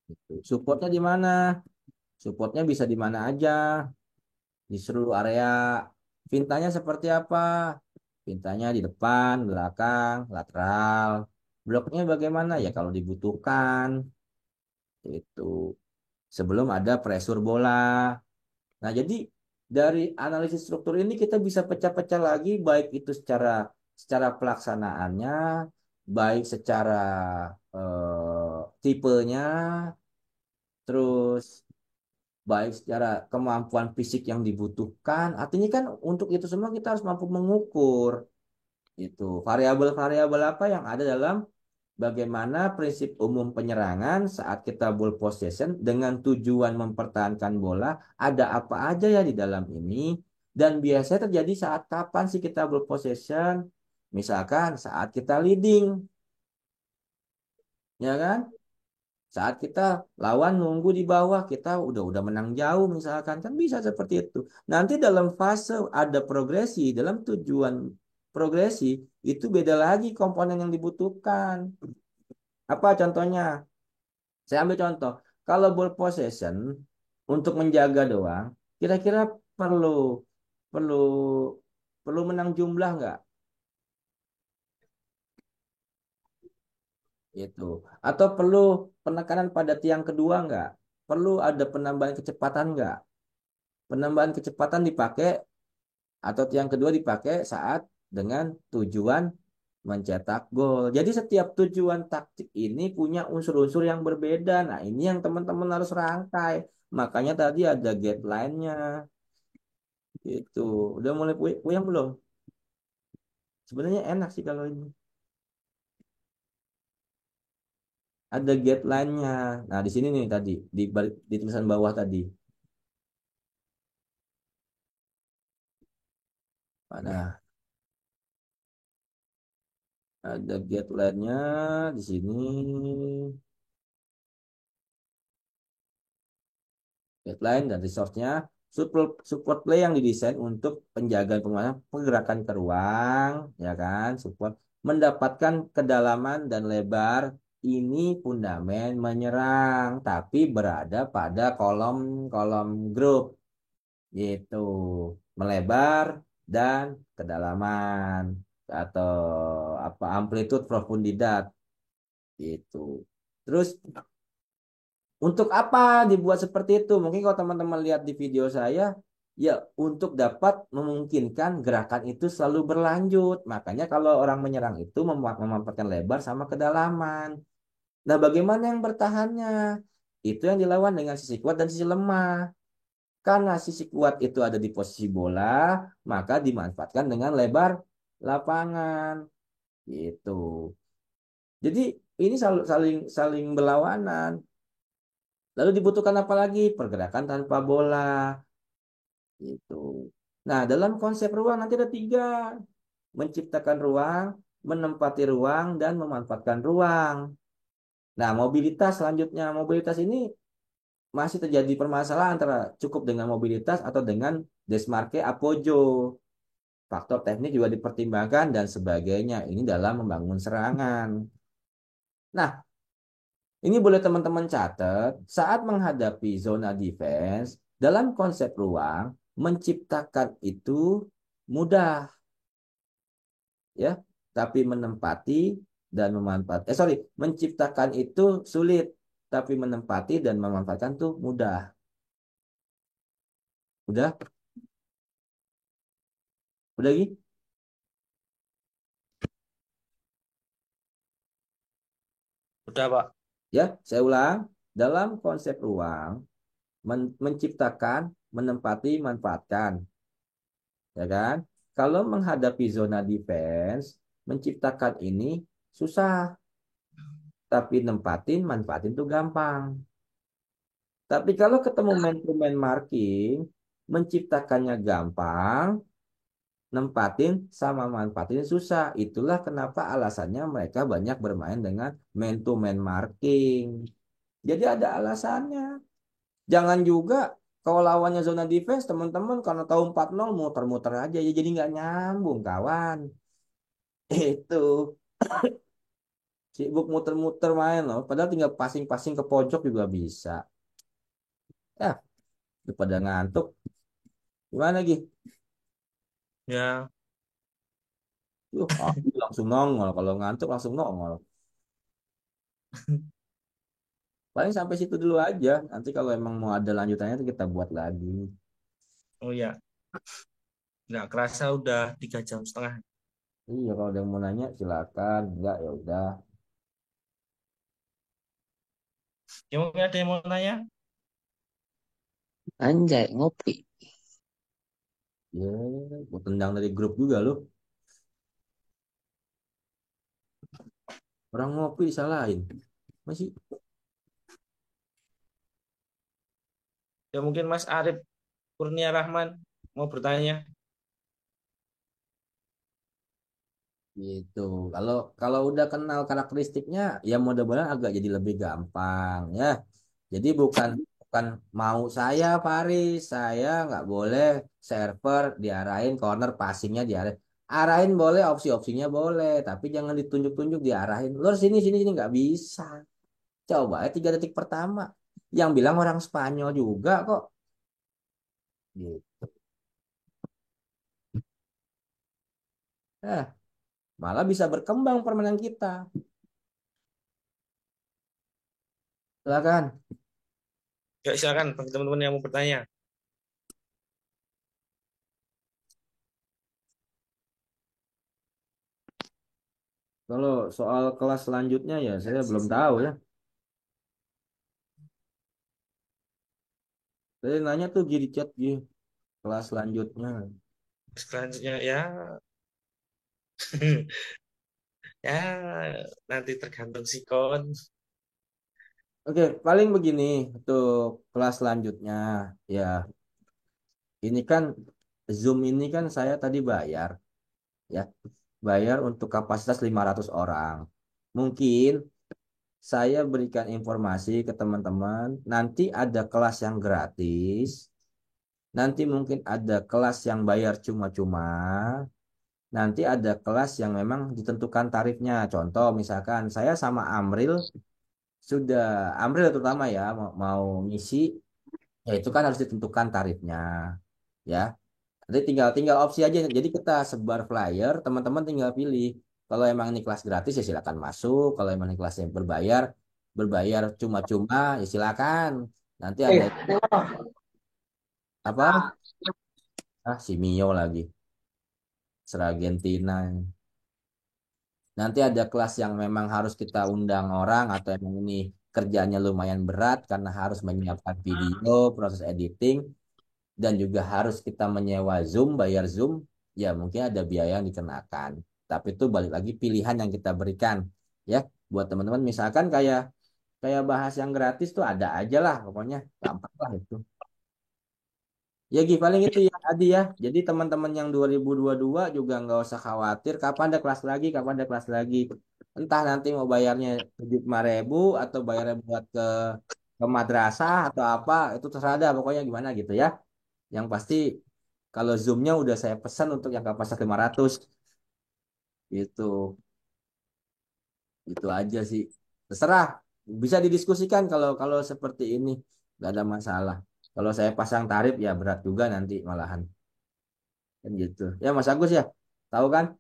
gitu. Supportnya di mana? Supportnya bisa di mana aja, di seluruh area. Pintanya seperti apa? Pintanya di depan, belakang, lateral. Bloknya bagaimana? Ya kalau dibutuhkan. Itu. Sebelum ada pressure bola. Nah, jadi dari analisis struktur ini kita bisa pecah-pecah lagi baik itu secara pelaksanaannya, baik secara tipenya, terus baik secara kemampuan fisik yang dibutuhkan. Artinya kan untuk itu semua kita harus mampu mengukur itu variabel-variabel apa yang ada dalam bagaimana prinsip umum penyerangan saat kita ball possession dengan tujuan mempertahankan bola, ada apa aja ya di dalam ini, dan biasanya terjadi saat kapan sih kita ball possession? Misalkan saat kita leading, ya kan? Saat kita lawan nunggu di bawah, kita udah menang jauh misalkan, kan bisa seperti itu. Nanti dalam fase ada progresi, dalam tujuan progresi, itu beda lagi komponen yang dibutuhkan. Apa contohnya? Saya ambil contoh, kalau ball possession untuk menjaga doang, kira-kira perlu perlu perlu menang jumlah nggak? Gitu. Atau perlu penekanan pada tiang kedua nggak? Perlu ada penambahan kecepatan nggak? Penambahan kecepatan dipakai atau tiang kedua dipakai saat dengan tujuan mencetak gol. Jadi setiap tujuan taktik ini punya unsur-unsur yang berbeda. Nah, ini yang teman-teman harus rangkai. Makanya tadi ada guideline-nya. Itu udah mulai puyeng belum? Sebenarnya enak sih kalau ini. Ada guideline-nya. Nah, di sini nih tadi di tulisan bawah tadi. Mana? Ada guideline-nya di sini. Guideline dan resource-nya support play yang didesain untuk penjagaan penguasaan pergerakan ke ruang, ya kan? Support mendapatkan kedalaman dan lebar ini fundamen menyerang, tapi berada pada kolom-kolom grup, yaitu melebar dan kedalaman atau apa amplitude profundidad itu. Terus untuk apa dibuat seperti itu? Mungkin kalau teman-teman lihat di video saya, ya untuk dapat memungkinkan gerakan itu selalu berlanjut. Makanya kalau orang menyerang itu memanfaatkan lebar sama kedalaman. Nah, bagaimana yang bertahannya? Itu yang dilawan dengan sisi kuat dan sisi lemah. Karena sisi kuat itu ada di posisi bola, maka dimanfaatkan dengan lebar lapangan. Gitu. Jadi ini saling saling berlawanan. Lalu dibutuhkan apa lagi? Pergerakan tanpa bola. Gitu. Nah, dalam konsep ruang nanti ada tiga. Menciptakan ruang, menempati ruang, dan memanfaatkan ruang. Nah, mobilitas selanjutnya. Mobilitas ini masih terjadi permasalahan antara cukup dengan mobilitas atau dengan desmarque appoggio. Faktor teknik juga dipertimbangkan dan sebagainya. Ini dalam membangun serangan. Nah, ini boleh teman-teman catat, saat menghadapi zona defense, dalam konsep ruang, menciptakan itu mudah, ya. Tapi menempati dan memanfaatkan, sorry, menciptakan itu sulit, tapi menempati dan memanfaatkan itu mudah. Udah? Udah lagi? Udah, Pak. Ya, saya ulang. Dalam konsep ruang, menciptakan, menempati, manfaatkan. Ya kan? Kalau menghadapi zona defense, menciptakan ini susah, tapi nempatin, manfaatin itu gampang. Tapi kalau ketemu man to man marking, menciptakannya gampang, nempatin sama manfaatin susah. Itulah kenapa alasannya mereka banyak bermain dengan man to man marking. Jadi ada alasannya. Jangan juga kalau lawannya zona defense, teman-teman karena tahu 4-0 muter-muter aja ya jadi nggak nyambung kawan. Itu sibuk muter-muter main loh. Padahal tinggal passing-passing ke pojok juga bisa. Ya, daripada ngantuk. Gimana lagi? Ya, Aku langsung nongol. Kalau ngantuk langsung nongol. Paling sampai situ dulu aja. Nanti kalau emang mau ada lanjutannya tuh kita buat lagi. oh ya, nggak kerasa udah 3 jam setengah. Iya, kalau ada yang mau nanya silakan. Enggak ya udah. Ya, mungkin ada yang mau nanya? Anjay, ngopi. Ya, mau tendang dari grup juga loh. Orang ngopi disalahin. Masih. Ya, mungkin Mas Arif Kurnia Rahman mau bertanya. Gitu. Kalau kalau udah kenal karakteristiknya, ya mudah-mudahan agak jadi lebih gampang ya. Jadi bukan bukan mau saya Faris, saya nggak boleh server diarahin corner passingnya diarahin. Arahin boleh, opsi-opsinya boleh, tapi jangan ditunjuk-tunjuk diarahin. Lu harus sini sini sini nggak bisa. Coba ya 3 detik pertama. Yang bilang orang Spanyol juga kok. Gitu. Eh, malah bisa berkembang permainan kita. Silakan. Ya, silakan bagi teman-teman yang mau bertanya. Kalau soal kelas selanjutnya ya saya belum tahu ya. Saya nanya tuh di chat gitu kelas selanjutnya. Selanjutnya ya, ya nanti tergantung sikon. Oke, paling begini untuk kelas selanjutnya. Ya, ini kan Zoom ini kan saya tadi bayar, ya. Bayar untuk kapasitas 500 orang. Mungkin saya berikan informasi ke teman-teman, nanti ada kelas yang gratis, nanti mungkin ada kelas yang bayar cuma-cuma, nanti ada kelas yang memang ditentukan tarifnya. Contoh misalkan saya sama Amril sudah, Amril terutama ya mau ngisi, ya itu kan harus ditentukan tarifnya, ya. Nanti tinggal tinggal opsi aja. Jadi kita sebar flyer, teman-teman tinggal pilih. Kalau emang ini kelas gratis ya silakan masuk. Kalau emang ini kelasnya berbayar, berbayar cuma-cuma ya silakan. Nanti ada apa? Ah, si Mio lagi, Seragentina. Nanti ada kelas yang memang harus kita undang orang atau emang ini kerjanya lumayan berat karena harus menyiapkan video, proses editing, dan juga harus kita menyewa Zoom, bayar Zoom, ya mungkin ada biaya yang dikenakan. Tapi itu balik lagi pilihan yang kita berikan, ya, buat teman-teman. Misalkan kayak kayak bahas yang gratis tuh ada aja lah, pokoknya gampang lah itu. Ya Gi, paling itu ya Adi ya. Jadi teman-teman yang 2022 juga nggak usah khawatir kapan ada kelas lagi, kapan ada kelas lagi. Entah nanti mau bayarnya 75.000 atau bayarnya buat ke madrasah atau apa, itu terserah ada pokoknya gimana gitu ya. Yang pasti kalau Zoom-nya udah saya pesan untuk yang kapasitas 500 gitu. Itu aja sih. Terserah. Bisa didiskusikan kalau kalau seperti ini. Nggak ada masalah. Kalau saya pasang tarif ya berat juga nanti malahan. Kan gitu. Ya Mas Agus ya. Tahu kan?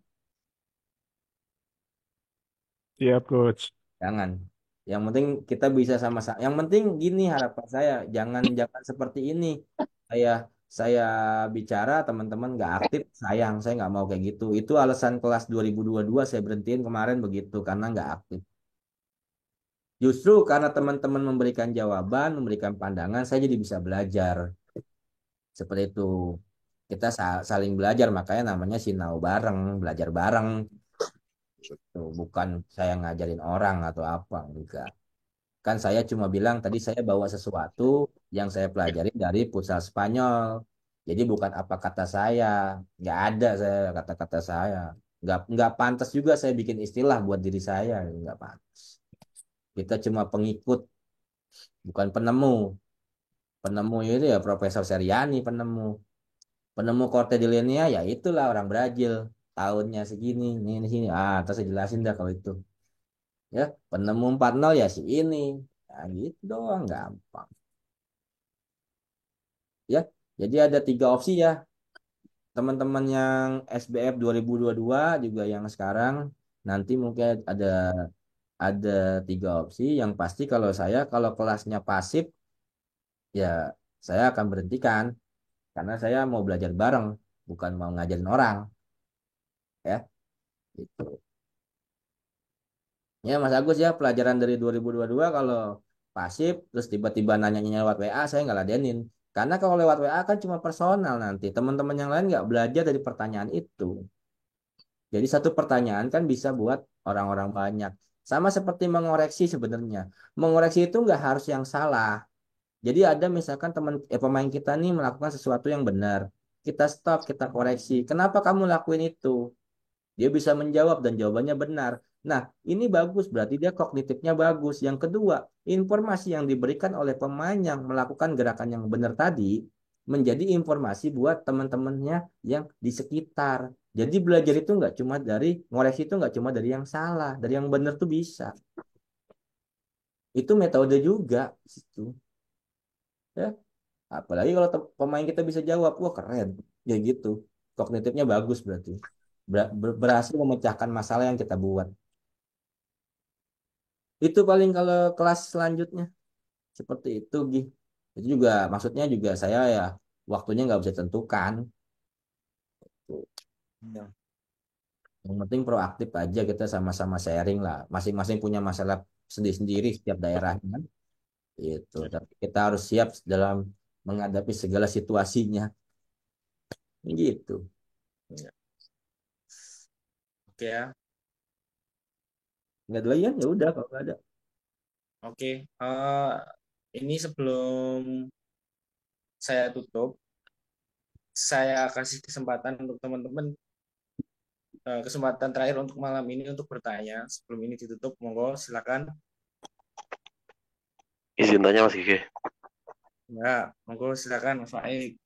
Siap, Coach. Jangan. Yang penting kita bisa sama-sama. Yang penting gini harapan saya. Jangan jangan seperti ini. Saya saya bicara teman-teman nggak aktif. Sayang. Saya nggak mau kayak gitu. Itu alasan kelas 2022 saya berhentiin kemarin begitu. Karena nggak aktif. Justru karena teman-teman memberikan jawaban, memberikan pandangan, saya jadi bisa belajar. Seperti itu. Kita saling belajar, makanya namanya sinau bareng, belajar bareng. Gitu. Bukan saya ngajarin orang atau apa, enggak. Kan saya cuma bilang tadi saya bawa sesuatu yang saya pelajari dari futsal Spanyol. Jadi bukan apa kata saya, nggak ada saya kata-kata saya. Nggak pantas juga saya bikin istilah buat diri saya, nggak pantas. Kita cuma pengikut, bukan penemu. Penemu itu ya Profesor Seriani penemu. Penemu Corte de Linea ya itulah orang Brazil. Tahunnya segini, ini sini. Ah, terus saya jelasin dah kalau itu. Ya, penemu 40 ya si ini. Nah, gitu doang gampang. Ya, jadi ada 3 opsi ya. Teman-teman yang SBF 2022 juga yang sekarang nanti mungkin ada 3 opsi. Yang pasti kalau saya kalau kelasnya pasif ya saya akan berhentikan karena saya mau belajar bareng bukan mau ngajarin orang ya. Gitu. Ya Mas Agus ya pelajaran dari 2022 kalau pasif terus tiba-tiba nanyanya lewat WA saya nggak ladenin. Karena kalau lewat WA kan cuma personal nanti. Teman-teman yang lain nggak belajar dari pertanyaan itu. Jadi satu pertanyaan kan bisa buat orang-orang banyak. Sama seperti mengoreksi sebenarnya. Mengoreksi itu nggak harus yang salah. Jadi ada misalkan pemain kita nih melakukan sesuatu yang benar. Kita stop, kita koreksi. Kenapa kamu lakuin itu? Dia bisa menjawab dan jawabannya benar. Nah, ini bagus, berarti dia kognitifnya bagus. Yang kedua, informasi yang diberikan oleh pemain yang melakukan gerakan yang benar tadi menjadi informasi buat teman-temannya yang di sekitar. Jadi belajar itu nggak cuma dari ngoreksi itu nggak cuma dari yang salah, dari yang benar tuh bisa. Itu metode juga situ. Ya, apalagi kalau pemain kita bisa jawab, wah keren. Ya gitu. Kognitifnya bagus berarti. Berhasil memecahkan masalah yang kita buat. Itu paling kalau kelas selanjutnya seperti itu, Gi. Itu juga maksudnya juga saya ya waktunya nggak bisa tentukan. Tuh. Ya. Yang penting proaktif aja kita sama-sama sharing lah. Masing-masing punya masalah sendiri-sendiri setiap daerahnya. Itu. Tapi kita harus siap dalam menghadapi segala situasinya. Gitu. Ya. Oke ya. Nggak ada lagi kan? Ya udah kalau nggak ada. Oke, ini sebelum saya tutup, saya kasih kesempatan untuk teman-teman, kesempatan terakhir untuk malam ini untuk bertanya. Sebelum ini ditutup, monggo silakan. Izin tanya Mas Gigi. Ya, monggo silakan Mas Faik.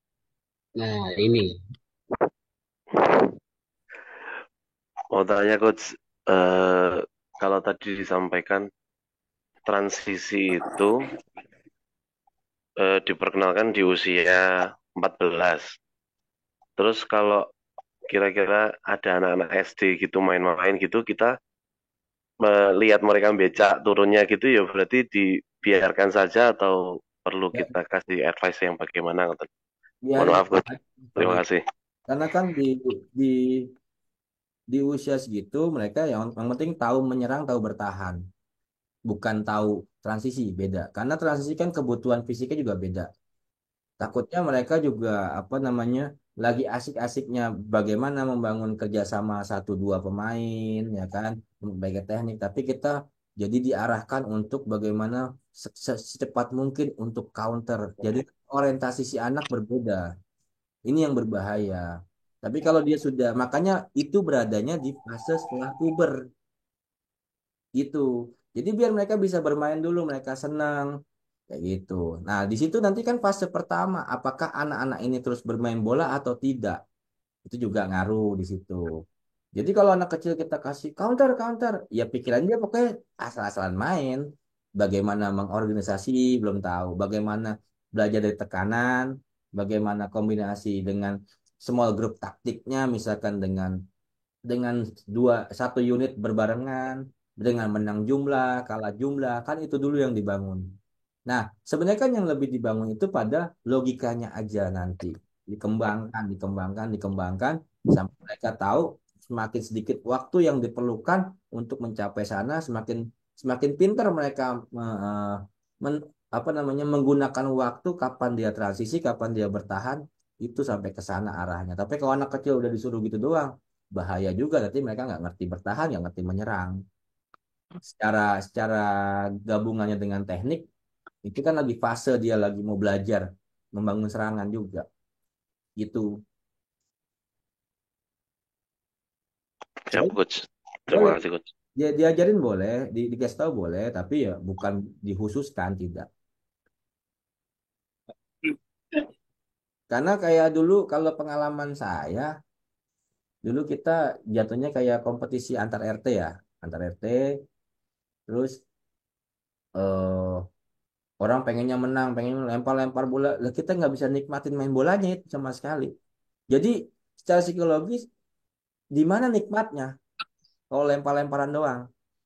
Nah, ini Mau tanya Coach, eh, kalau tadi disampaikan transisi itu diperkenalkan di usia 14. Terus kalau kira-kira ada anak-anak SD gitu main-main gitu, kita melihat mereka becak turunnya gitu ya berarti dibiarkan saja atau perlu Ya, kita kasih advice yang bagaimana? Mohon biarin maaf Coach. Terima aja. kasih. Karena kan di di usia segitu mereka yang penting tahu menyerang, tahu bertahan, bukan tahu transisi, beda. Karena transisi kan kebutuhan fisiknya juga beda. Takutnya mereka juga apa namanya lagi asik-asiknya bagaimana membangun kerjasama satu dua pemain, ya kan, memperbaiki teknik. Tapi kita jadi diarahkan untuk bagaimana secepat mungkin untuk counter. Jadi orientasi si anak berbeda. Ini yang berbahaya. Tapi kalau dia sudah, makanya itu beradanya di fase setelah puber gitu. Jadi biar mereka bisa bermain dulu, mereka senang kayak gitu. Nah, di situ nanti kan fase pertama, apakah anak-anak ini terus bermain bola atau tidak? Itu juga ngaruh di situ. Jadi kalau anak kecil kita kasih counter counter, ya pikirannya dia pokoknya asal-asalan main. Bagaimana mengorganisasi belum tahu, bagaimana belajar dari tekanan, bagaimana kombinasi dengan small group taktiknya, misalkan dengan satu unit berbarengan, dengan menang jumlah, kalah jumlah, kan itu dulu yang dibangun. Nah, sebenarnya kan yang lebih dibangun itu pada logikanya aja nanti. Dikembangkan, dikembangkan, dikembangkan, sampai mereka tahu semakin sedikit waktu yang diperlukan untuk mencapai sana, semakin semakin pintar mereka apa namanya menggunakan waktu kapan dia transisi, kapan dia bertahan, itu sampai ke sana arahnya. Tapi kalau anak kecil udah disuruh gitu doang, bahaya juga nanti mereka nggak ngerti bertahan, nggak ngerti menyerang. Secara gabungannya dengan teknik itu kan lagi fase dia lagi mau belajar membangun serangan juga gitu. Siap Sebenarnya Coach. Terima boleh kasih Coach. dia diajarin boleh, dikasih tahu boleh, tapi ya bukan dihususkan tidak. Karena kayak dulu kalau pengalaman saya, dulu kita jatuhnya kayak kompetisi antar RT ya, antar RT, terus eh, orang pengennya menang, pengen lempar-lempar bola, lah kita nggak bisa nikmatin main bolanya itu sama sekali. Jadi secara psikologis di mana nikmatnya kalau lempar-lemparan doang.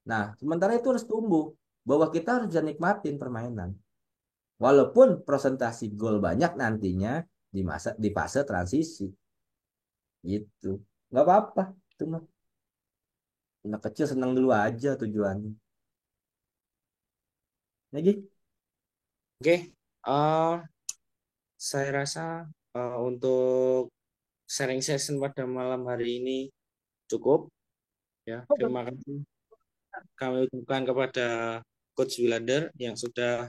Nah, sementara itu harus tumbuh bahwa kita harus bisa nikmatin permainan. Walaupun presentasi gol banyak nantinya di fase transisi gitu. Nggak apa-apa, itu mah anak kecil senang dulu aja tujuannya. Lagi? Oke, eh, saya rasa untuk sharing session pada malam hari ini cukup ya. Terima kasih kami ucapkan kepada Coach Wilander yang sudah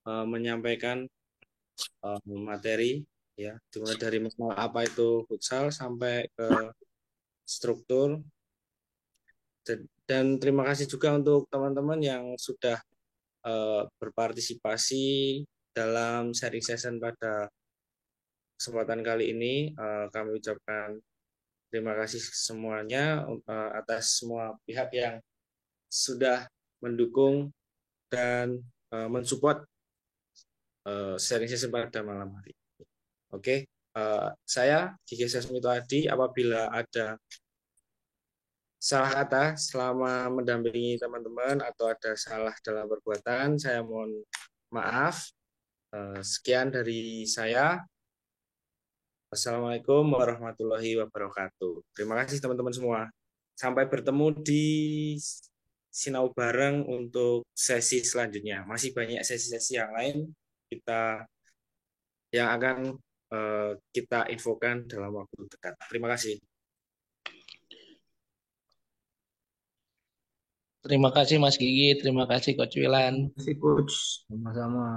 menyampaikan materi ya, dimulai dari mengenal apa itu futsal sampai ke struktur dan terima kasih juga untuk teman-teman yang sudah berpartisipasi dalam sharing session pada kesempatan kali ini. Kami ucapkan terima kasih semuanya atas semua pihak yang sudah mendukung dan mensupport sharing session pada malam hari. Oke, saya Gigi Sesmito Adi. Apabila ada salah kata selama mendampingi teman-teman atau ada salah dalam perbuatan, saya mohon maaf. Sekian dari saya. Assalamualaikum warahmatullahi wabarakatuh. Terima kasih teman-teman semua. Sampai bertemu di Sinau bareng untuk sesi selanjutnya. Masih banyak sesi-sesi yang lain kita yang akan kita infokan dalam waktu dekat. Terima kasih. Terima kasih Mas Gigi, terima kasih Coach Wilan. Terima kasih, Coach. Sama-sama.